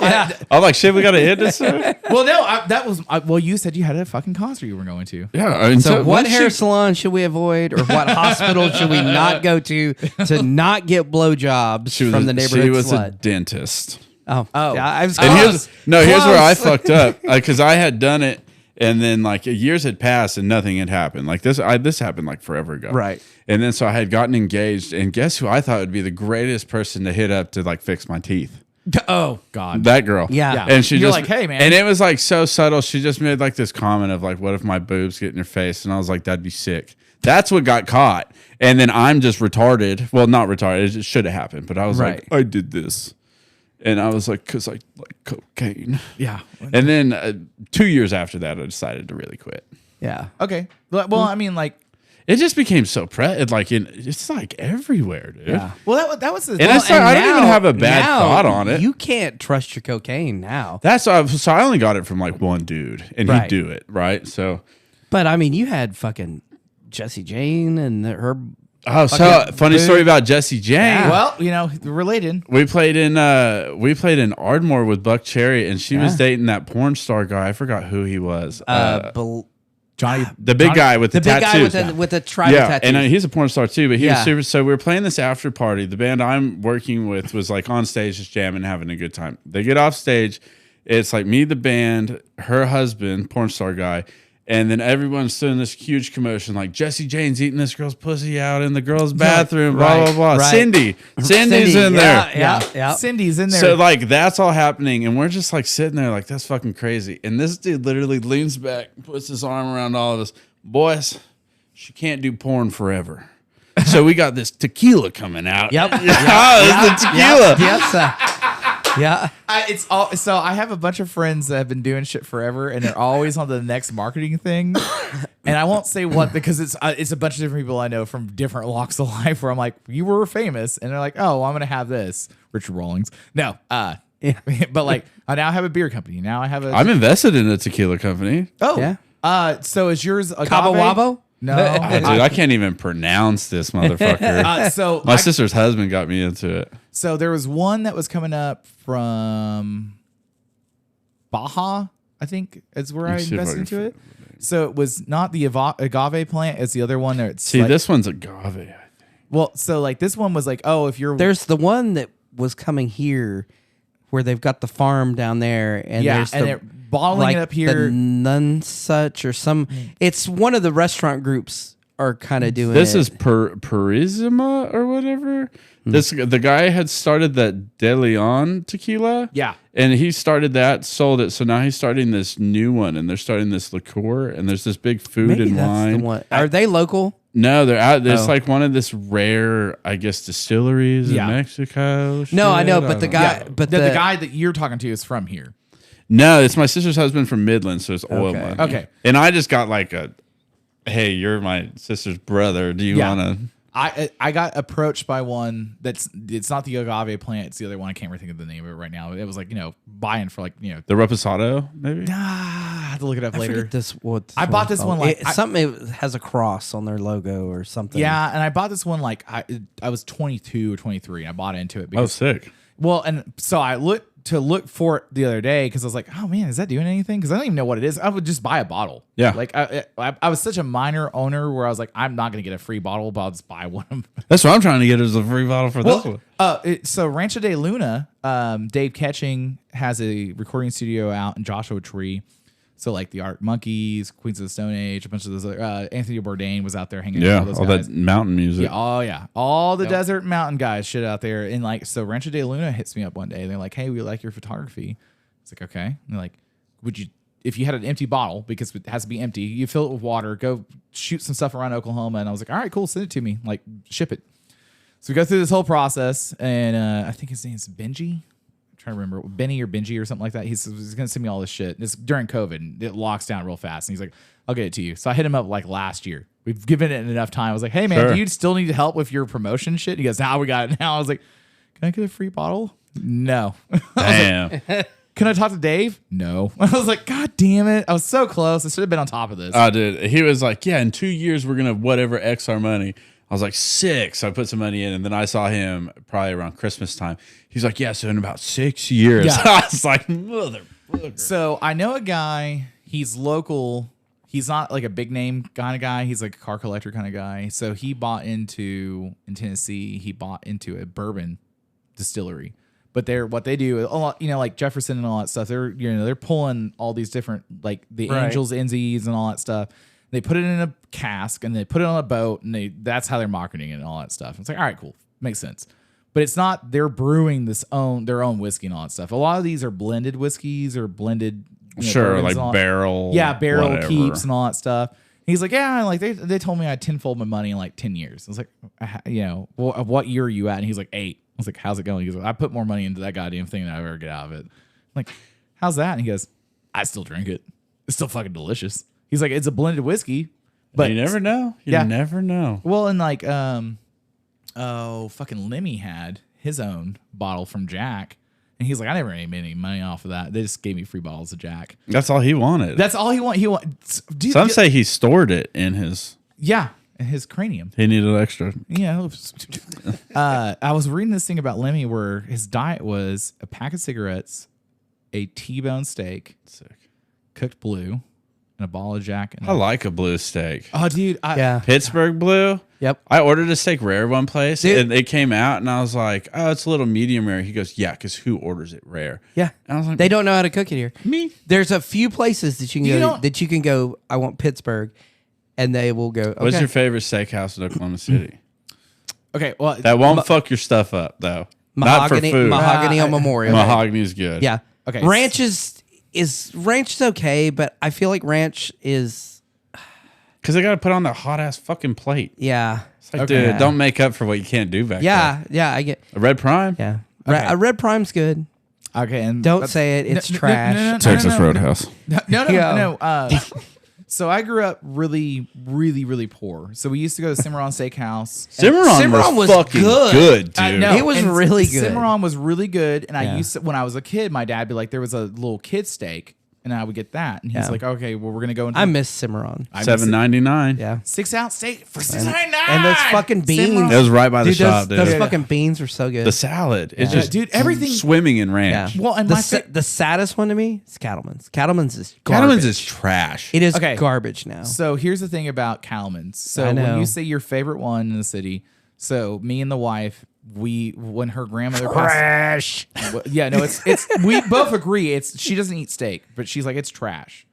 I'm like, shit, we got to hit this soon. well, no, that was well. You said you had a fucking concert you were going to. Yeah. I mean, So what once hair you- salon should we avoid, or what hospital should we not go to not get blowjobs she was from the neighborhood She was a slut? dentist. Oh, yeah, I was And close. here's where I Close. fucked up because I had done it, and then like years had passed and nothing had happened. Like this happened like forever ago, Right. And then so I had gotten engaged, and guess who I thought would be the greatest person to hit up to like fix my teeth? Oh God. That girl, Yeah. And she You're just like, hey, man. and it was like so subtle. She just made like this comment of like, "What if my boobs get in your face?" And I was like, "That'd be sick." That's what got caught. And then I'm just retarded. Well, not retarded. It should have happened, but I was Right. like, I did this. And I was like, because I like cocaine. Yeah. And then 2 years after that, I decided to really quit. Yeah. Okay. Well, I mean, like, It just became so it's like everywhere, dude. Yeah. well, that was the. And it's like, I don't even have a bad now, thought on it. You can't trust your cocaine now. So I only got it from like one dude, and Right. he'd do it, right? So, But I mean, you had fucking Jessie Jane and her. funny story about Jessie Jane. well, related. We played in Ardmore with Buck Cherry, and she was dating that porn star guy. I forgot who he was. Johnny, The big guy with the big tattoos. guy with the tribal Yeah, tattoos. and he's a porn star too, but he was Yeah. super. So we were playing this after party. The band I'm working with was like on stage, just jamming, having a good time. They get off stage. It's like me, the band, her husband, porn star guy, And then everyone's doing this huge commotion, like Jesse Jane's eating this girl's pussy out in the girl's bathroom, blah, blah, blah. right. Cindy's in there. Yeah. Cindy's in there. So like that's all happening, and we're just like sitting there like that's fucking crazy. And this dude literally leans back, puts his arm around all of us. Boys, she can't do porn forever. So we got this tequila coming out. Yep. It's the tequila. Yeah. It's all so. I have a bunch of friends that have been doing shit forever, and they're always on the next marketing thing. And I won't say what because it's a bunch of different people I know from different walks of life. Where I'm like, you were famous, and they're like, oh, well, I'm gonna have this. Richard Rawlings. No, Yeah. but like I now have a beer company. Now I have a. I'm invested in a tequila company. Oh, Yeah. So is yours agave? Cabo Wabo? No, Dude, I can't even pronounce this motherfucker. so My sister's husband got me into it. So there was one that was coming up from Baja, I think is where I see if I invested can into it. find So it was not the agave plant; it's the other one. That's See, like, this one's agave, I think. Well, so like this one was like, oh, if you're There's the one that was coming here where they've got the farm down there. And yeah, there's and the, they're bottling like it up here. the Nunsuch or some. It's one of the restaurant groups are kind of doing This it. is Purisima or whatever. The guy had started that De Leon tequila. Yeah. And he started that, sold it. So now he's starting this new one, and they're starting this liqueur, and there's this big food Maybe and that's wine. the one. Are they local? No, they're out. It's Oh. like one of this rare, I guess, distilleries Yeah. in Mexico. No, I shit. know, but the don't guy, know. but the guy that you're talking to is from here. No, it's my sister's husband from Midland, so it's oil Okay. money. Okay. And I just got like hey, you're my sister's brother. Do you Yeah. want to? I got approached by one it's not the agave plant, it's the other one. I can't really think of the name of it right now. It was like, buying for like, The Reposado, maybe? I have to look it up I later. forget this. What I bought this one like something. It has a cross on their logo or something. yeah, and I bought this one like I was 22 or 23 and I bought into it Oh, because sick. well, and so I looked for it the other day because I was like, oh man, is that doing anything? Because I don't even know what it is. I would just buy a bottle. Yeah. Like I was such a minor owner where I was like, I'm not gonna get a free bottle, but I'll just buy one. That's what I'm trying to get is a free bottle for this one. So Rancho de Luna, Dave Ketching has a recording studio out in Joshua Tree. So like the Art Monkeys, Queens of the Stone Age, a bunch of those. Anthony Bourdain was out there hanging out with all those guys. that mountain music. Yeah, oh yeah, all the desert mountain guys shit out there. And like, so Rancho de Luna hits me up one day. And they're like, "Hey, we like your photography." It's like, okay. And they're like, "Would you, if you had an empty bottle, because it has to be empty, you fill it with water, go shoot some stuff around Oklahoma." And I was like, "All right, cool, send it to me. Like, ship it." So we go through this whole process, and I think his name's Benji. I'm trying to remember, Benny or Benji or something like that. He's going to send me all this shit. It's during COVID, and it locks down real fast. And he's like, "I'll get it to you." So I hit him up like last year. We've given it enough time. I was like, "Hey man, Sure. do you still need help with your promotion shit?" He goes, "Now we got it." Now I was like, "Can I get a free bottle?" No. Damn. Can I talk to Dave? No. I was like, God damn it. I was so close. I should have been on top of this. Dude, he was like, yeah, in 2 years, we're going to whatever X our money. I was like, 6. So I put some money in, and then I saw him probably around Christmas time. He's like, yeah, so in about 6 years. Yeah. I was like, motherfucker. So I know a guy, he's local. He's not like a big name kind of guy. He's like a car collector kind of guy. So he bought into, in Tennessee, he bought into a bourbon distillery. But what they do, a lot, like Jefferson and all that stuff. They're pulling all these different, like the Right. Angels, NZs, and all that stuff. They put it in a cask and they put it on a boat, and that's how they're marketing it and all that stuff. It's like, all right, cool, makes sense. But it's not. They're brewing their own whiskey and all that stuff. A lot of these are blended whiskeys or blended, Sure, bourbons like and all- barrel. barrel whatever. keeps and all that stuff. He's like, yeah, like they told me I tenfold my money in like 10 years. I was like, well, what year are you at? And he's like 8. I was like, how's it going? He goes, I put more money into that goddamn thing than I ever get out of it. I'm like, how's that? And he goes, I still drink it. It's still fucking delicious. He's like, it's a blended whiskey, but You never know. You Yeah. never know. well, and like, fucking Lemmy had his own bottle from Jack, and he's like, I never made any money off of that. They just gave me free bottles of Jack. That's all he wanted. That's all he want. He want. Some say he stored it in his. yeah, in his cranium. He needed extra. Yeah. I was reading this thing about Lemmy where his diet was a pack of cigarettes, a T-bone steak, Sick. cooked blue, and a ball of Jack. And I like a blue steak. oh, dude. Yeah. Pittsburgh blue. Yep. I ordered a steak rare one place, Dude. and it came out, and I was like, "Oh, it's a little medium rare." He goes, "Yeah, because who orders it rare?" Yeah. And I was like, They don't know how to cook it here. Me? There's a few places that you can You go. don't- That you can go. I want Pittsburgh, and they will go. Okay. What's your favorite steakhouse in Oklahoma City? Okay, well, That won't fuck your stuff up, though. Not for mahogany? food. Mahogany on Memorial. Mahogany is good. Yeah. Okay. Ranch is ranch is okay, but I feel like ranch is Because they got to put on that hot ass fucking plate. yeah. It's like, Okay. dude, don't make up for what you can't do back Yeah. Yeah. I get. there. A red prime? Yeah. Okay. A red prime's good. okay, and Don't that's- say it. It's no, trash. Texas Roadhouse. No, Yeah. no. So I grew up really, really, really poor. So we used to go to Cimarron Steakhouse. Cimarron was fucking good. dude. No, It was and really good. Cimarron was really good. And Yeah. I used to, when I was a kid, my dad would be like, there was a little kid steak, and I would get that. And he's Yeah. like, okay, well, we're gonna go into I miss Cimarron. $7.99. Yeah. 6-ounce steak for $6.99. And those fucking beans. It was right by the Dude, shop, those dude. fucking beans were so good. The salad. It's Yeah. just Dude, everything- swimming in yeah. ranch. Well, and the saddest one to me is Cattleman's. Cattleman's is garbage. Cattleman's is trash. It is Okay. garbage now. So here's the thing about Calman's. So I know. when you say your favorite one in the city, so me and the wife, when her grandmother passed, yeah, no, it's we both agree she doesn't eat steak, but she's like it's trash.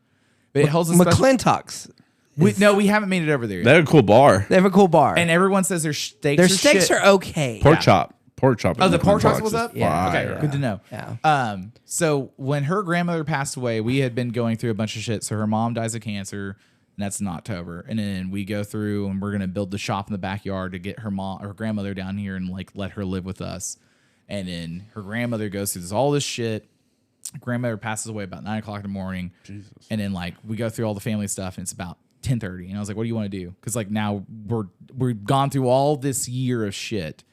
But it holds a special. McClintock's. We haven't made it over there yet. They had a cool bar. They have a cool bar. And everyone says their steaks. Their are steaks shit. are okay. Pork chop. Pork chop. Oh, at the pork chop McClintock's was is up? Yeah. Okay, fire. good to know. Yeah. So when her grandmother passed away, we had been going through a bunch of shit. So her mom dies of cancer, and that's in October. And then we go through and we're gonna build the shop in the backyard to get her grandmother down here and like let her live with us. And then her grandmother goes through all this shit. Grandmother passes away about 9:00 in the morning. Jesus. And then like we go through all the family stuff, and it's about 10:30. And I was like, "What do you want to do?" Because like now we've gone through all this year of shit.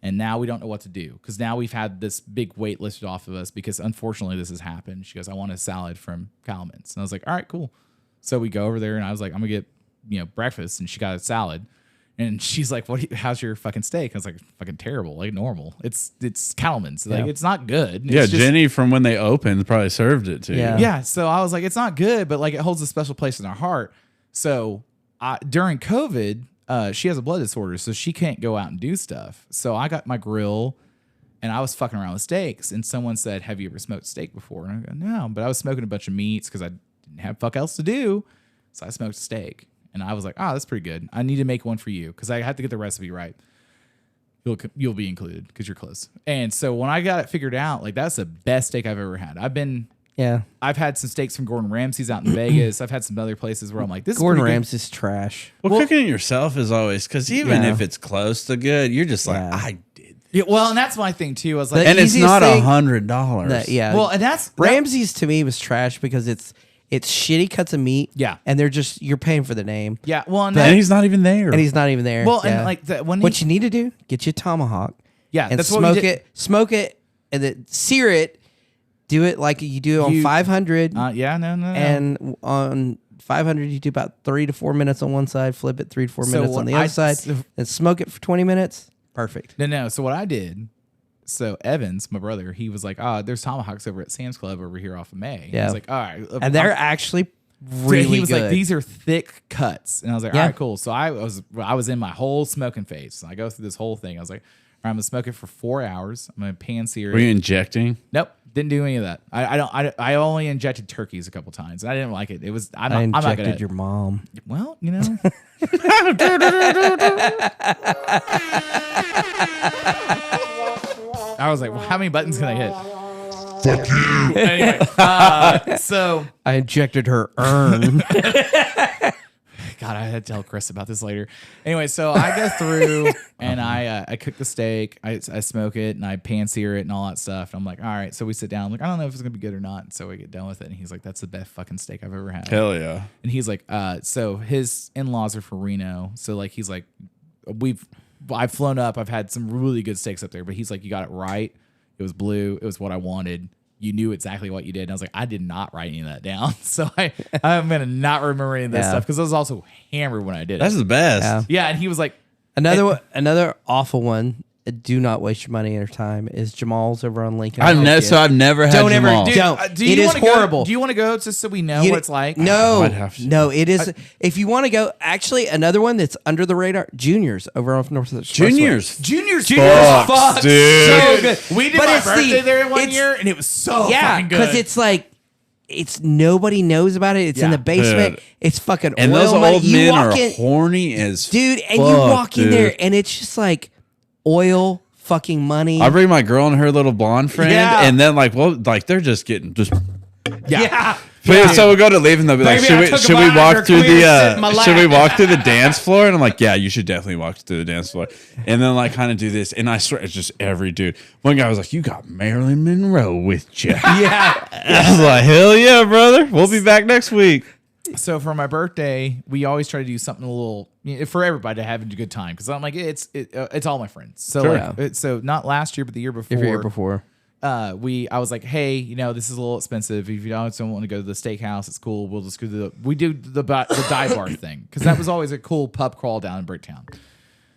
And now we don't know what to do because now we've had this big weight lifted off of us because unfortunately this has happened. She goes, I want a salad from Calman's. And I was like, all right, cool. So we go over there and I was like, I'm going to get, breakfast. And she got a salad. And she's like, how's your fucking steak? I was like, fucking terrible, like normal. It's Calman's. Like, it's not good. It's Yeah, just- Jenny from when they opened probably served it to Yeah. you. yeah. So I was like, it's not good, but like it holds a special place in our heart. So during COVID, she has a blood disorder, so she can't go out and do stuff. So I got my grill, and I was fucking around with steaks. And someone said, "Have you ever smoked steak before?" And I go, "No," but I was smoking a bunch of meats because I didn't have fuck else to do. So I smoked steak, and I was like, "Oh, that's pretty good. I need to make one for you because I had to get the recipe right. You'll be included because you're close." And so when I got it figured out, like that's the best steak I've ever had. I've had some steaks from Gordon Ramsay's out in Vegas. I've had some other places where I'm like, this Gordon is pretty good. Ramsay's trash. Well, cooking it yourself is always because even Yeah. if it's close to good, you're just like, Yeah. I did. Yeah, well, and that's my thing too. I was like, And it's easiest not thing- $100. Yeah. well, and that's Ramsay's to me was trash because it's shitty cuts of meat. Yeah. And you're paying for the name. yeah, well, and, And he's not even there. And he's not even there. well, Yeah. and like when what you need to do, get you a tomahawk. Yeah, and that's what we did. smoke it, and then sear it. Do it like you do on 500, no. and on 500 you do about 3 to 4 minutes on one side, flip it 3 to 4 So minutes what on the I- other side, so- and smoke it for 20 minutes. Perfect. No. So what I did, so Evans, my brother, he was like, there's tomahawks over at Sam's Club over here off of May. Yeah. I was like, all right, And they're actually really he was good. like, these are thick cuts, and I was like, Yeah. all right, cool. So I was in my whole smoking phase. So I go through this whole thing. I was like, all right, I'm gonna smoke it for 4 hours. I'm gonna pan sear Were you it. injecting? Nope, didn't do any of that. I only injected turkeys a couple times. I didn't like it. It was I'm I not injected good at your mom. Well, you know. I was like, well, how many buttons can I hit? Fuck you. Anyway, so I injected her urn. God, I had to tell Chris about this later. Anyway, so I go through and I cook the steak, I smoke it, and I pan sear it and all that stuff. And I'm like, all right. So we sit down. I'm like, I don't know if it's gonna be good or not. So we get done with it, and he's like, that's the best fucking steak I've ever had. Hell yeah. And he's like, so his in-laws are from Reno. So like, he's like, I've flown up. I've had some really good steaks up there, but he's like, you got it right. It was blue. It was what I wanted. You knew exactly what you did. And I was like, I did not write any of that down. So I'm going to not remember any of that Yeah. stuff because I was also hammered when I did That's it. the best. Yeah. Yeah. And he was like, Another awful one do not waste your money or time is Jamal's over on Lincoln. I've never had Don't ever Jamal. do- Don't. Do It you is wanna go- horrible. Do you want to go just so we know what it's like? No, I'd have to. no, it is. If you want to go, actually, another one that's under the radar, Juniors over off North Expressway. Juniors Fucks, dude. So good. We did But my it's birthday there one it's- year, and it was so Yeah, fucking good. because it's like it's nobody knows about it. It's in Yeah. the basement. Dude. It's fucking And oil those money. old You men walk are in, horny as dude, and fuck, you walk in dude. there, and it's just like oil fucking money. I bring my girl and her little blonde friend, Yeah. and then like they're just getting just. yeah. So we'll go to leave, and they'll be like, Baby, I took should a we bite walk after through Queen was sitting in my the should we lap." walk through the dance floor? And I'm like, yeah, you should definitely walk through the dance floor. And then like kind of do this, and I swear it's just every dude. One guy was like, you got Marilyn Monroe with you. Yeah. I was like, hell yeah, brother. We'll be back next week. So for my birthday, we always try to do something a little for everybody to have a good time because I'm like it's all my friends. So Sure. so not last year, but the year before. Every year before. I was like, hey, this is a little expensive. If you don't want to go to the steakhouse, it's cool. We'll just go to we do the dive bar thing because that was always a cool pub crawl down in Bricktown.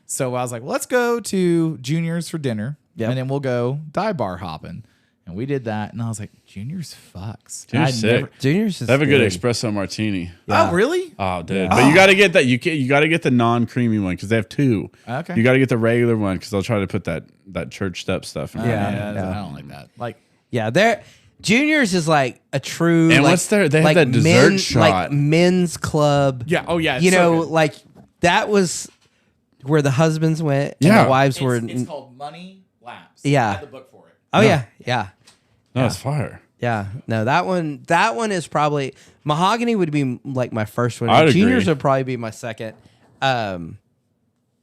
So I was like, well, let's go to Juniors for dinner, and then we'll go dive bar hopping. And we did that, and I was like, Juniors fucks. Junior's sick. Juniors is Have a good good. espresso martini. Oh, really? Oh, dude. But you got to get that. You got to get the non-creamy one because they have two. Okay. You got to get the regular one because they'll try to put that church step stuff in. Yeah. I don't like that. Like, Yeah, they're Juniors is like a true And like, what's their- they have like that dessert shot. like men's club. yeah, oh yeah, it's you so know, good. like that was where the husbands went and Yeah. the wives were. It's called Money Laps. Yeah. I had the book for it. Oh yeah, No, it's fire. yeah. No, that one is probably Mahogany would be like my first one. I'd Juniors agree. would probably be my second.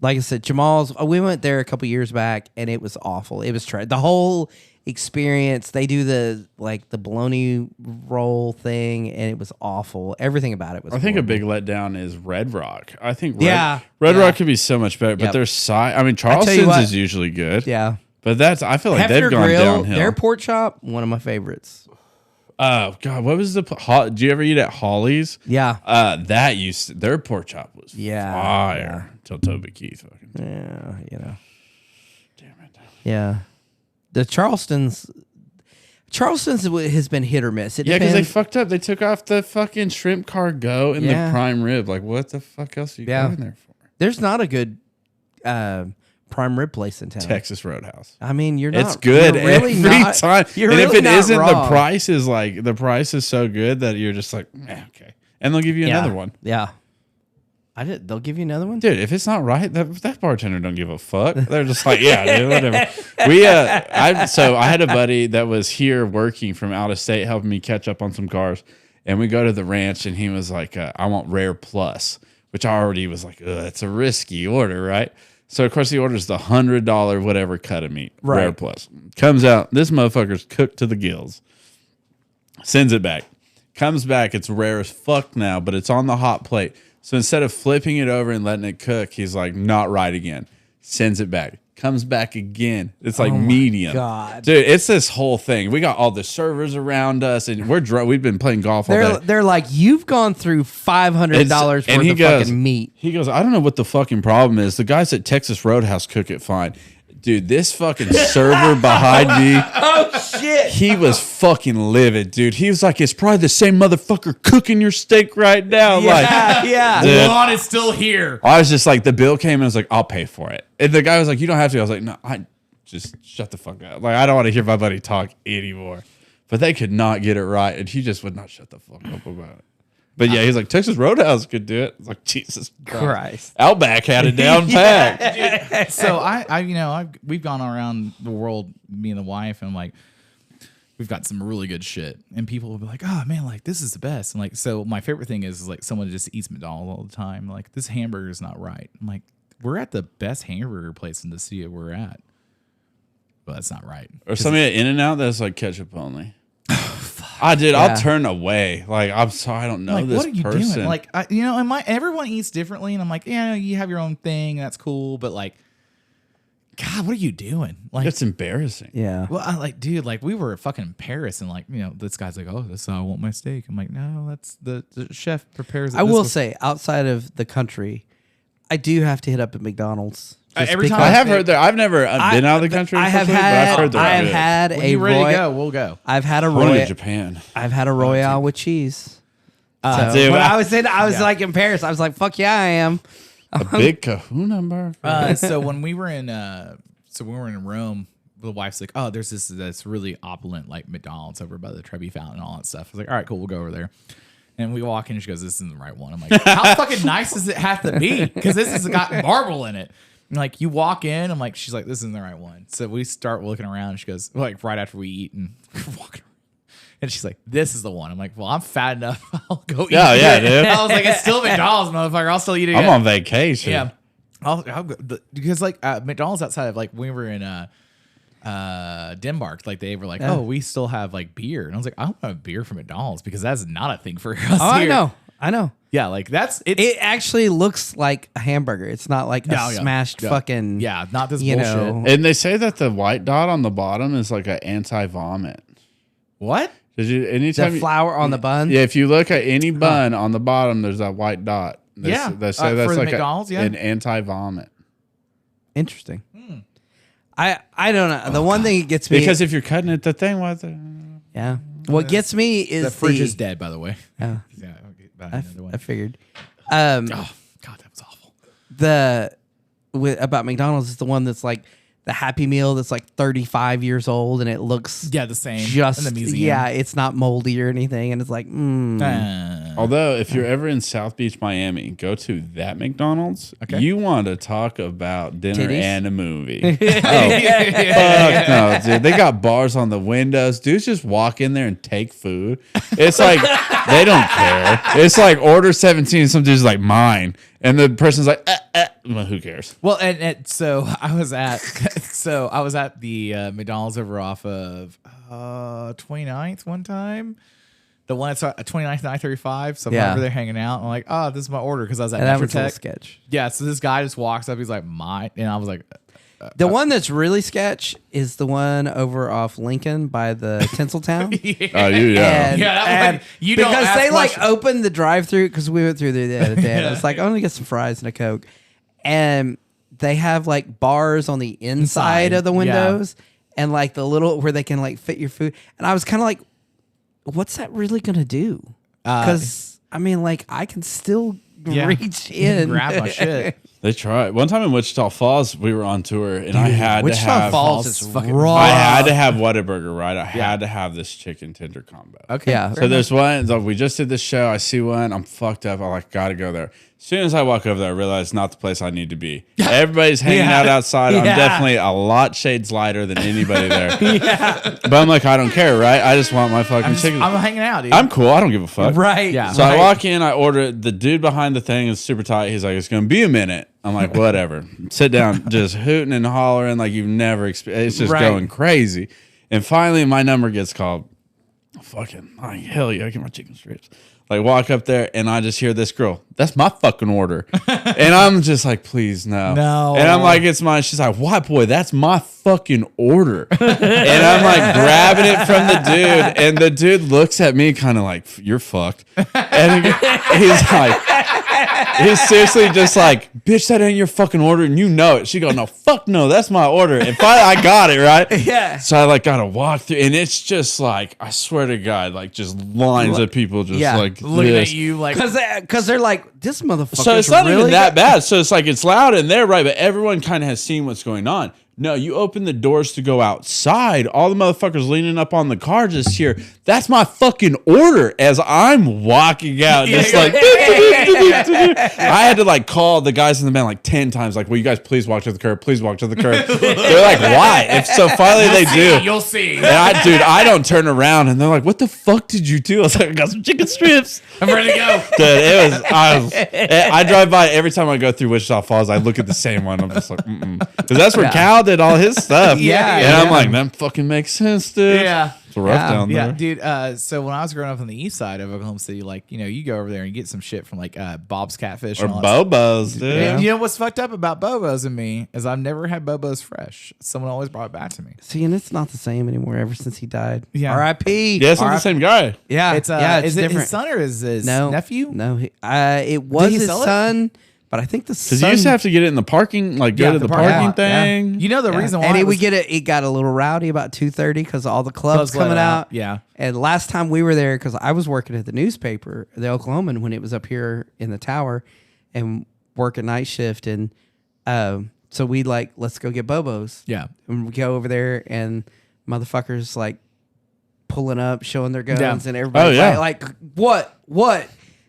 Like I said, Jamal's. We went there a couple years back, and it was awful. It was the whole experience. They do the bologna roll thing, and it was awful. Everything about it was. I think a horrible. big letdown is Red Rock. I think Yeah. Red Yeah. Rock could be so much better, but Yep. their side. I mean, tell you Charleston's what. is usually good. Yeah. But I feel like Hefner they've gone Grill, downhill. their pork chop, one of my favorites. Oh God, what was do you ever eat at Holly's? Yeah. Their pork chop was Yeah, fire till Toby Keith fucking. Yeah, you know. Damn it. Yeah. The Charleston's has been hit or miss. It Yeah, because they depends. fucked up. They took off the fucking shrimp cargo and Yeah. the prime rib. Like, what the fuck else are you Yeah. going there for? There's not a good prime rib place in town. Texas Roadhouse. I mean, you're not. It's good you're really every not, time. You're And really if it not isn't, the wrong. price is so good that you're just like, okay. And they'll give you Yeah. another one. Yeah. They'll give you another one. Dude, if it's not right, that bartender don't give a fuck. They're just like, yeah, dude, whatever. I had a buddy that was here working from out of state, helping me catch up on some cars, and we go to the ranch, and he was like, I want Rare Plus, which I already was like, it's a risky order, right? So of course he orders the $100 whatever cut of meat, Right. Rare Plus. Comes out, this motherfucker's cooked to the gills. Sends it back. Comes back, it's rare as fuck now, but it's on the hot plate. So instead of flipping it over and letting it cook, he's like, not right again. Sends it back. Comes back again. It's like medium. God. Dude, it's this whole thing. We got all the servers around us, and we're drunk. We've been playing golf all day. They're like, you've gone through $500 worth of fucking meat. He goes, I don't know what the fucking problem is. The guys at Texas Roadhouse cook it fine. Dude, this fucking server behind me, Oh shit! he was fucking livid, dude. He was like, it's probably the same motherfucker cooking your steak right now. Like, Yeah. Dude. Juan is still here. I was just like, the bill came and I was like, I'll pay for it. And the guy was like, you don't have to. I was like, no, I just shut the fuck up. Like, I don't want to hear my buddy talk anymore. But they could not get it right, and he just would not shut the fuck up about it. But yeah, he's like, Texas Roadhouse could do it. It's like, Jesus Christ. Outback had it down pat. So we've gone around the world, me and the wife, and I'm like, we've got some really good shit, and people will be like, oh man, like this is the best. And like, so my favorite thing is like someone just eats McDonald's all the time. Like, this hamburger is not right. I'm like, we're at the best hamburger place in the city we're at, but that's not right. Or something at In-N-Out that's like ketchup only. I did. Yeah. I'll turn away. Like, I'm sorry, I don't know Like, this what are you person. doing? Like, and everyone eats differently, and I'm like, yeah, you have your own thing, that's cool, but like, God, what are you doing? Like, it's embarrassing. Yeah. well, I like, dude, like we were fucking in Paris, and like, this guy's like, oh, that's how I want my steak. I'm like, no, that's the chef prepares it. I this will way." say, outside of the country, I do have to hit up at McDonald's. Just every time because I have heard that. I've never been out of the country. I have unfortunately, but I've heard had. they're I have good. had when a you're ready to Roy- go, we'll go. I've had a I want to Roy. Japan. I've had a Royale with cheese. So Dude, when I- I was like in Paris. I was like, "Fuck yeah, I am." A big kahuna bar. So when we were in Rome, the wife's like, "Oh, there's this really opulent like McDonald's over by the Trevi Fountain and all that stuff." I was like, "All right, cool, we'll go over there." And we walk in, and she goes, "This isn't the right one." I'm like, "How fucking nice does it have to be? Because this has got marble in it." And like you walk in, I'm like, she's like, "This isn't the right one." So we start looking around. And she goes, like right after we eat and we're walking around. And she's like, "This is the one." I'm like, "Well, I'm fat enough. I'll go eat Yeah, yeah, it." dude. I was like, "It's still McDonald's, motherfucker. I'll still eat it." I'm again." on vacation. Yeah. I'll go, because like McDonald's outside of like when we were in Denmark, like they were like, "Oh, we still have like beer," and I was like, "I don't have beer from McDonald's because that's not a thing for us." Oh, here. I know. Yeah, like that's it. It actually looks like a hamburger. It's not like a Yeah. smashed fucking. Yeah, not this you bullshit. know. And they say that the white dot on the bottom is like an anti-vomit. What? Did you anytime? The flour on the bun. Yeah, if you look at any bun on the bottom, there's that white dot. They, Yeah. they say that's for the like McDonald's, yeah. an anti-vomit. Interesting. I don't know. The one thing that gets me Because if you're cutting it, the thing was. yeah. What gets me is The fridge is dead, by the way. Yeah, Yeah, I'll get back another one. I figured. Oh God, that was awful. About McDonald's is the one that's like the Happy Meal that's like 35 years old and it looks Yeah, the same. just in the museum. yeah, it's not moldy or anything and it's like Although, if you're ever in South Beach, Miami, go to that McDonald's. Okay. You want to talk about dinner Titties? and a movie. Fuck no, dude. They got bars on the windows. Dudes just walk in there and take food. It's like they don't care. It's like order 17. Some dude's like mine, and the person's like, well, who cares? Well, and so I was at the McDonald's over off of 29th one time. The one that's 29th and I-35. So I'm Yeah. over there hanging out. I'm like, "Oh, this is my order," because I was at and that was a little Metrotech. sketch. Yeah, so this guy just walks up. He's like, "Mine," and I was like, The one that's really sketch is the one over off Lincoln by the Tinseltown. Oh, you yeah. And, Yeah, that and one, you don't because ask they like questions. opened the drive-through because we went through there the other day. And I was like, I'm gonna get some fries and a Coke, and they have like bars on the inside of the yeah. windows, and like the little where they can like fit your food. And I was kind of like, what's that really gonna do? Because I mean, like I can still reach in, grab my shit. They tried. One time in Wichita Falls, we were on tour, and I had to Wichita have. Falls is is fucking raw. I had to have Whataburger, right? I had to have this chicken tender combo. Okay. Yeah. So there's one. So we just did this show. I see one. I'm fucked up. I like gotta go there. As soon as I walk over there, I realize it's not the place I need to be. Everybody's hanging out outside. I'm definitely a lot shades lighter than anybody there. But I'm like, I don't care, right? I just want my fucking chicken. I'm hanging out, dude. I'm cool. I don't give a fuck. Right. Yeah. So I walk in. I order. The dude behind the thing is super tight. He's like, it's gonna be a minute. I'm like, whatever. Sit down, just hooting and hollering like you've never experienced. It's just Right. going crazy. And finally, my number gets called. Fucking, like, hell yeah, I get my chicken strips. Like, walk up there, and I just hear this girl, that's my fucking order. And I'm just like, please, no. No. And I'm like, it's mine. She's like, white boy, that's my fucking order. And I'm like, grabbing it from the dude. And the dude looks at me kind of like, you're fucked. And he's like, he's seriously just like, bitch, that ain't your fucking order, and you know it. She goes, no, fuck no, that's my order. And finally, I got it, right? Yeah. So I like gotta walk through, and it's just like, I swear to God, like just lines of people just Yeah. like looking this. at you like, Because they're like, this motherfucker. So it's not even that bad. So it's like it's loud in there, right? But everyone kind of has seen what's going on. No, you open the doors to go outside. All the motherfuckers leaning up on the car just here. That's my fucking order as I'm walking out. Just like, I had to like call the guys in the band like 10 times. Like, will you guys please walk to the curb? Please walk to the curb. They're like, why? If so, finally they do. You'll see. And I don't turn around, and they're like, "What the fuck did you do?" I was like, "I got some chicken strips." I'm ready to go. Dude, I drive by every time I go through Wichita Falls. I look at the same one. I'm just like, because that's where Cal did all his stuff. Yeah, and I'm like, that fucking makes sense, dude. Yeah. It's rough down Yeah, there. dude. So when I was growing up on the east side of Oklahoma City, like, you know, you go over there and get some shit from like Bob's Catfish Or and all that stuff. Bobos, dude. And you know what's fucked up about Bobos and me is I've never had Bobos fresh. Someone always brought it back to me. See, and it's not the same anymore ever since he died. Yeah. R.I.P. Yeah, it's not the same guy. Yeah, It's yeah, is it different. his son or his No nephew? No, it was he his sell it? son, But I think the Because you used to have to get it in the parking, like go to the parking lot, thing. You know the reason why? And it it got a little rowdy about 2:30 because all the clubs coming let out. Yeah. And last time we were there, because I was working at the newspaper, the Oklahoman, when it was up here in the tower, and working night shift, and so we like, let's go get Bobos. Yeah. And we go over there, and motherfuckers like pulling up, showing their guns, and everybody like what?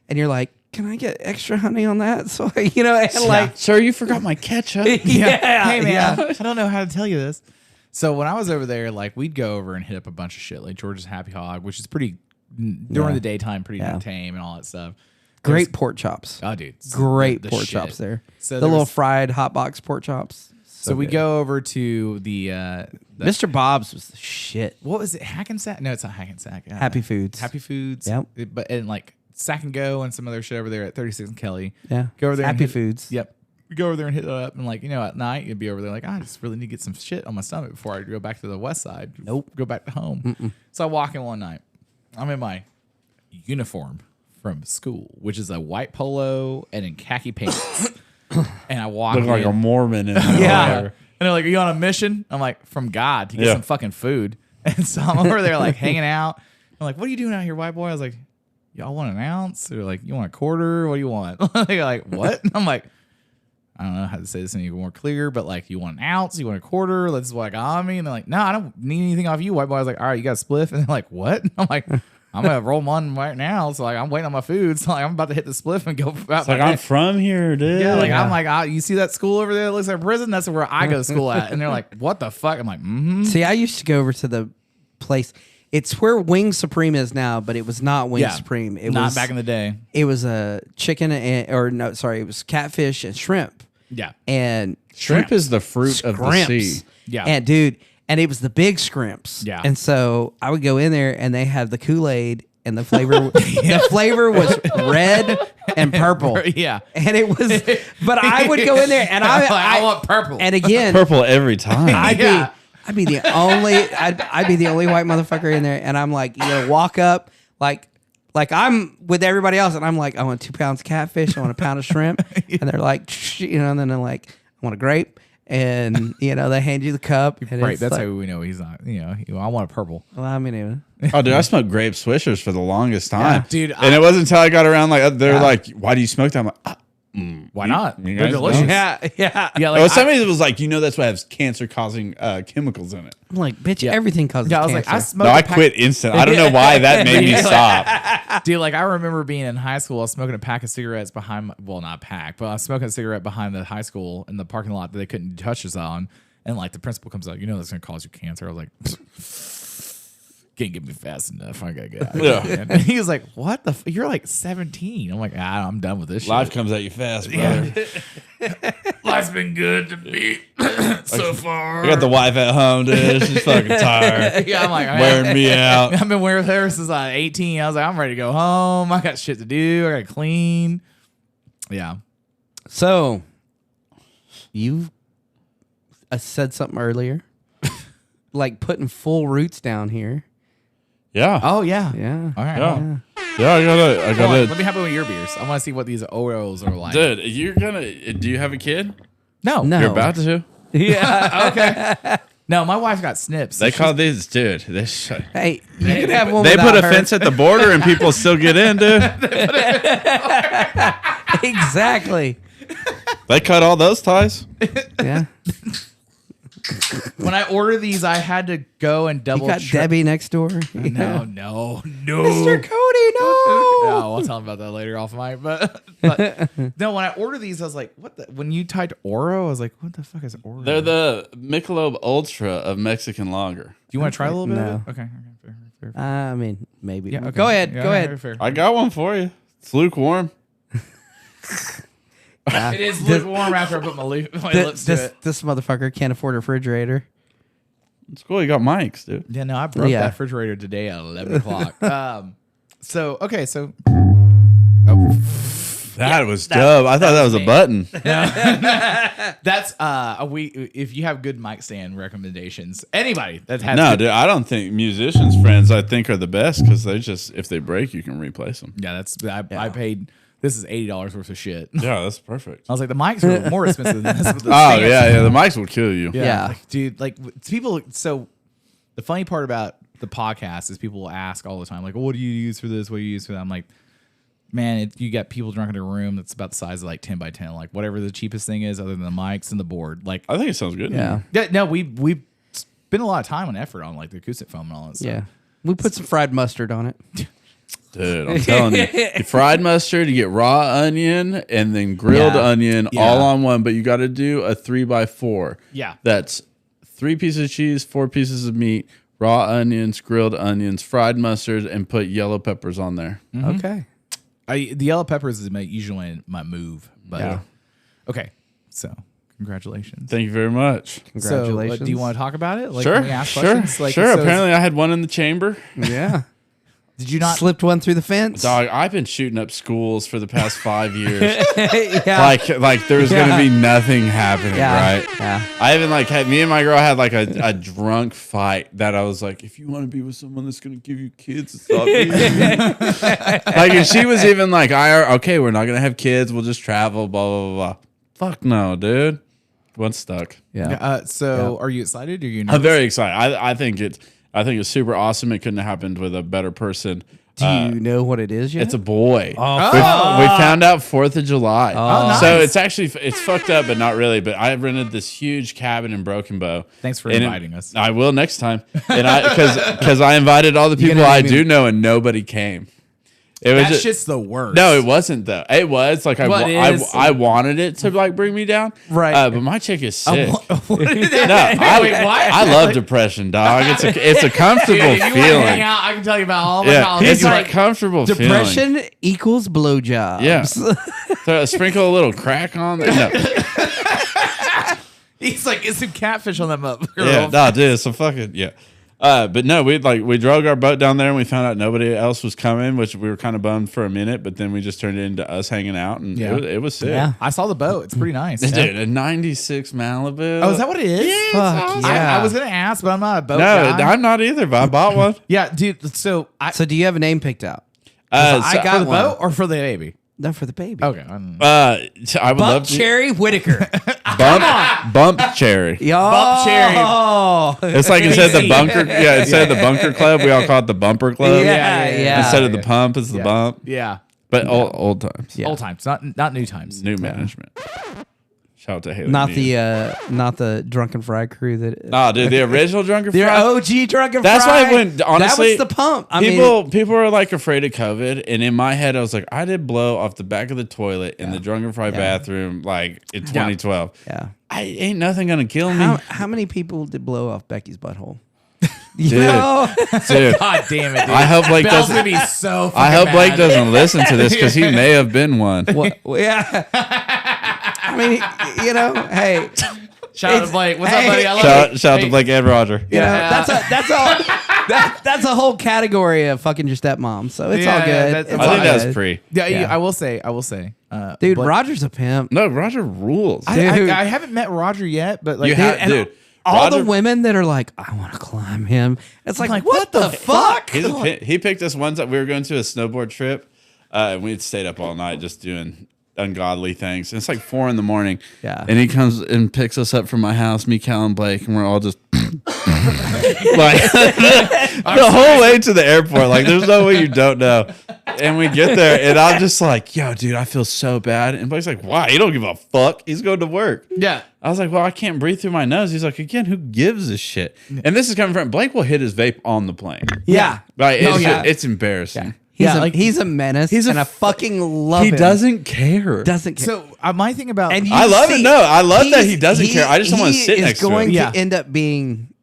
And you're like, can I get extra honey on that? So, and like, sir, you forgot my ketchup. yeah, Hey, man, yeah. I don't know how to tell you this. So when I was over there, like we'd go over and hit up a bunch of shit, like George's Happy Hog, which is pretty during the daytime, pretty tame and all that stuff. Great pork chops. Oh, dude, Great the pork shit. chops there. So the little fried hot box pork chops. So we good. go over to the Mr. Bob's was the shit. what was it? Hackensack? No, it's not Hackensack. Happy Foods. Happy Foods. Yep. And like Sack and Go and some other shit over there at 36 and Kelly. Yeah. Go over there. Happy and hit, Foods. Yep. We go over there and hit it up, and like at night you'd be over there like, I just really need to get some shit on my stomach before I go back to the west side. Nope. Go back to home. So I walk in one night. I'm in my uniform from school, which is a white polo and in khaki pants. And I walk Look in. like a Mormon in Yeah. there. And they're like, are you on a mission? I'm like, from God to get Yeah. some fucking food. And so I'm over there like hanging out. I'm like, what are you doing out here, white boy? I was like, y'all want an ounce? They're like, you want a quarter? What do you want? They're like, what? I'm like, I don't know how to say this any more clear, but like, you want an ounce? You want a quarter? This is what I got on me. And they're like, no, I don't need anything off you, white boy. I was like, all right, you got a spliff? And they're like, what? I'm like, I'm gonna roll one right now. So like, I'm waiting on my food. So like, I'm about to hit the spliff and go out. It's like, I'm from here, dude. Yeah, like I'm like, you see that school over there that looks like a prison? That's where I go to school at. And they're like, what the fuck? I'm like, See, I used to go over to the place. It's where Wing Supreme is now, but it was not Wing Supreme. It not was back in the day. It was a chicken it was catfish and shrimp. Yeah. And Shrimp is the fruit of the scrimps. sea. Yeah. And dude, and it was the big scrimps. Yeah. And so I would go in there and they had the Kool-Aid and the flavor the flavor was red and purple. Yeah. And it was but I would go in there and I want purple. And again, Purple every time. I'd be the only white motherfucker in there, and I'm like, walk up like I'm with everybody else, and I'm like, I want 2 pounds of catfish, I want a pound of shrimp, and they're like, and then they're like, I want a grape, and they hand you the cup, and right. it's That's like, how we know he's not. I want a purple. well, I mean, Oh, dude, I smoked grape swishers for the longest time. Yeah, dude, And it wasn't until I got around, like, they're like, why do you smoke that? I'm like, Why not? you They're guys delicious. don't? yeah. Yeah. Well, Like, somebody was like, that's what has cancer-causing chemicals in it. I'm like, bitch, everything causes I was cancer. like, I smoked. No, I quit instant. I don't know why that made me stop. Dude, like I remember being in high school, I was smoking a pack of cigarettes behind, not a pack, but I was smoking a cigarette behind the high school in the parking lot that they couldn't touch us on. And like the principal comes out, that's going to cause you cancer. I was like, can't get me fast enough. I got to get out of here, man. And he was like, what the you're like 17. I'm like, I'm done with this shit. Life comes at you fast, brother. Life's been good to me so far. I got the wife at home, dude. She's fucking tired. Yeah, I'm like, Wearing me out. I've been wearing her since I was 18. I was like, I'm ready to go home. I got shit to do. I got to clean. Yeah. So, you said something earlier, like putting full roots down here. Yeah. Oh, yeah. Yeah. All right. Yeah. Well, Yeah, I hold on. Let gotta. me have it with your beers. I want to see what these Oreos are like. Dude, do you have a kid? No. No. You're about to? Yeah. Okay. No, my wife got snips. They So call these, dude. Hey, you can have one They without put a her. fence at the border and people still get in, dude. Exactly. They cut all those ties. Yeah. when I order these, I had to go and You double got check. Debbie next door. No. Mr. Cody, no. No, I'll tell him about that later off mic. But no, when I order these, I was like, what the? When you typed Oro, I was like, what the fuck is Oro? They're the Michelob Ultra of Mexican lager. Do you want to try a little bit No. of it? Okay. Fair. I mean, maybe. Yeah, okay. Go ahead. Yeah, Go ahead. fair. I got one for you. It's lukewarm. It is lukewarm after I put my lips to it. This motherfucker can't afford a refrigerator. It's cool. You got mics, dude. Yeah, no, I broke Yeah. that refrigerator today at 11 o'clock. So That was dope. I thought that was a button. that's if you have good mic stand recommendations, anybody that has No, good, dude. I don't think musicians' friends, I think, are the best because they just, if they break, you can replace them. yeah, I paid This is $80 worth of shit. Yeah, that's perfect. I was like, the mics are more expensive than this. But the Oh stands- yeah, the mics will kill you. Yeah. Like, dude, like people. So the funny part about the podcast is people will ask all the time, like, what do you use for this? What do you use for that? I'm like, man, you got people drunk in a room that's about the size of like 10 by 10, like whatever the cheapest thing is other than the mics and the board. Like, I think it sounds good. Yeah. no, we spend a lot of time and effort on like the acoustic foam and all that stuff. Yeah. We put some fried mustard on it. Dude, I'm telling you, you fried mustard, you get raw onion and then grilled Yeah. onion Yeah. all on one, but you got to do a 3x4. Yeah. That's 3 pieces of cheese, 4 pieces of meat, raw onions, grilled onions, fried mustard, and put yellow peppers on there. Okay. The yellow peppers is usually my move, but Yeah. Okay, so congratulations. Thank you very much. Congratulations. So, do you want to talk about it? Like, Sure, can we ask sure, questions? Like, sure. so Apparently, I had one in the chamber. Yeah. did you not? Slipped one through the fence? Dog, I've been shooting up schools for the past 5 years. Yeah. like there's gonna be nothing happening, Yeah. right? Yeah. I even like had me and my girl had like a drunk fight that I was like, if you want to be with someone that's gonna give you kids, stop being like, and she was even like, okay, we're not gonna have kids, we'll just travel, blah blah blah. Fuck no, dude. One's stuck. Yeah. So, are you excited? Or are you I'm nervous? very excited. I think it's super awesome. It couldn't have happened with a better person. Do you know what it is yet? It's a boy. Oh, We found out 4th of July. nice. So it's actually, it's fucked up, but not really. But I rented this huge cabin in Broken Bow. Thanks for And inviting us. I will next time. And because I invited all the people gonna I name him- do know and nobody came. It was That just, shit's the worst. no, it wasn't though. It was like Well, it is. I wanted it to like bring me down. Right. But my chick is sick. What did No, that- Wait, what? I love depression, dog. It's a comfortable Dude, if you want to hang feeling. out, I can tell you about all my Yeah, holidays. it's like comfortable feeling. Depression equals blowjobs. Yeah. So sprinkle a little crack on there. No. He's like, it's some catfish on that motherfucker. Yeah, no, dude, it's a fucking yeah. But no, we drug our boat down there and we found out nobody else was coming, which we were kind of bummed for a minute. But then we just turned it into us hanging out, and Yeah. it was sick. Yeah. I saw the boat. It's pretty nice. Dude, a '96 Malibu. Oh, is that what it is? Yeah, Fuck it's yeah. I was gonna ask, but I'm not a boat No, guy. I'm not either. But I bought one. Yeah, dude. So So do you have a name picked out? I got got the one. boat or for the baby. No, for the baby. Okay. I would love to Cherry Whitaker. bump cherry. Y'all. Cherry. It's like instead of the bunker. Yeah, instead of the bunker club, we all call it the bumper club. Yeah. Instead of the pump, it's the Yeah. bump. Yeah. But old times. Yeah. Old times, not new times. New management. Shout out to Haley. Not Mead. not the Drunken Fry crew that. Nah, dude, the original Drunken They're Fry. OG Drunken That's Fry. why when honestly, that was the pump. I people were like afraid of COVID, and in my head, I was like, I did blow off the back of the toilet in the Drunken Fry bathroom, like in 2012. Yeah. I ain't nothing gonna kill me, How many people did blow off Becky's butthole? dude. Oh, Dude, God damn it, dude. I hope Blake Bell's gonna doesn't. be so fucking I hope Blake mad. doesn't listen to this because he may have been one. what? Yeah. I mean, hey, Shout out to Blake. What's up, Hey. buddy? I love Shout you. out to Hey. Blake and Roger. Yeah. that's a whole category of fucking your stepmom. So it's Yeah, all yeah, good. that's- It's I all think that's good. pre. Yeah, Yeah. I will say. Dude, but Roger's a pimp. No, Roger rules. Dude. I haven't met Roger yet, but like, You have, and dude. All Roger- the women that are like, I want to climb him. It's like, like, what the fuck? He picked us one time. We were going to a snowboard trip, and we had stayed up all night just doing ungodly things. And it's like 4 a.m. Yeah. And he comes and picks us up from my house, me, Cal, and Blake, and we're all just like the whole way to the airport. Like, there's no way you don't know. And we get there, and I'm just like, yo, dude, I feel so bad. And Blake's like, why? He don't give a fuck. He's going to work. yeah. I was like, well, I can't breathe through my nose. He's like, again, who gives a shit? And this is coming from Blake will hit his vape on the plane. Yeah. Like, it's, Oh, yeah. it's embarrassing. He's a menace. He's a and I fucking love He him. doesn't care. Doesn't care. So my thing about And you I love it. see, No, I love that he he's- doesn't care. I just don't want to sit he next is going to him. to end up being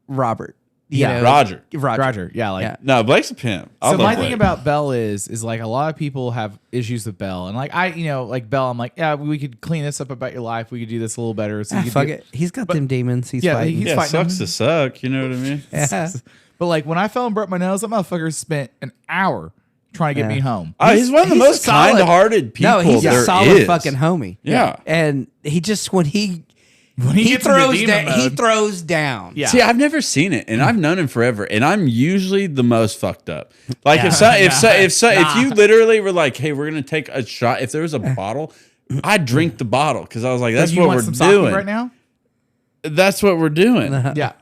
Robert. You Yeah, know? Roger. Roger, yeah, like. Yeah. No, Blake's a pimp. I So love my Blake. thing about Bell is like a lot of people have issues with Bell, and like like Bell, I'm like, yeah, we could clean this up about your life. We could do this a little better. So you could Fuck do- it. He's got them demons. He's Yeah, fighting. he's yeah, fighting sucks him. to suck. You know what I mean? Yeah. But like when I fell and broke my nose, that motherfucker spent an hour trying to get Yeah. me home. He's one of the he's most a solid- kind-hearted people No, he's there a solid is. fucking homie. Yeah. And he just when he When he gets into throws demon down. He mode- throws down. Yeah. See, I've never seen it, and I've known him forever, and I'm usually the most fucked up. Like if you literally were like, "Hey, we're gonna take a shot," if there was a bottle, I'd drink the bottle because I was like, "That's you what want we're some sake doing right now. That's what we're doing." Yeah.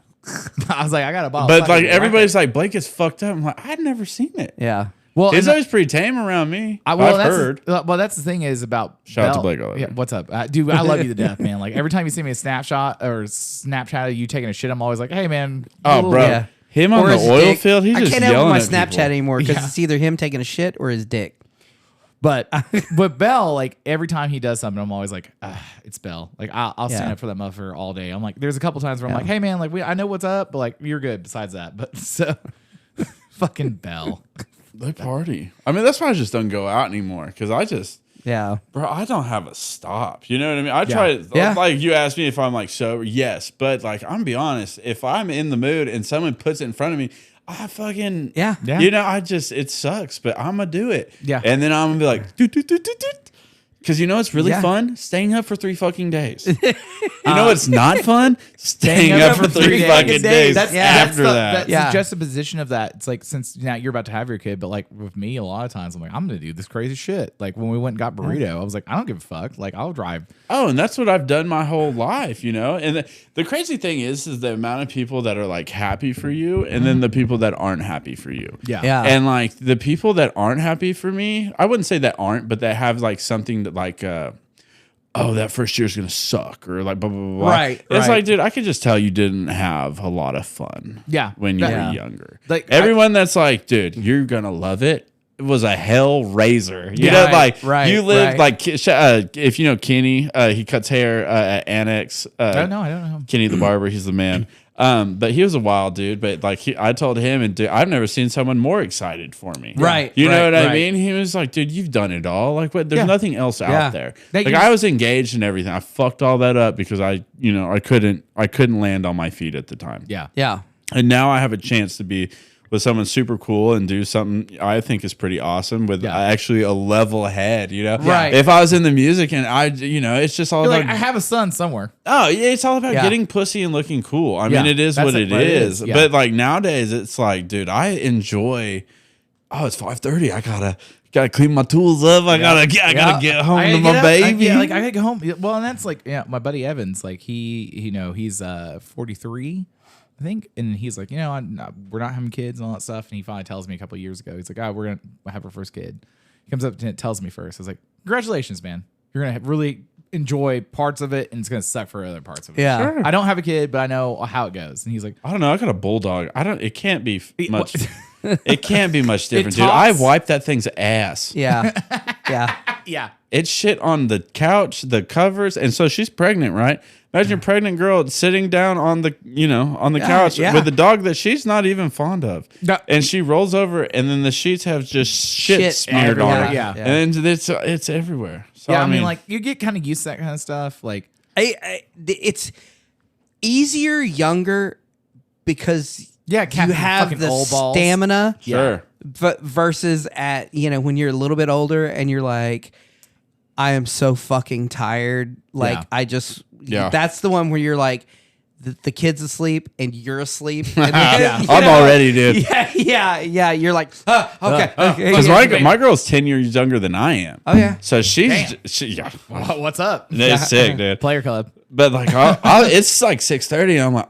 I was like, I got a bottle. But of like sake everybody's like, Blake is fucked up. I'm like, I'd never seen it. Yeah. well, He's and always pretty tame around me. I've I've heard. well, that's the thing is about Shout out to Bell. Blake, I love Yeah, you. what's up, dude? I love you to death, man. Like every time you see me a Snapchat of you taking a shit, I'm always like, hey, man. Oh, bro. Yeah. Him on Or the his oil dick. field, he's I just can't help yelling my at Snapchat people. anymore because Yeah. it's either him taking a shit or his dick. But Bell, like every time he does something, I'm always like, it's Bell. Like I'll stand Yeah. up for that motherfucker all day. I'm like, there's a couple times where I'm like, hey, man, like I know what's up, but like you're good. Besides that, but so fucking Bell. They party. I mean, that's why I just don't go out anymore because Yeah. bro, I don't have a stop. You know what I mean? I try. Yeah. Like you asked me if I'm like sober. Yes, but like I'm gonna be honest. If I'm in the mood and someone puts it in front of me, I fucking Yeah. Yeah. You know, it sucks, but I'm gonna do it. Yeah. And then I'm gonna be like, because you know it's really Yeah. fun staying up for 3 fucking days. You know it's not fun staying up for 3 fucking days That's after the, that. That's Yeah. the juxtaposition of that. It's like since now you're about to have your kid, but like with me, a lot of times I'm like, I'm gonna do this crazy shit. Like when we went and got burrito, I was like, I don't give a fuck. Like I'll drive. Oh, and that's what I've done my whole life, you know? And the crazy thing is the amount of people that are like happy for you and then the people that aren't happy for you. Yeah. Yeah. And like the people that aren't happy for me, I wouldn't say that aren't, but that have like something that like, oh, that first year's gonna suck or like blah, blah, blah, blah. Right, It's right. like, dude, I could just tell you didn't have a lot of fun. Yeah. When you Yeah. were younger. Like, Everyone that's like, dude, you're gonna love it. It was a hell raiser. You Yeah. know, Right, like right, you live right. like if you know Kenny, he cuts hair at Annex. I don't know. I don't know. Kenny the barber, he's the man. But he was a wild dude. But like I told him, and dude, I've never seen someone more excited for me. Right, You know right, what I right. mean? He was like, dude, you've done it all. Like, what? There's Yeah. nothing else Yeah. out there. That Like you- I was engaged and everything. I fucked all that up because I couldn't land on my feet at the time. Yeah. Yeah. And now I have a chance to be with someone super cool and do something I think is pretty awesome with Yeah. actually a level head, you know? Right. If I was in the music and it's just all You're about, like, I have a son somewhere. oh, yeah, it's all about Yeah. getting pussy and looking cool. I Yeah, mean, it is that's what it, it what it is. is, yeah. But like nowadays, it's like, dude, I enjoy, it's 5:30. I gotta clean my tools up. I gotta get home I to gotta my get up. baby. I gotta go home. Well, and that's like, my buddy Evans, like he's 43, I think, and he's like, we're not having kids and all that stuff. And he finally tells me a couple of years ago, he's like, we're gonna have our first kid. He comes up and tells me first. I was like, congratulations, man. You're gonna really enjoy parts of it, and it's gonna suck for other parts of it. Yeah. Sure. I don't have a kid, but I know how it goes. And he's like, I don't know. I got a bulldog. It can't be much. It can't be much different, dude. talks. I wiped that thing's ass. Yeah. Yeah. yeah. It shit on the couch, the covers, and so she's pregnant, right? Imagine a pregnant girl sitting down on the couch yeah. with a dog that she's not even fond of, No. and she rolls over, and then the sheets have just shit Shit smeared on everywhere, her, yeah. and it's everywhere. So, Yeah, I mean, like you get kind of used to that kind of stuff. Like, It's easier younger because Yeah, you Captain have fucking the old balls. stamina. sure. But versus at when you're a little bit older and you're like, I am so fucking tired. Like Yeah. that's the one where you're like, the kid's asleep and you're asleep. And then, Yeah. you I'm know? already, dude. Yeah. You're like, okay. Because my girl's 10 years younger than I am. Oh yeah. So she what's up? it's sick, dude. Player club. But like, it's like 6:30, and I'm like,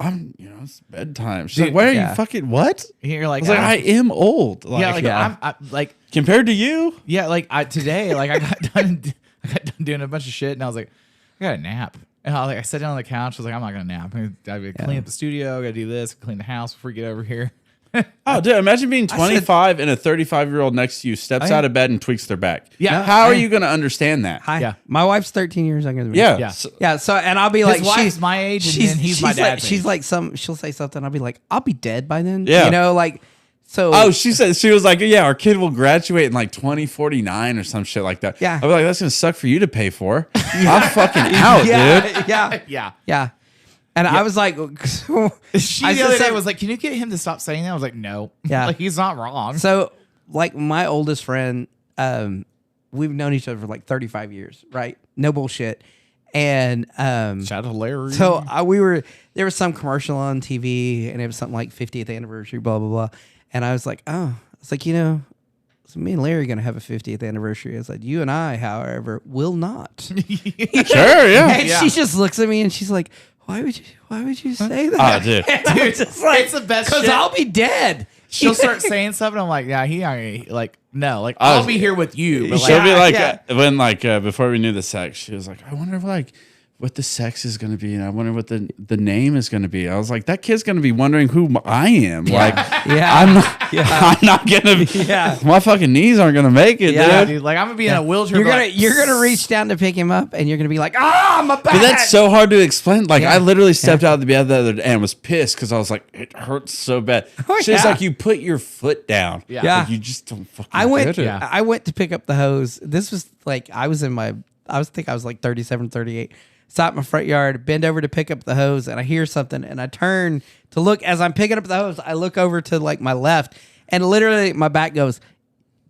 it's bedtime. She's like, why are yeah. you fucking what? You're I like, was like, I am old. Like, yeah, like Yeah. I'm like, compared to you, yeah, like today, like I got done doing a bunch of shit, and I was like, I got a nap. And I sat down on the couch. I was like, I'm not gonna nap. I gotta clean up the studio. I gotta do this. Clean the house before we get over here. oh, dude, imagine being 25 and a 35-year-old next to you steps out of bed and tweaks their back. Yeah. How are you going to understand that? Hi. Yeah. My wife's 13 years younger than me. Yeah. Yeah. Yeah. So and I'll be like, wife's she's my age, and then he's my she's like, dad's she's age. like she'll say something. I'll be like, I'll be dead by then. Yeah. You know, like so. Oh, she was like, yeah, our kid will graduate in like 2049 or some shit like that. Yeah. I'll be like, that's going to suck for you to pay for. I'm fucking out, dude. yeah. yeah. Yeah. And I was like, She I the other said- day was like, can you get him to stop saying that? I was like, no. Yeah. Like he's not wrong. so like my oldest friend, we've known each other for like 35 years, right? No bullshit. And Shout out to Larry. so there was some commercial on TV, and it was something like 50th anniversary, blah blah blah. And I was like, it's like, so me and Larry are gonna have a 50th anniversary. I was like, you and I, however, will not. Sure, yeah. And she just looks at me and she's like, why would you say that? Oh, dude. Dude, Just like, it's the best because shit. I'll be dead. She'll start saying stuff, and I'm like, yeah, he ain't like, no, like I'll be here with you. But She'll like, be like, yeah. when before we knew the sex, she was like, I wonder what the sex is going to be, and I wonder what the name is going to be. I was like, that kid's going to be wondering who I am. Like, I'm not going to. Yeah. My fucking knees aren't going to make it, Yeah. dude. dude, like I'm gonna be in a wheelchair. You're gonna reach down to pick him up, and you're gonna be like, my back. But that's so hard to explain. Like, Yeah. I literally stepped out of the bed the other day and was pissed because I was like, it hurts so bad. Oh, She's yeah. like, you put your foot down. Yeah. Like, you just don't fucking I went. get it. Yeah. I went to pick up the hose. This was like I was like 37, 38. Stop in my front yard, bend over to pick up the hose, and I hear something, and I turn to look. As I'm picking up the hose, I look over to like my left, and literally my back goes,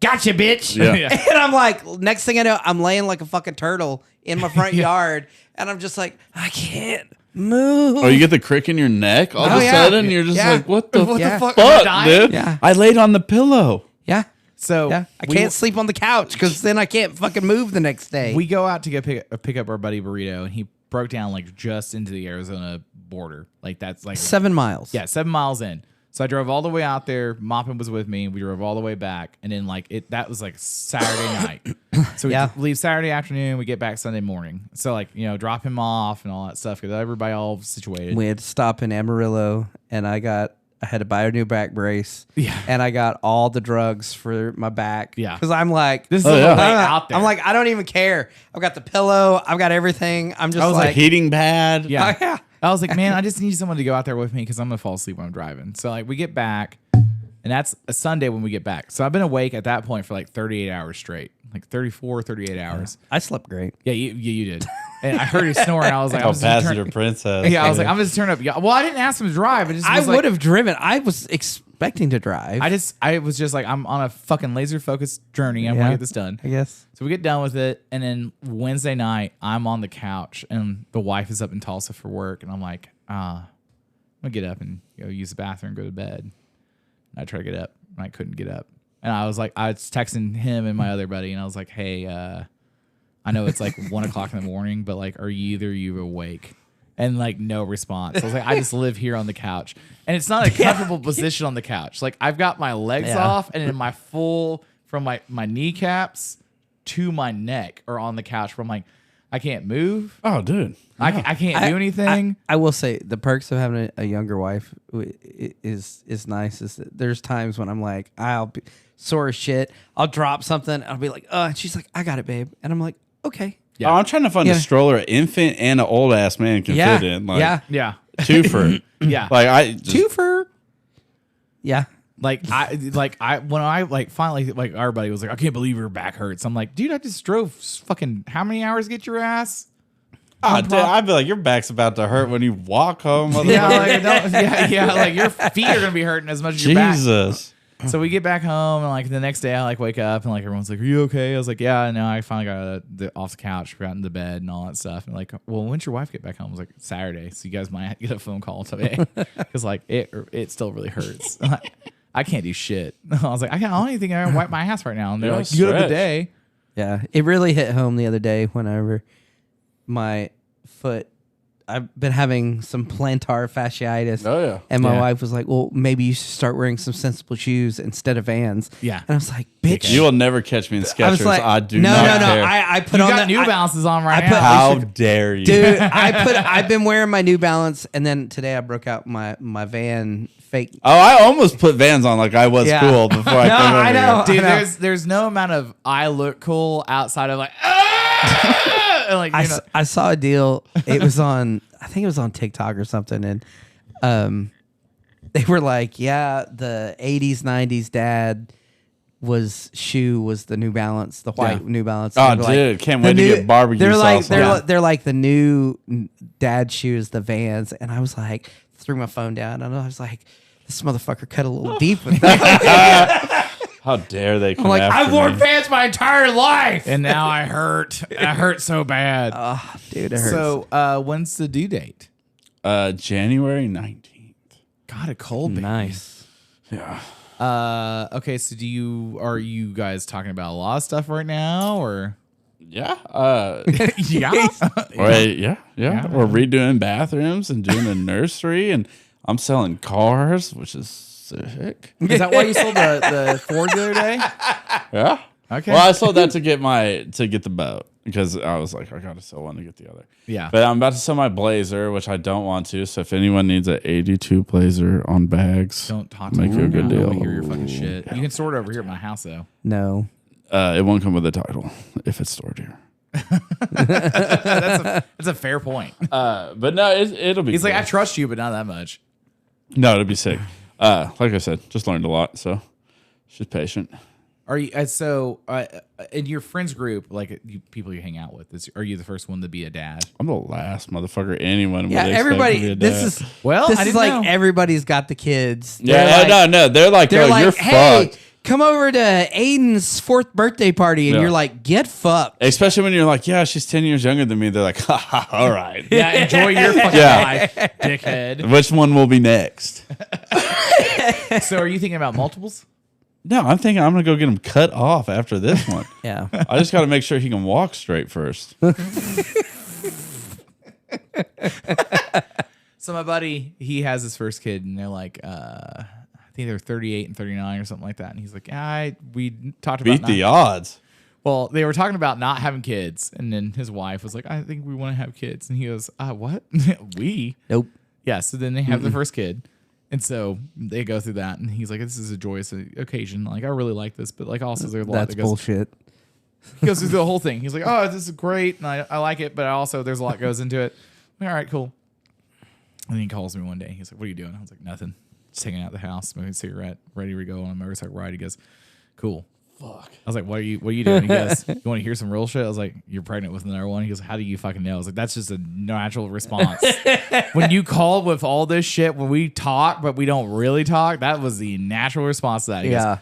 "Gotcha, bitch!" Yeah. Yeah. And I'm like, next thing I know, I'm laying like a fucking turtle in my front yard, and I'm just like, I can't move. Oh, you get the crick in your neck all of Oh, a yeah. sudden? You're just Yeah. like, what the Yeah. fuck? Am I fuck, dying? dude? Yeah. I laid on the pillow. Yeah, So yeah. I can't sleep on the couch because then I can't fucking move the next day. We go out to go pick up our buddy Burrito, and he broke down like just into the Arizona border. Like that's like 7 miles. Yeah, 7 miles in. So I drove all the way out there. Moppin was with me. We drove all the way back, and then that was like Saturday night. So we Yeah. leave Saturday afternoon. We get back Sunday morning. So like drop him off and all that stuff because everybody all situated. We had to stop in Amarillo, and I had to buy a new back brace. Yeah. And I got all the drugs for my back. Yeah. Because I'm like, This is Oh, the yeah. way out there. I'm like, I don't even care. I've got the pillow. I've got everything. I'm just I was like, like, Heating pad. yeah. Oh, yeah. I was like, man, I just need someone to go out there with me because I'm gonna fall asleep when I'm driving. So like we get back, and that's a Sunday when we get back. So I've been awake at that point for like 38 hours straight, like 34, 38 hours. I slept great. Yeah, you did. And I heard him snoring. I was like, Oh, I'm just gonna passenger turn- princess. Yeah, I was like, I'm just turn up. Yeah. Well, I didn't ask him to drive. I would have driven. I was expecting to drive. I was just like, I'm on a fucking laser focused journey. I'm Yeah. gonna get this done. I guess. So we get done with it, and then Wednesday night, I'm on the couch, and the wife is up in Tulsa for work, and I'm like, I'm gonna get up and go use the bathroom, go to bed. And I try to get up, and I couldn't get up, and I was texting him and my other buddy, and I was like, hey, I know it's like 1 o'clock in the morning, but like, are either you awake? And like, no response. I was like, I just live here on the couch, and it's not a comfortable position on the couch. Like, I've got my legs Yeah. off, and then my full from my kneecaps to my neck are on the couch. Where I'm like, I can't move. Oh, dude. I can't do anything. I will say the perks of having a younger wife is nice. Is that there's times when I'm like, I'll be sore as shit. I'll drop something. I'll be like, and she's like, I got it, babe. And I'm like, okay. Yeah. Oh, I'm trying to find Yeah. a stroller an infant and an old ass man can Yeah. fit in. Like, Yeah. Yeah. two for. Yeah. Like, I just, Twofer. Yeah. Like when I like finally like our buddy was like, I can't believe your back hurts. I'm like, dude, I just drove fucking how many hours to get your ass? Oh, dude, I'd be like, your back's about to hurt when you walk home. Yeah, like, like your feet are gonna be hurting as much as your back. Jesus. So we get back home, and like the next day I like wake up and like everyone's like, are you okay? I was like, yeah, no, I finally got off the couch, got into bed and all that stuff. And like, well, when's your wife get back home? I was like, Saturday. So you guys might get a phone call today because like it still really hurts. I can't do shit. I was like, I don't even think I can wipe my ass right now. And they're Yeah, like, you have a stretch. day. Yeah. It really hit home the other day whenever my foot, I've been having some plantar fasciitis. Oh, yeah. And my Yeah. wife was like, well, maybe you should start wearing some sensible shoes instead of Vans. Yeah. And I was like, bitch. You will never catch me in Skechers. I was like, I do no, not no, no. care. I put You on got the New Balances on right I put- now. How dare you? Dude, I've been wearing my New Balance, and then today I broke out my Van fake. Oh, I almost put Vans on like I was Yeah. cool before I No, come over I know. here. Dude, I know. there's no amount of I look cool outside of like, ah! And, like you know, I saw a deal. It was on, I think it was on TikTok or something, and they were like, yeah, the 80s, 90s dad shoe was the New Balance, the white Yeah. New Balance. Oh, They were like, dude, can't the wait to get barbecue they're like, sauce on it. they're like the new dad shoes, the Vans, and I was like, threw my phone down, and I was like, this motherfucker cut a little deep with that. How dare they come I'm like, after I've worn me? pants my entire life. And now I hurt. I hurt so bad. Oh, dude, it hurts. So, when's the due date? January 19th. God, a cold baby. Nice. Yeah. Okay, so are you guys talking about a lot of stuff right now, or Yeah. yeah? Right. Yeah. We're redoing bathrooms and doing a nursery, and I'm selling cars, which is sick. Is that why you sold the Ford the other day? Yeah. Okay. Well, I sold that to get the boat because I was like, I got to sell one to get the other. Yeah. But I'm about to sell my Blazer, which I don't want to. So if anyone needs an 82 Blazer on bags, Don't talk to make me. you a good I don't deal. want to hear your fucking shit. You can store it over here at my house, though. No. It won't come with a title if it's stored here. That's a fair point. But no, it'll be. He's cool. like, I trust you, but not that much. No, it'll be sick. Like I said, just learned a lot. So she's patient. Are you in your friends group, like people you hang out with? Are you the first one to be a dad? I'm the last motherfucker anyone. Yeah, would expect everybody. to be a This dad. is Well, This I is didn't like know. everybody's got the kids. Yeah, no. They're like, They're oh, like, you're hey, fucked. come over to Aiden's 4th birthday party, and Yeah. you're like, get fucked. Especially when you're like, yeah, she's 10 years younger than me. They're like, ha, ha, all right. Yeah, enjoy your fucking Yeah. life, dickhead. Which one will be next? So, are you thinking about multiples? No, I'm thinking I'm going to go get him cut off after this one. Yeah. I just got to make sure he can walk straight first. So, my buddy, he has his first kid, and they're like, I think they're 38 and 39 or something like that. And he's like, we talked about Beat the odds. Well, they were talking about not having kids, and then his wife was like, I think we want to have kids. And he goes, what? We? Nope. Yeah, so then they have the first kid. And so they go through that, and he's like, this is a joyous occasion. Like, I really like this, but like also there's a lot That's that goes. bullshit. He goes through the whole thing. He's like, oh, this is great, and I like it, but also there's a lot goes into it. I'm like, all right, cool. And then he calls me one day. He's like, what are you doing? I was like, nothing. Just hanging out at the house, smoking a cigarette, ready to go on a motorcycle ride. He goes, cool. Fuck. I was like, what are you doing? He goes, you want to hear some real shit? I was like, you're pregnant with another one? He goes, how do you fucking know? I was like, that's just a natural response. When you call with all this shit, when we talk, but we don't really talk, that was the natural response to that. He goes,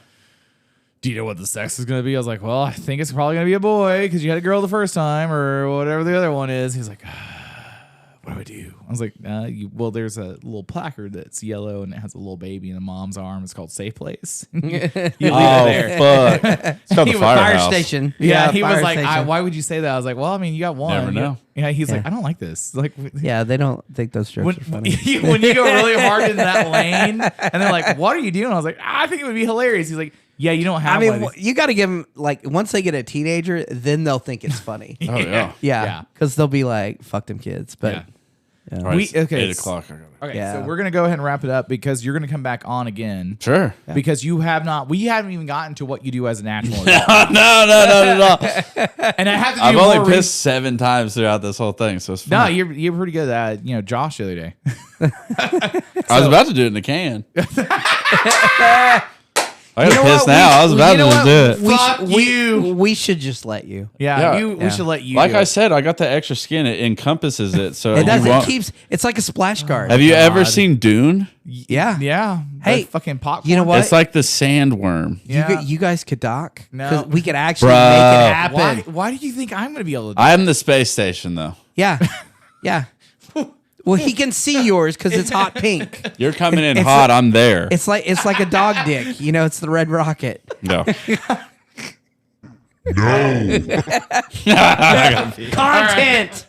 do you know what the sex is going to be? I was like, well, I think it's probably going to be a boy because you had a girl the first time or whatever the other one is. He's like, what do I do? I was like, well, there's a little placard that's yellow and it has a little baby in the mom's arm. It's called Safe Place. You leave it there. Fuck. It's called the Fire firehouse. station. Yeah, he was fire like, station. why would you say that? I was like, well, I mean, you got one. Never know. Yeah, he's like, Yeah. I don't like this. Like, Yeah, they don't think those jokes when, are funny. when you go really hard in that lane, and they're like, what are you doing? I was like, I think it would be hilarious. He's like, yeah, you don't have I mean, one. you got to give them, like, once they get a teenager, then they'll think it's funny. Oh, yeah. Yeah. Because they'll be like, fuck them kids. But Yeah. yeah. All right, We- it's okay, 8 o'clock. I got it. Okay, Yeah. so we're going to go ahead and wrap it up because you're going to come back on again. Sure. Because we haven't even gotten to what you do as an actual adult. No. And I have to do I've more only pissed 7 times throughout this whole thing, so it's No, fine. you're pretty good at that. You know, Josh the other day. I was about to do it in the can. I got You know pissed what? now. I was about You know to what? just do it. Fuck you. We should just let you. Yeah, Yeah. we should let you. Like do I it. said, I got the extra skin. It encompasses it. So It does. you It won't- keeps. It's like a splash guard. Have you ever God. seen Dune? Yeah. Yeah. Hey, the fucking popcorn. you know what? It's like the sandworm. Yeah. You guys could dock. No. 'Cause we could actually Bro. make it happen. Why do you think I'm going to be able to do I am the space station, though. Yeah. Yeah. Well, he can see yours because it's hot pink. You're coming in It's hot. like- I'm there. It's like a dog dick. You know, it's the red rocket. No. Content.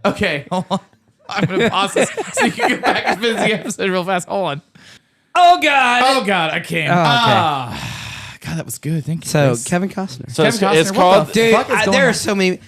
Okay, hold on. I'm going to pause this so you can get back and finish the episode real fast. Hold on. Oh God. Oh, God, I can't. Oh, okay. God, that was good. Thank you. So Chris. Kevin Costner. So Kevin Costner, it's what called the Dude, fuck is going there on? are so many.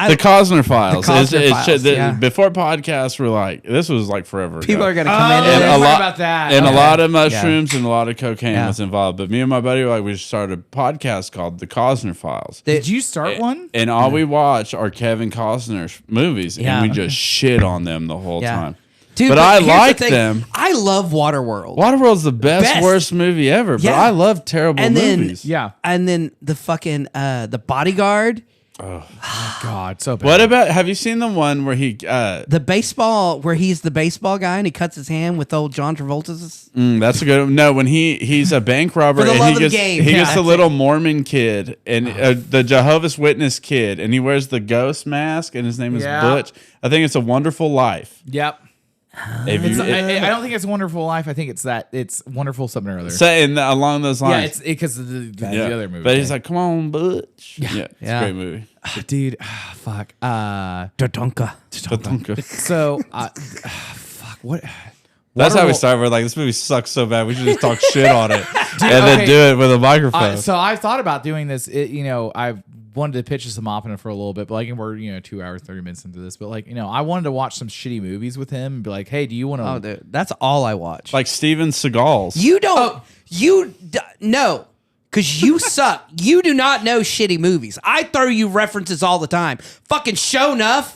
the Cosner Files. The Cosner Files, yeah. Before podcasts were like, this was like forever People ago. are gonna come Oh, into And yeah, a this. lot about that. and Okay. a lot of mushrooms and a lot of cocaine Yeah. was involved. But me and my buddy, like, we started a podcast called The Cosner Files. Did you start one? And all we watch are Kevin Costner movies, Yeah. and we just shit on them the whole Yeah. time. Dude, But I here's the like thing. them. I love Waterworld. Waterworld's the best, worst movie ever, but Yeah. I love terrible And then- movies. Yeah. And then the fucking the Bodyguard. God, so bad. What about? Have you seen the one where he? The baseball, where he's the baseball guy and he cuts his hand with old John Travolta's. That's a good. No, when he's a bank robber For the and love he of gets the game. he Yeah, gets the that's little Mormon kid and the Jehovah's Witness kid, and he wears the ghost mask, and his name is Butch. I think it's A Wonderful Life. Yep. If you, I don't think it's Wonderful Life. I think it's Wonderful something or other. saying along those Yeah, lines. it's because of the other movie. But he's like, "Come on, Butch." Yeah, it's Yeah. a great movie. dude, fuck. Tatanka. So, fuck. What? That's how we Waterworld- start. We're like, this movie sucks so bad. We should just talk shit on it and okay. then do it with a microphone. So I've thought about doing this. I've wanted to pitch this to Moppin for a little bit, but like we're 2 hours 30 minutes into this. But like I wanted to watch some shitty movies with him and be like, hey, do you want to? Oh, dude, that's all I watch. Like Steven Seagal's. You don't. No. Because you suck. You do not know shitty movies. I throw you references all the time. Fucking Show Enough.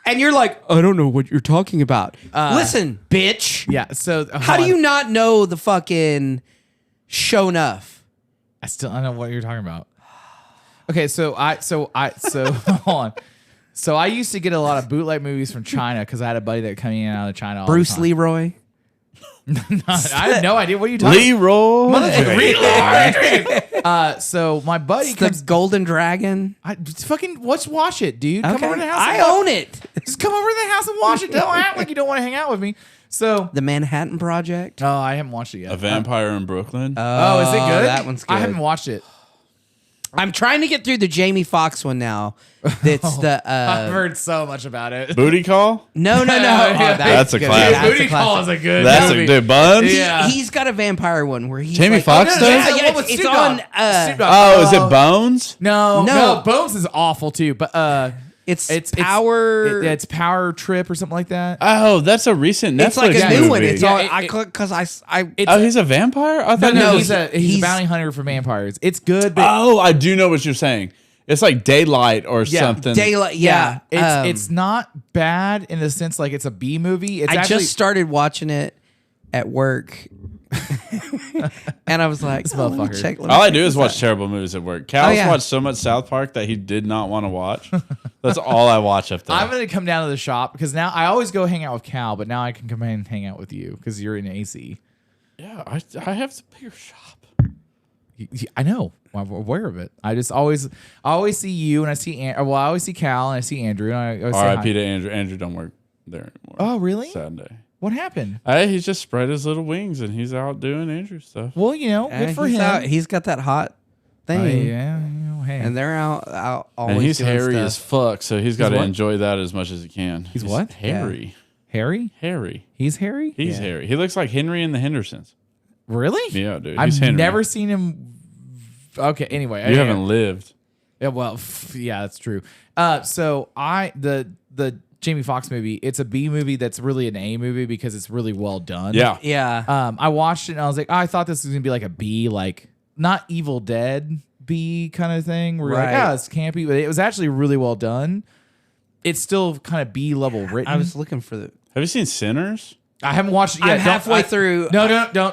And you're like, I don't know what you're talking about. Listen, bitch. Yeah. So How do you not know the fucking Show Enough? I don't know what you're talking about. Okay, so hold on. So I used to get a lot of bootleg movies from China because I had a buddy that came in and out of China. All Bruce the time. Leroy. I had no idea what you talking. Leroy. So my buddy The comes. Golden Dragon. Let's watch it, dude. Come Okay. over to the house. I own it. Just come over to the house and watch it. Don't act like you don't want to hang out with me. So, The Manhattan Project. oh, I haven't watched it yet. A Vampire in Brooklyn. Oh, is it good? That one's good. I haven't watched it. I'm trying to get through the Jamie Foxx one now. That's the I've heard so much about it. Booty Call. no. That's a good. classic. That's Booty Call is a good That's movie. a dude. Buns. Yeah. He's got a vampire one where he's Jamie like, Foxx oh, does? Yeah, Yeah, with it's Snoop on. Dogg. Snoop Dogg. Oh, is it Bones? No, Bones is awful too. But It's Power. It's Power Trip or something like that. Oh, that's a recent Netflix It's like a movie. new one. It's Yeah, on. it- I click because I. Oh, he's a vampire? I thought No, he he's was- a bounty hunter for vampires. It's good, but Oh, I do know what you're saying. It's like Daylight or something. Daylight. Yeah, it's not bad in the sense like it's a B movie. It's I actually, just started watching it at work, and I was like, let me motherfucker. check. let me All I check do is this watch out. terrible movies at work. Cal's yeah. watched so much South Park that he did not want to watch. That's all I watch up there. I'm gonna come down to the shop because now I always go hang out with Cal, but now I can come in and hang out with you because you're in AC. Yeah, I have the bigger shop. I know. I'm aware of it. I always see you and I see I always see Cal and I see Andrew and I always say R.I.P. hi. to Andrew. Andrew don't work there anymore. Oh, really? Sad day. What happened? He's just spread his little wings and he's out doing Andrew stuff. Well, good for he's him. out- he's got that hot thing, Yeah, hey. and they're out always. And he's doing hairy stuff. as fuck, so he's got to what? enjoy that as much as he can. He's what? Hairy. Harry? Hairy. He's Harry? He's hairy. He looks like Henry and the Hendersons. Really? Yeah, dude. I've He's Henry. never seen him. Okay, anyway. You haven't lived. Yeah, well, yeah, that's true. So the Jamie Foxx movie, it's a B movie that's really an A movie because it's really well done. Yeah. Yeah, I watched it and I was like, I thought this was gonna be like a B, like not Evil Dead B kind of thing. Where you're like, Right. it's campy, but it was actually really well done. It's still kind of B level written. I was looking for the. Have you seen Sinners? I haven't watched it yet. I'm halfway through. No,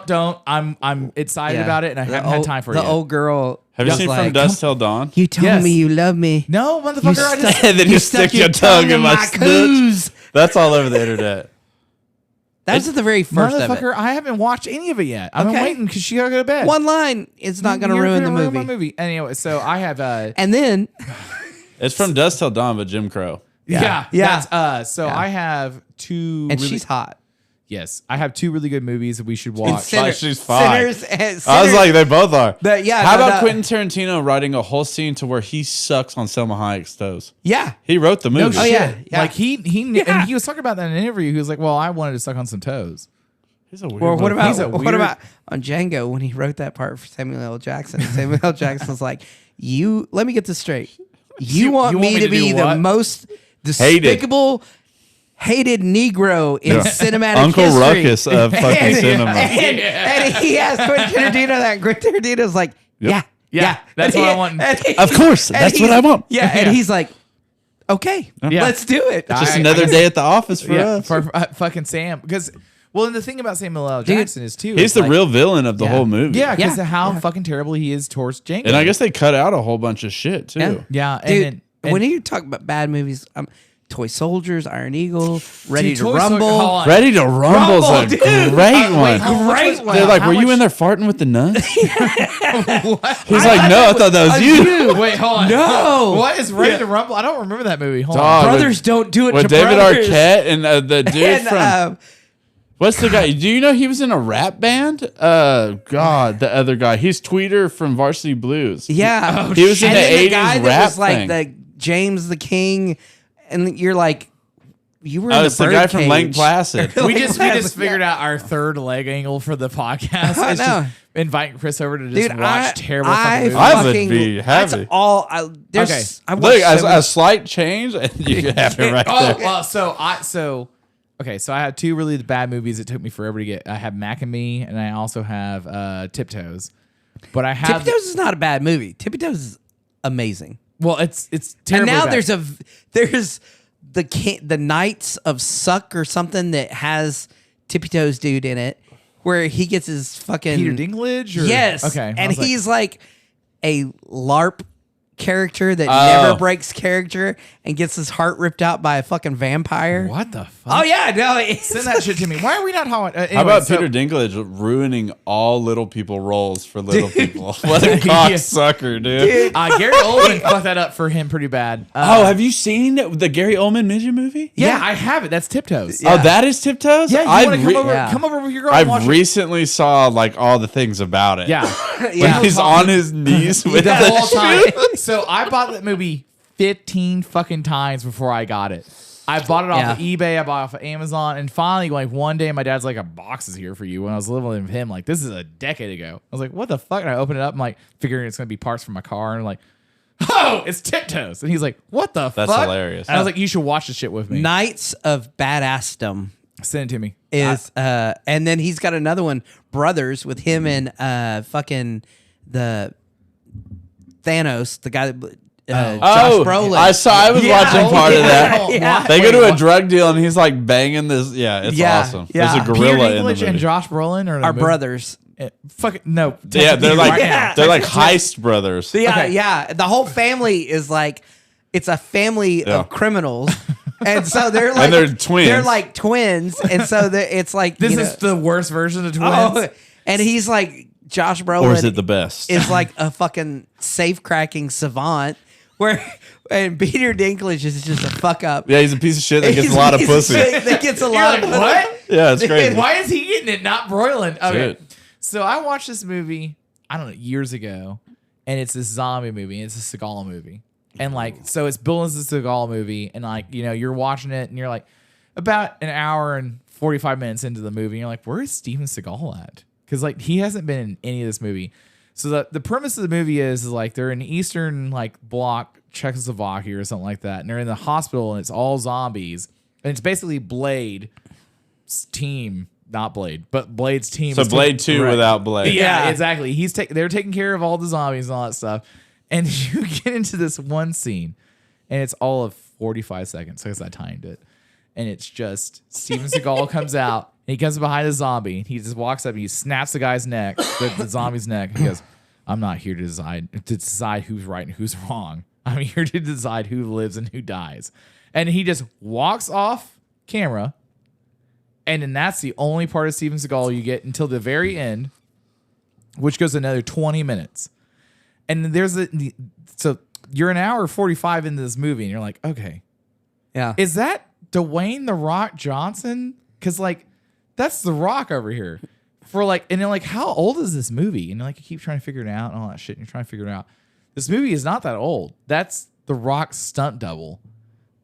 don't. I'm excited Yeah. about it and I The haven't had old- time for it the yet. old girl. Have you was seen like, From Dusk Till Dawn? You told Yes. me you love me. No, motherfucker, I just And then you stick your tongue in my coos. That's all over the internet. That was at the very first of it. motherfucker, I haven't watched any of it yet. I've been Okay. waiting because she gotta go to bed. One line. It's not going to You're ruin the gonna movie. my movie. Anyway, so I have And then It's From Dusk Till Dawn, but Jim Crow. yeah. Yeah. That's, so I have two. and really, she's hot. yes, I have two really good movies that we should watch. Sinner- she's fine. Sinners, and I was Sinners- like, they both are. Yeah, How no, about no. Quentin Tarantino writing a whole scene to where he sucks on Selma Hayek's toes? Yeah. He wrote the movie. Oh, yeah. Like he and he was talking about that in an interview. He was like, "Well, I wanted to suck on some toes." He's a weird Well, what motherfucker. He's a about what weird- about on Django when he wrote that part for Samuel L. Jackson? Samuel L. Jackson was like, "You let me get this straight. You want me to be do the what? most despicable, hated Negro in cinematic Uncle history." Ruckus of fucking cinema. And he asked Quentin Tarantino that. And Quentin Tarantino's like, "Yeah, Yeah, that's what I want. Of course, that's what I want. Yeah, and he's like, "Okay, Yeah. let's do it." Just I- another I- day at the office for Yeah, us. for fucking Sam. Because Well, and the thing about Samuel L. Jackson is too. He's the real villain of the whole movie. Yeah, because of how fucking terrible he is towards Django. And I guess they cut out a whole bunch of shit too. Yeah, Dude, when you talk about bad movies, Toy Soldiers, Iron Eagle, Ready to Toy Rumble. Ready to Rumble's a dude. great one. Great one. They're like, were you in there farting with the nuts? He's like, no, I thought that was you. Wait, hold on. No. What is Ready to Rumble? I don't remember that movie. Hold Dog, on. Brothers don't do it with to David brothers. Arquette and the dude And, from what's the guy? Do you know he was in a rap band? God, the other guy. He's Tweeter from Varsity Blues. Yeah. He was in And the then 80s guy rap that was like thing. the James the King, and you're like, you were in Oh, the it's the guy from Birdcage. Lake Placid. We just figured out our third leg angle for the podcast. I It's know. just inviting Chris over to just Dude, watch terrible I fucking movies. I would fucking, be that's heavy. all. There's, Okay. I Look, watched a slight change, and you have it right Oh there. well, so I have two really bad movies that took me forever to get. I have Mac and Me, and I also have Tiptoes. But I have Tippy Toes is not a bad movie. Tippy Toes is amazing. well, it's And terribly now bad. there's the Knights of Suck or something that has Tippy Toes dude in it, where he gets his fucking Peter Dinklage. Or? Yes. Okay. I And was like, he's like a LARP character that Oh. never breaks character and gets his heart ripped out by a fucking vampire. what the fuck? Oh yeah, no. It's, Send that shit to me. Why are we not talking? How about Peter Dinklage ruining all little people roles for little people? What a cocksucker, dude. Gary Oldman fucked that up for him pretty bad. Oh, have you seen the Gary Oldman midget movie? Yeah, I have it. That's Tiptoes. Oh, that is Tiptoes? Yeah, you I've want to come over? Yeah. Come over with your girl and watch I've recently saw like all the things about it. it. Yeah, When he's on his knees with the whole the time. So I bought that movie 15 fucking times before I got it. I bought it off of eBay. I bought it off of Amazon, and finally, like one day, my dad's like, "A box is here for you." When I was living with him, like this is a decade ago. I was like, "What the fuck?" And I opened it up, I'm like, figuring it's gonna be parts for my car, and like, oh, it's Tiptoes. And he's like, "What the fuck?" That's hilarious. And I was like, "You should watch this shit with me." Knights of Badassdom Send it to me. is and then he's got another one, Brothers, with him and fucking the Thanos, the guy that Josh Brolin. I was watching part of that. Yeah. They go to a drug deal and he's like banging this. Yeah, it's Yeah, awesome. yeah. There's a Peter gorilla in the Dinklage movie. and Josh Brolin are Our brothers. Fuck no. Yeah, they're like Yeah. they're like heist brothers. Yeah, Okay. yeah. The whole family is like, it's a family of criminals. And so they're like, And they're twins. They're like twins. And so it's like, This you is know, the worst version of twins. oh, and he's like, Josh Brolin Or is it the best? is like a fucking safe cracking savant, and Peter Dinklage is just a fuck up. Yeah, he's a piece of shit that gets a lot of pussy. That gets a lot You're of like, what? Yeah, it's crazy. Why is he getting it, not Broiling? Okay. Dude. So I watched this movie, I don't know, years ago, and it's this zombie movie. And it's a Seagal movie. And like, so it's billed as a Seagal movie, and like, you know, you're watching it and you're like about an hour and 45 minutes into the movie, and you're like, where is Steven Seagal at? Because like he hasn't been in any of this movie. So the premise of the movie is like they're in Eastern like bloc Czechoslovakia or something like that, and they're in the hospital and it's all zombies, and it's basically Blade's team, not Blade, but Blade's team. So is Blade 2 right. without Blade. Yeah, exactly. They're taking care of all the zombies and all that stuff, and you get into this one scene, and it's all of 45 seconds because I timed it, and it's just Steven Seagal comes out. And he comes behind the zombie. He just walks up and he snaps the guy's neck, the zombie's neck. And he goes, "I'm not here to decide who's right and who's wrong. I'm here to decide who lives and who dies." And he just walks off camera. And then that's the only part of Steven Seagal you get until the very end, which goes another 20 minutes. And so you're an hour 45 into this movie, and you're like, okay, Yeah. is that Dwayne "The Rock" Johnson? Because like, that's The Rock over here. For like, and you're like, how old is this movie? And like, you keep trying to figure it out and all that shit. And you're trying to figure it out. This movie is not that old. That's The Rock's stunt double.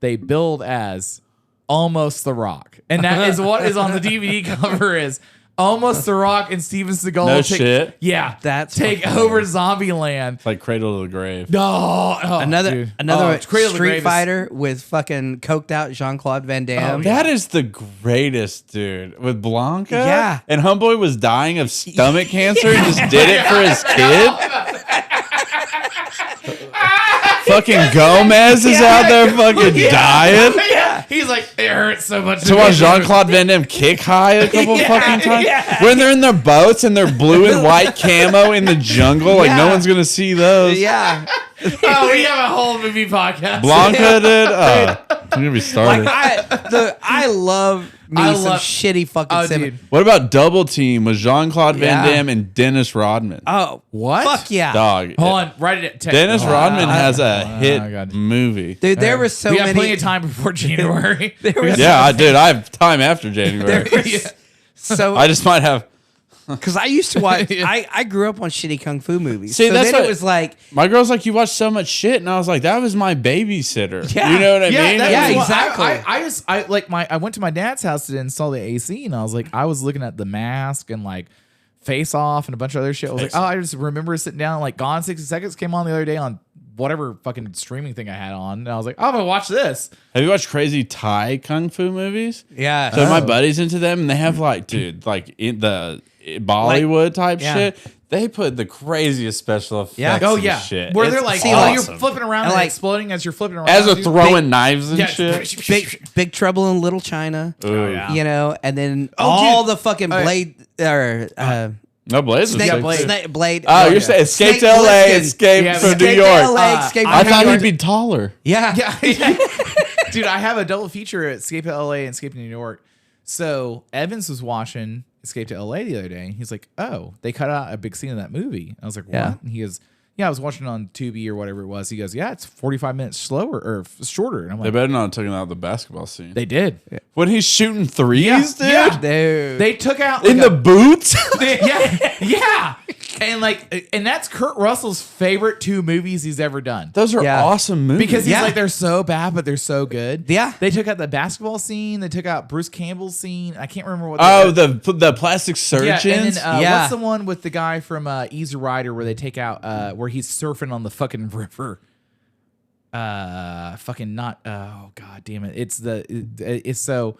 They build as almost The Rock, and that is what is on the DVD cover is almost The Rock and Steven Seagal. No shit. Yeah, That's take fucking over Zombieland. It's like Cradle to the Grave. No, Another Cradle of the Grave Street is- Fighter with fucking coked out Jean-Claude Van Damme. That is the greatest, dude. With Blanca? Yeah. And Homeboy was dying of stomach cancer and just did it for his kid? Fucking Gomez is out there fucking dying. He's like, it hurts so much. To watch Jean-Claude Van Damme kick high a couple fucking times. When they're in their boats and they're blue and white camo in the jungle, like no one's gonna see those. Yeah. Oh, we have a whole movie podcast. Blanca did. I'm gonna be started. I love some shitty fucking cinema. dude. What about Double Team with Jean-Claude Van Yeah. Damme and Dennis Rodman? Oh, What? fuck yeah. Dog. Hold on, write it. Dennis Rodman has a hit God. movie. Dude, there was so we many. got plenty of time before January. There was Yeah, I did. I have time after January. so I just might have. because I used to watch. I grew up on shitty kung fu movies. See, so that's then what- it was like, My girl's like, you watch so much shit, and I was like, that was my babysitter. Yeah. You know what I Yeah, mean? that Yeah, is what- exactly. I went to my dad's house to install the AC, and I was like, I was looking at The Mask and like Face Off and a bunch of other shit. I was like, I just remember sitting down, like Gone 60 Seconds came on the other day on whatever fucking streaming thing I had on, and I was like, I'm gonna watch this. Have you watched crazy Thai kung fu movies? yeah. So my buddy's into them, and they have like, dude, like in the Bollywood type yeah. shit. They put the craziest special effects. Yeah. Oh and yeah, shit. where It's they're like, awesome. you're flipping around And, and like, exploding as you're flipping around. as they're dude. throwing knives and Yeah. shit. Big Trouble in Little China. Ooh. yeah. You know, and then Oh, all dude. the fucking Blade or No, Blaze was Snake, sick, Blade. too. Snake Blade. Oh, you're saying Escape Snake to LA, Plissken. Escape Yeah, from Escape New to York. LA, Escape I from thought New he'd York. be taller. Yeah. Yeah. Dude, I have a double feature at Escape to LA and Escape to New York. So Evans was watching Escape to LA the other day, and he's like, oh, they cut out a big scene of that movie. I was like, what? Yeah. And he goes, yeah, I was watching it on Tubi or whatever it was. He goes, yeah, it's 45 minutes slower or shorter. And I'm They like, better not have taken out the basketball scene. they did. When he's shooting threes, dude? Yeah. Dude. They took out In like the boots? yeah. And and that's Kurt Russell's favorite 2 movies he's ever done. Those are Yeah. awesome movies. Because he's Yeah. like, they're so bad, but they're so good. Yeah. They took out the basketball scene. They took out Bruce Campbell's scene. I can't remember what. Oh, the plastic surgeons? yeah. And then Yeah. what's the one with the guy from Easy Rider where they take out where he's surfing on the fucking river? Fucking not. Oh god damn it! It's so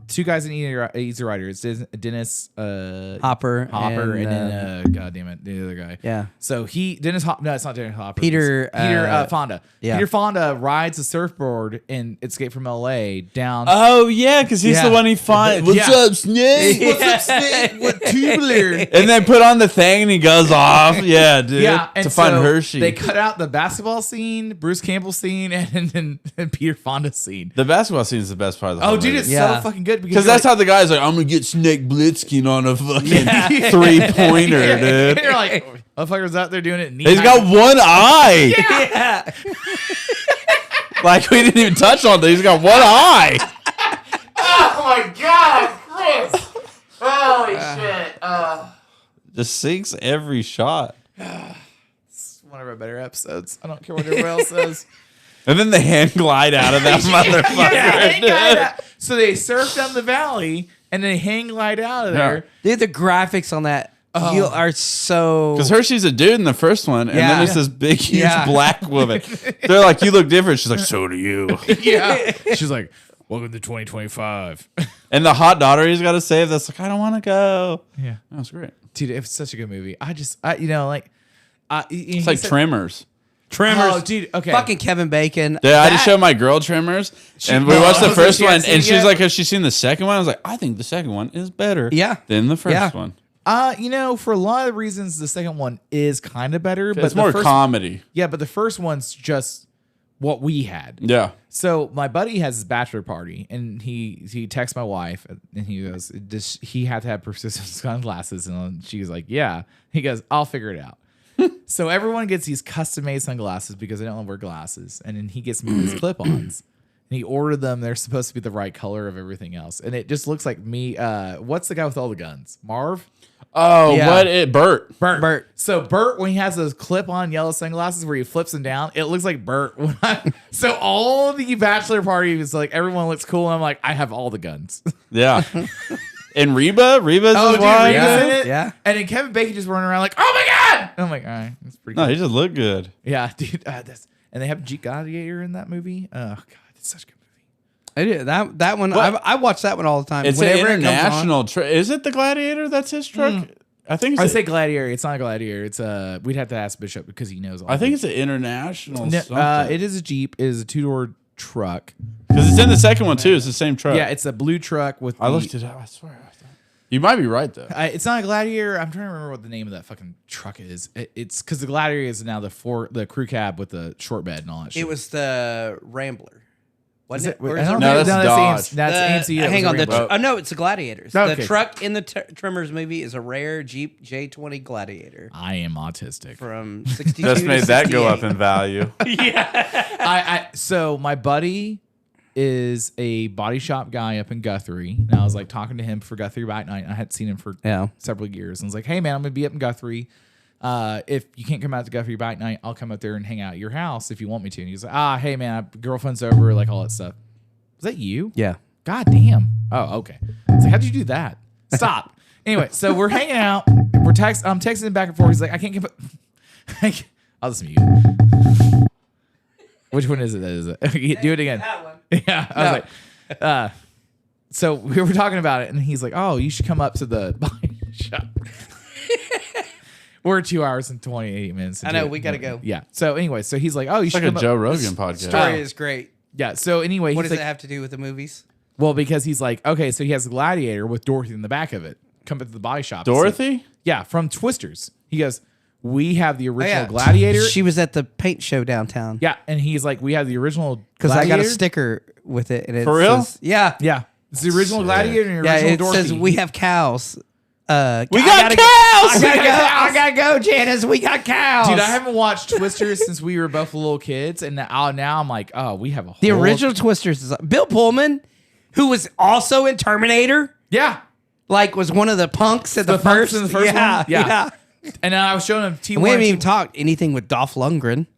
2 guys in Easy Rider. It's Dennis Hopper and and, then god damn it, the other guy. yeah. So Dennis Hopper. No, it's not Dennis Hopper. Peter, It's Peter Fonda. yeah. Peter Fonda rides a surfboard in Escape from L.A. down. Oh, yeah, because he's Yeah. the one he finds. What's Yeah. up, Snake? What's up, Snake? What tubular? And they put on the thing and he goes off. Yeah, dude. Yeah, and to find so Hershey. They cut out the basketball scene, Bruce Campbell scene, and Peter Fonda scene. The basketball scene is the best part of the Oh, whole dude, movie. it's Yeah. so fucking good Because that's how the guy's like, I'm going to get Snake Blitzkin on a fucking three-pointer, dude. You're like, motherfuckers out there doing it. He's got one eye. Yeah. Like, we didn't even touch on that. He's got one eye. Oh my god, Chris! Holy shit! Just sinks every shot. It's one of our better episodes. I don't care what everybody else says. And then the hand glide out of that motherfucker. Yeah. So they surf down the valley and they hang glide out of there. Dude, the graphics on that you are so. Because Hershey's a dude in the first one, and Yeah. then it's this big, huge Yeah. black woman. They're like, you look different. She's like, so do you. Yeah. She's like, welcome to 2025. And the hot daughter he's got to save, that's like, I don't want to go. Yeah. That's great. Dude, it's such a good movie. It's It's like Tremors. Tremors. Oh, dude, okay. Fucking Kevin Bacon. Yeah, I just showed my girl Tremors, and we no, watched I the was like, first she hadn't one, seen and it she's yet? like, has she seen the second one? I was like, I think the second one is better Yeah. than the first Yeah. one. For a lot of reasons, the second one is kind of better, but It's more the first, comedy. Yeah, but the first one's just what we had. Yeah. So my buddy has his bachelor party, and he texts my wife, and he goes, "Does he have to have persistent sunglasses?" And she's like, "Yeah." He goes, "I'll figure it out." So everyone gets these custom-made sunglasses because they don't want to wear glasses, and then he gets me these clip-ons. And he ordered them. They're supposed to be the right color of everything else, and it just looks like me. What's the guy with all the guns? Marv. Oh, Yeah. Bert. Bert. So Bert, when he has those clip-on yellow sunglasses where he flips them down, it looks like Bert. So all the bachelor party is like everyone looks cool, and I'm like, I have all the guns. Yeah. And Reba's Oh, his dude, wife. Reba's in it. Yeah. And then Kevin Bacon just running around like, oh my god! And I'm like, all right, that's pretty No, good. he just looked good. Yeah, dude. And they have Jeep Gladiator in that movie. Oh god, it's such a good movie. I did that one. What? I watch that one all the time. It's Whenever an it comes on. international truck. Is it the Gladiator that's his truck? I think it's I say Gladiator. It's not a Gladiator. It's we'd have to ask Bishop because he knows all. I think it's an international No, something. it is a Jeep. It is a 2-door truck. Because it's in the second one too. It's the same truck. Yeah, it's a blue truck with. I looked it up. I swear. You might be right though. It's not a Gladiator. I'm trying to remember what the name of that fucking truck is. It's because the Gladiator is now the crew cab with the short bed and all that shit. It was the Rambler. Wasn't it? Or I is don't it know. No, that's Dodge. That's AMC. Hang on. Rainbow. No, it's the Gladiators. Okay. The truck in the Tremors movie is a rare Jeep J20 Gladiator I am autistic. from 62 Just to made that go 68. up in value. So my buddy is a body shop guy up in Guthrie. And I was like talking to him for Guthrie Bike Night. I hadn't seen him for several years. And I was like, hey man, I'm gonna be up in Guthrie. If you can't come out to Guthrie Bike Night, I'll come up there and hang out at your house if you want me to. And he's like, hey man, girlfriend's over, like all that stuff. Was that you? Yeah. God damn. Oh, okay. I was like, how'd you do that? Stop. Anyway, so we're hanging out. I'm texting him back and forth. He's like, I can't get. I'll just mute. Which one is it? That is it? Do it again. That one. Yeah. I was like, so we were talking about it, and he's like, oh, you should come up to the body shop. We're 2 hours and 28 minutes. I know, we gotta go. Yeah. So anyway, so he's like, oh, you It's should like come a up. Joe Rogan podcast. Story is great. Yeah. So anyway, What he's does like, it have to do with the movies? well, because he's like, okay, so he has a Gladiator with Dorothy in the back of it. Come up to the body shop. Dorothy? Yeah, from Twisters. He goes, we have the original yeah. Gladiator. She was at the paint show downtown. Yeah, and he's like, we have the original Because I got a Gladiator. sticker with it. And it For real? says, yeah. Yeah, it's the original Gladiator and the Yeah, original it Dorothy. says we have cows. We I got gotta cows! I gotta go, Janice. We got cows. Dude, I haven't watched Twisters since we were both little kids, and now I'm like, oh, we have a whole The original Twisters is Bill Pullman, who was also in Terminator, Yeah, like was one of the punks at the punks first. in the first yeah, one? Yeah. yeah. and then I was showing him T1. And we haven't even talked anything with Dolph Lundgren,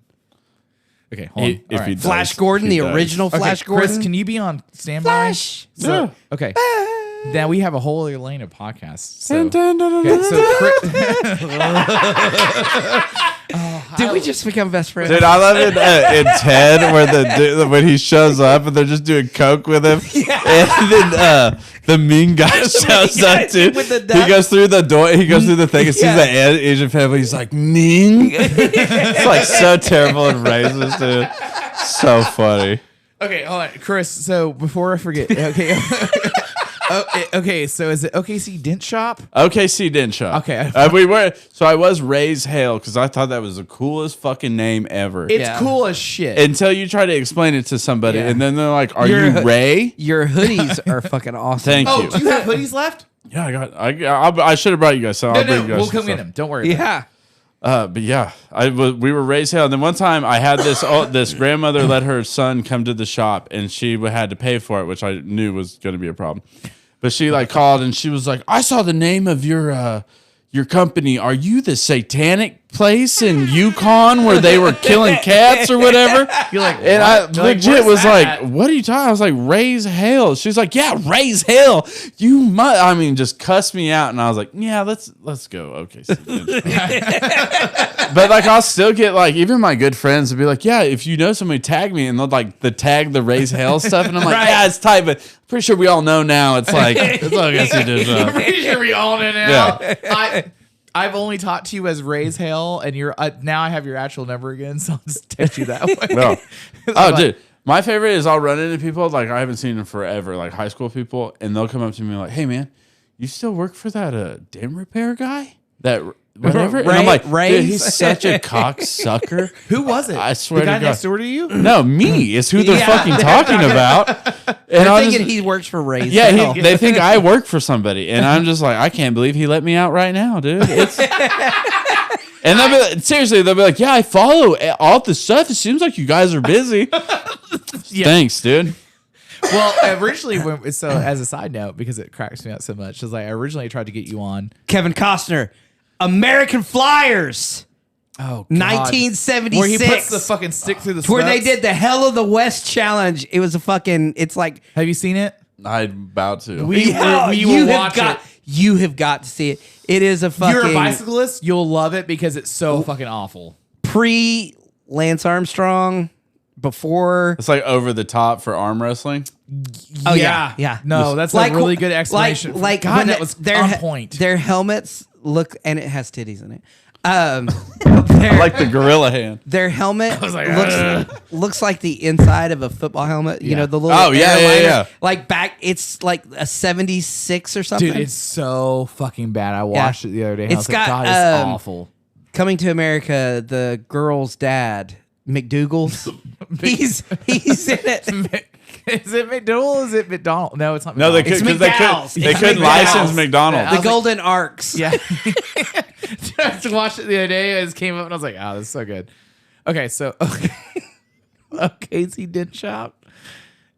Okay, hold on. If All he right. does, Flash Gordon, he the does. original Okay, Flash Gordon. Chris, can you be on standby? Flash. So, Yeah. okay. Now we have a whole other lane of podcasts. So, okay, so Chris, Did we just become best friends? Dude, I love it in Ted where the dude, when he shows up and they're just doing coke with him, and then the mean guy shows up too. with the He duck. goes through the door. He goes through the thing and sees Yeah. the Asian family. He's like, "Ning." It's like so terrible and racist, dude. So funny. okay, hold on, Chris. So before I forget, okay. Okay, so is it OKC Dent Shop? OKC Dent Shop. Okay. We were. So I was Ray's Hale because I thought that was the coolest fucking name ever. It's Yeah. cool as shit. Until you try to explain it to somebody, Yeah. and then they're like, "Are You're- you Ray?" Your hoodies are fucking awesome. Thank oh, you. do you have hoodies left? Yeah, I should have brought you guys some. I'll bring you guys we'll some come get stuff. them. Don't worry. About Yeah. But yeah, we were raised hell. And then one time I had this grandmother let her son come to the shop, and she had to pay for it, which I knew was going to be a problem. But she like called and she was like, "I saw the name of your company. Are you the satanic place in Yukon where they were killing cats or whatever?" You're like, and what? I You're like, legit "Where's was that?" like, "What are you talking?" I was like, "Raise hell." She's like, "Yeah, raise hell. You must." I mean, just cuss me out, and I was like, "Yeah, let's go." Okay. But like, I'll still get like, even my good friends would be like, "Yeah, if you know somebody, tag me," and they'll like tag the raise hell stuff, and I'm like, Right. "Yeah, it's tight," but I'm pretty sure we all know now. It's like it's I'm like pretty sure we all know now. I've only talked to you as Ray's Hale, and you're now I have your actual number again, so I'll just text you that way. No. So Oh, like, dude. My favorite is I'll run into people, like I haven't seen them forever, like high school people, and they'll come up to me like, "Hey, man, you still work for that dent repair guy? That whatever?" And I'm like, Ray- "Dude, he's such a cocksucker." Who was it? I swear the guy to God. next door to you. No, me is who they're Yeah. fucking talking about. And I'm I thinking just, he works for Ray's. yeah, Hell. they think I work for somebody, and I'm just like, I can't believe he let me out right now, dude. It's, and they'll be like, seriously, they'll be like, "Yeah, I follow all the stuff. It seems like you guys are busy." Thanks, dude. Well, originally, so as a side note, because it cracks me out so much, is like I originally tried to get you on. Kevin Costner, American Flyers, Oh, 1976. where he puts the fucking stick through the. where they smokes. did the Hell of the West challenge. It was a fucking. It's like Have you seen it? I'm about to. We will you watch have got. it. You have got to see it. It is a fucking You're a bicyclist. You'll love it because it's so fucking awful. pre Lance Armstrong, before. It's like over the top for arm wrestling. Oh yeah. No, that's a really good explanation. Like God, when that was their on point. Their helmets look, and it has titties in it. I like the gorilla hand. Their helmet like, looks like the inside of a football helmet. You know, the little Oh, yeah, airliner, yeah. like back. It's like a 76 or something. Dude, it's so fucking bad. I watched it the other day. And It's I was like, got, God, it's awful. Coming to America, the girl's dad, McDougal's. he's in it. Is it McDougal? Is it McDonald? No, it's not. No, they McDonald's. could It's because they McDowell's. couldn't It's license McDowell's. McDonald's. Yeah. The Golden Arcs. Yeah. I just watched it the other day. It came up and I was like, oh, this is so good. Okay, so OKC Dent Shop.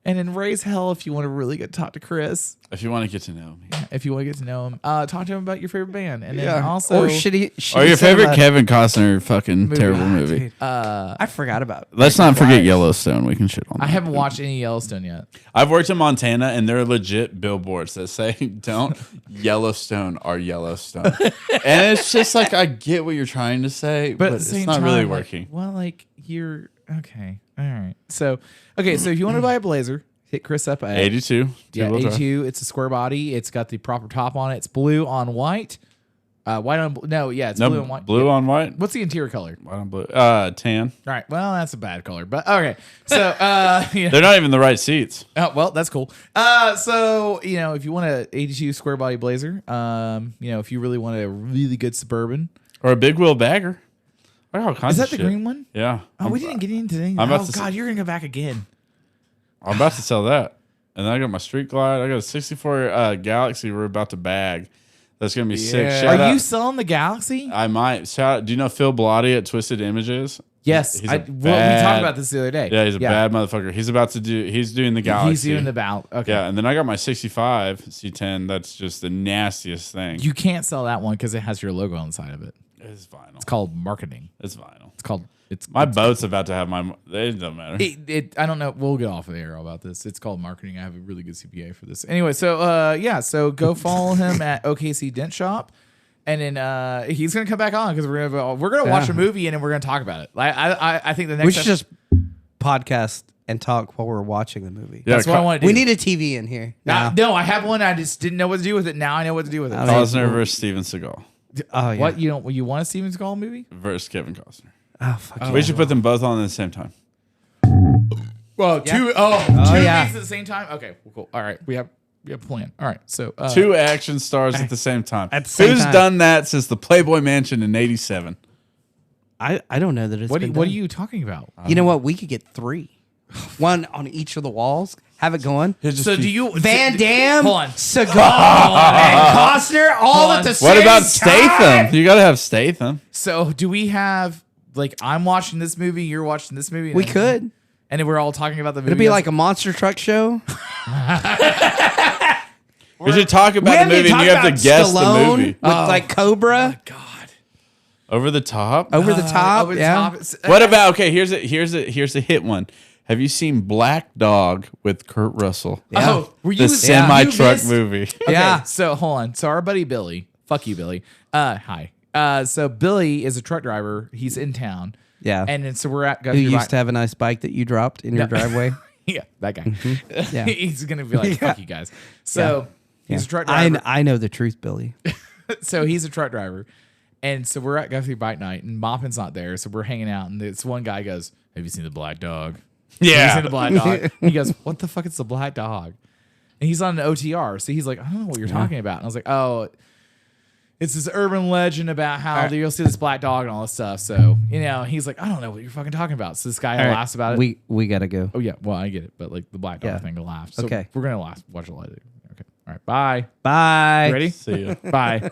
And then raise hell if you want to really get talk to Chris. If you want to get to know me, If you want to get to know him, talk to him about your favorite band. And then Yeah. also or shitty or your favorite cinema. Kevin Costner fucking terrible Ah, movie. dude. I forgot about it. Let's not forget Yellowstone. We can shit on that. I haven't watched any Yellowstone yet. I've worked in Montana, and there are legit billboards that say, "Don't Yellowstone or Yellowstone." And it's just like I get what you're trying to say, but But at the it's same not time, really like, working. well, like you're okay. All right. So, okay. So if you want to buy a blazer, hit Chris up at 82. Yeah, two-wheel drive. 82. It's a square body. It's got the proper top on it. It's blue on white. White on no, yeah, it's blue on white. Blue Yeah. on white. What's the interior color? White on blue. Tan. All right. Well, that's a bad color, but okay. So, yeah. They're not even the right seats. Oh, well, that's cool. So, if you want a 82 square body blazer, if you really want a really good Suburban. Or a big wheel bagger. I got all kinds Is that of the shit. green one? Yeah. Oh, we didn't get into anything. I'm about Oh, to God, you're going to go back again. I'm about to sell that. And then I got my Street Glide. I got a 64 Galaxy we're about to bag. That's going to be sick. Shout Are out. you selling the Galaxy? I might. Shout out. Do you know Phil Blotti at Twisted Images? Yes. He's We a talked bad- about this the other day. Yeah, he's a bad motherfucker. He's doing the Galaxy. He's doing the bout. Okay. Yeah, and then I got my 65 C10. That's just the nastiest thing. You can't sell that one because it has your logo on the side of it. It's vinyl. It's called marketing. It's vinyl. It's called it's My boat's about to have my. It doesn't matter. I don't know. We'll get off of the air about this. It's called marketing. I have a really good CPA for this. Anyway, so go follow him at OKC Dent Shop, and then he's gonna come back on because we're gonna watch a movie and then we're gonna talk about it. I think the next We should just podcast and talk while we're watching the movie. Yeah, that's what I want to do. We need a TV in here. now. No, I have one. I just didn't know what to do with it. Now I know what to do with it. I mean, Costner versus Steven Seagal Oh yeah. What you want a Steven Seagal movie? versus Kevin Costner. Oh fuck. We should put them both on at the same time. Well, two yeah. movies at the same time. Okay, cool. All right, we have a plan. All right, so Two action stars at the same time. At the same Who's time. done that since the Playboy Mansion in '87? I don't know that it's. what been are done. you talking about? You know what? We could get 3, one on each of the walls. Have it going. So do you Van Damme, Hold on. Seagal, and Costner all Hold at the on. same What about time? Statham? You got to have Statham. So do we have like I'm watching this movie, you're watching this movie? We could. and then we're all talking about the movie. It'd be like a monster truck show. We should talk We about the haven't movie, and talked you have to about guess the Stallone movie. with like Cobra God. Over the top. over the top. Over the yeah. top. What about? Okay, here's a hit one. Have you seen Black Dog with Kurt Russell? Yeah. Oh, were you The semi you truck missed- movie. Okay, Yeah. So hold on. So our buddy Billy, fuck you, Billy. Hi. So Billy is a truck driver. He's in town. Yeah. And then so we're at Who Guthrie used to have a nice bike that you dropped in your driveway? Yeah, that guy. Yeah. He's gonna be like, fuck you guys. So he's a truck I, driver. I know the truth, Billy. So he's a truck driver. And so we're at Guthrie Bike Night and Moppin's not there. So we're hanging out and this one guy goes, have you seen the Black Dog? Have you seen the Black Dog? He goes, what the fuck is the Black Dog? And he's on an OTR. So he's like, I don't know what you're talking about. And I was like, oh, it's this urban legend about how you'll see this black dog and all this stuff. So, he's like, I don't know what you're fucking talking about. So this guy laughs about it. We gotta go. Oh, yeah. Well, I get it. But like the black dog Yeah. thing to laugh. So Okay. we're going to watch a lot of it. Okay. All right. Bye. Bye. You ready? See ya. Bye.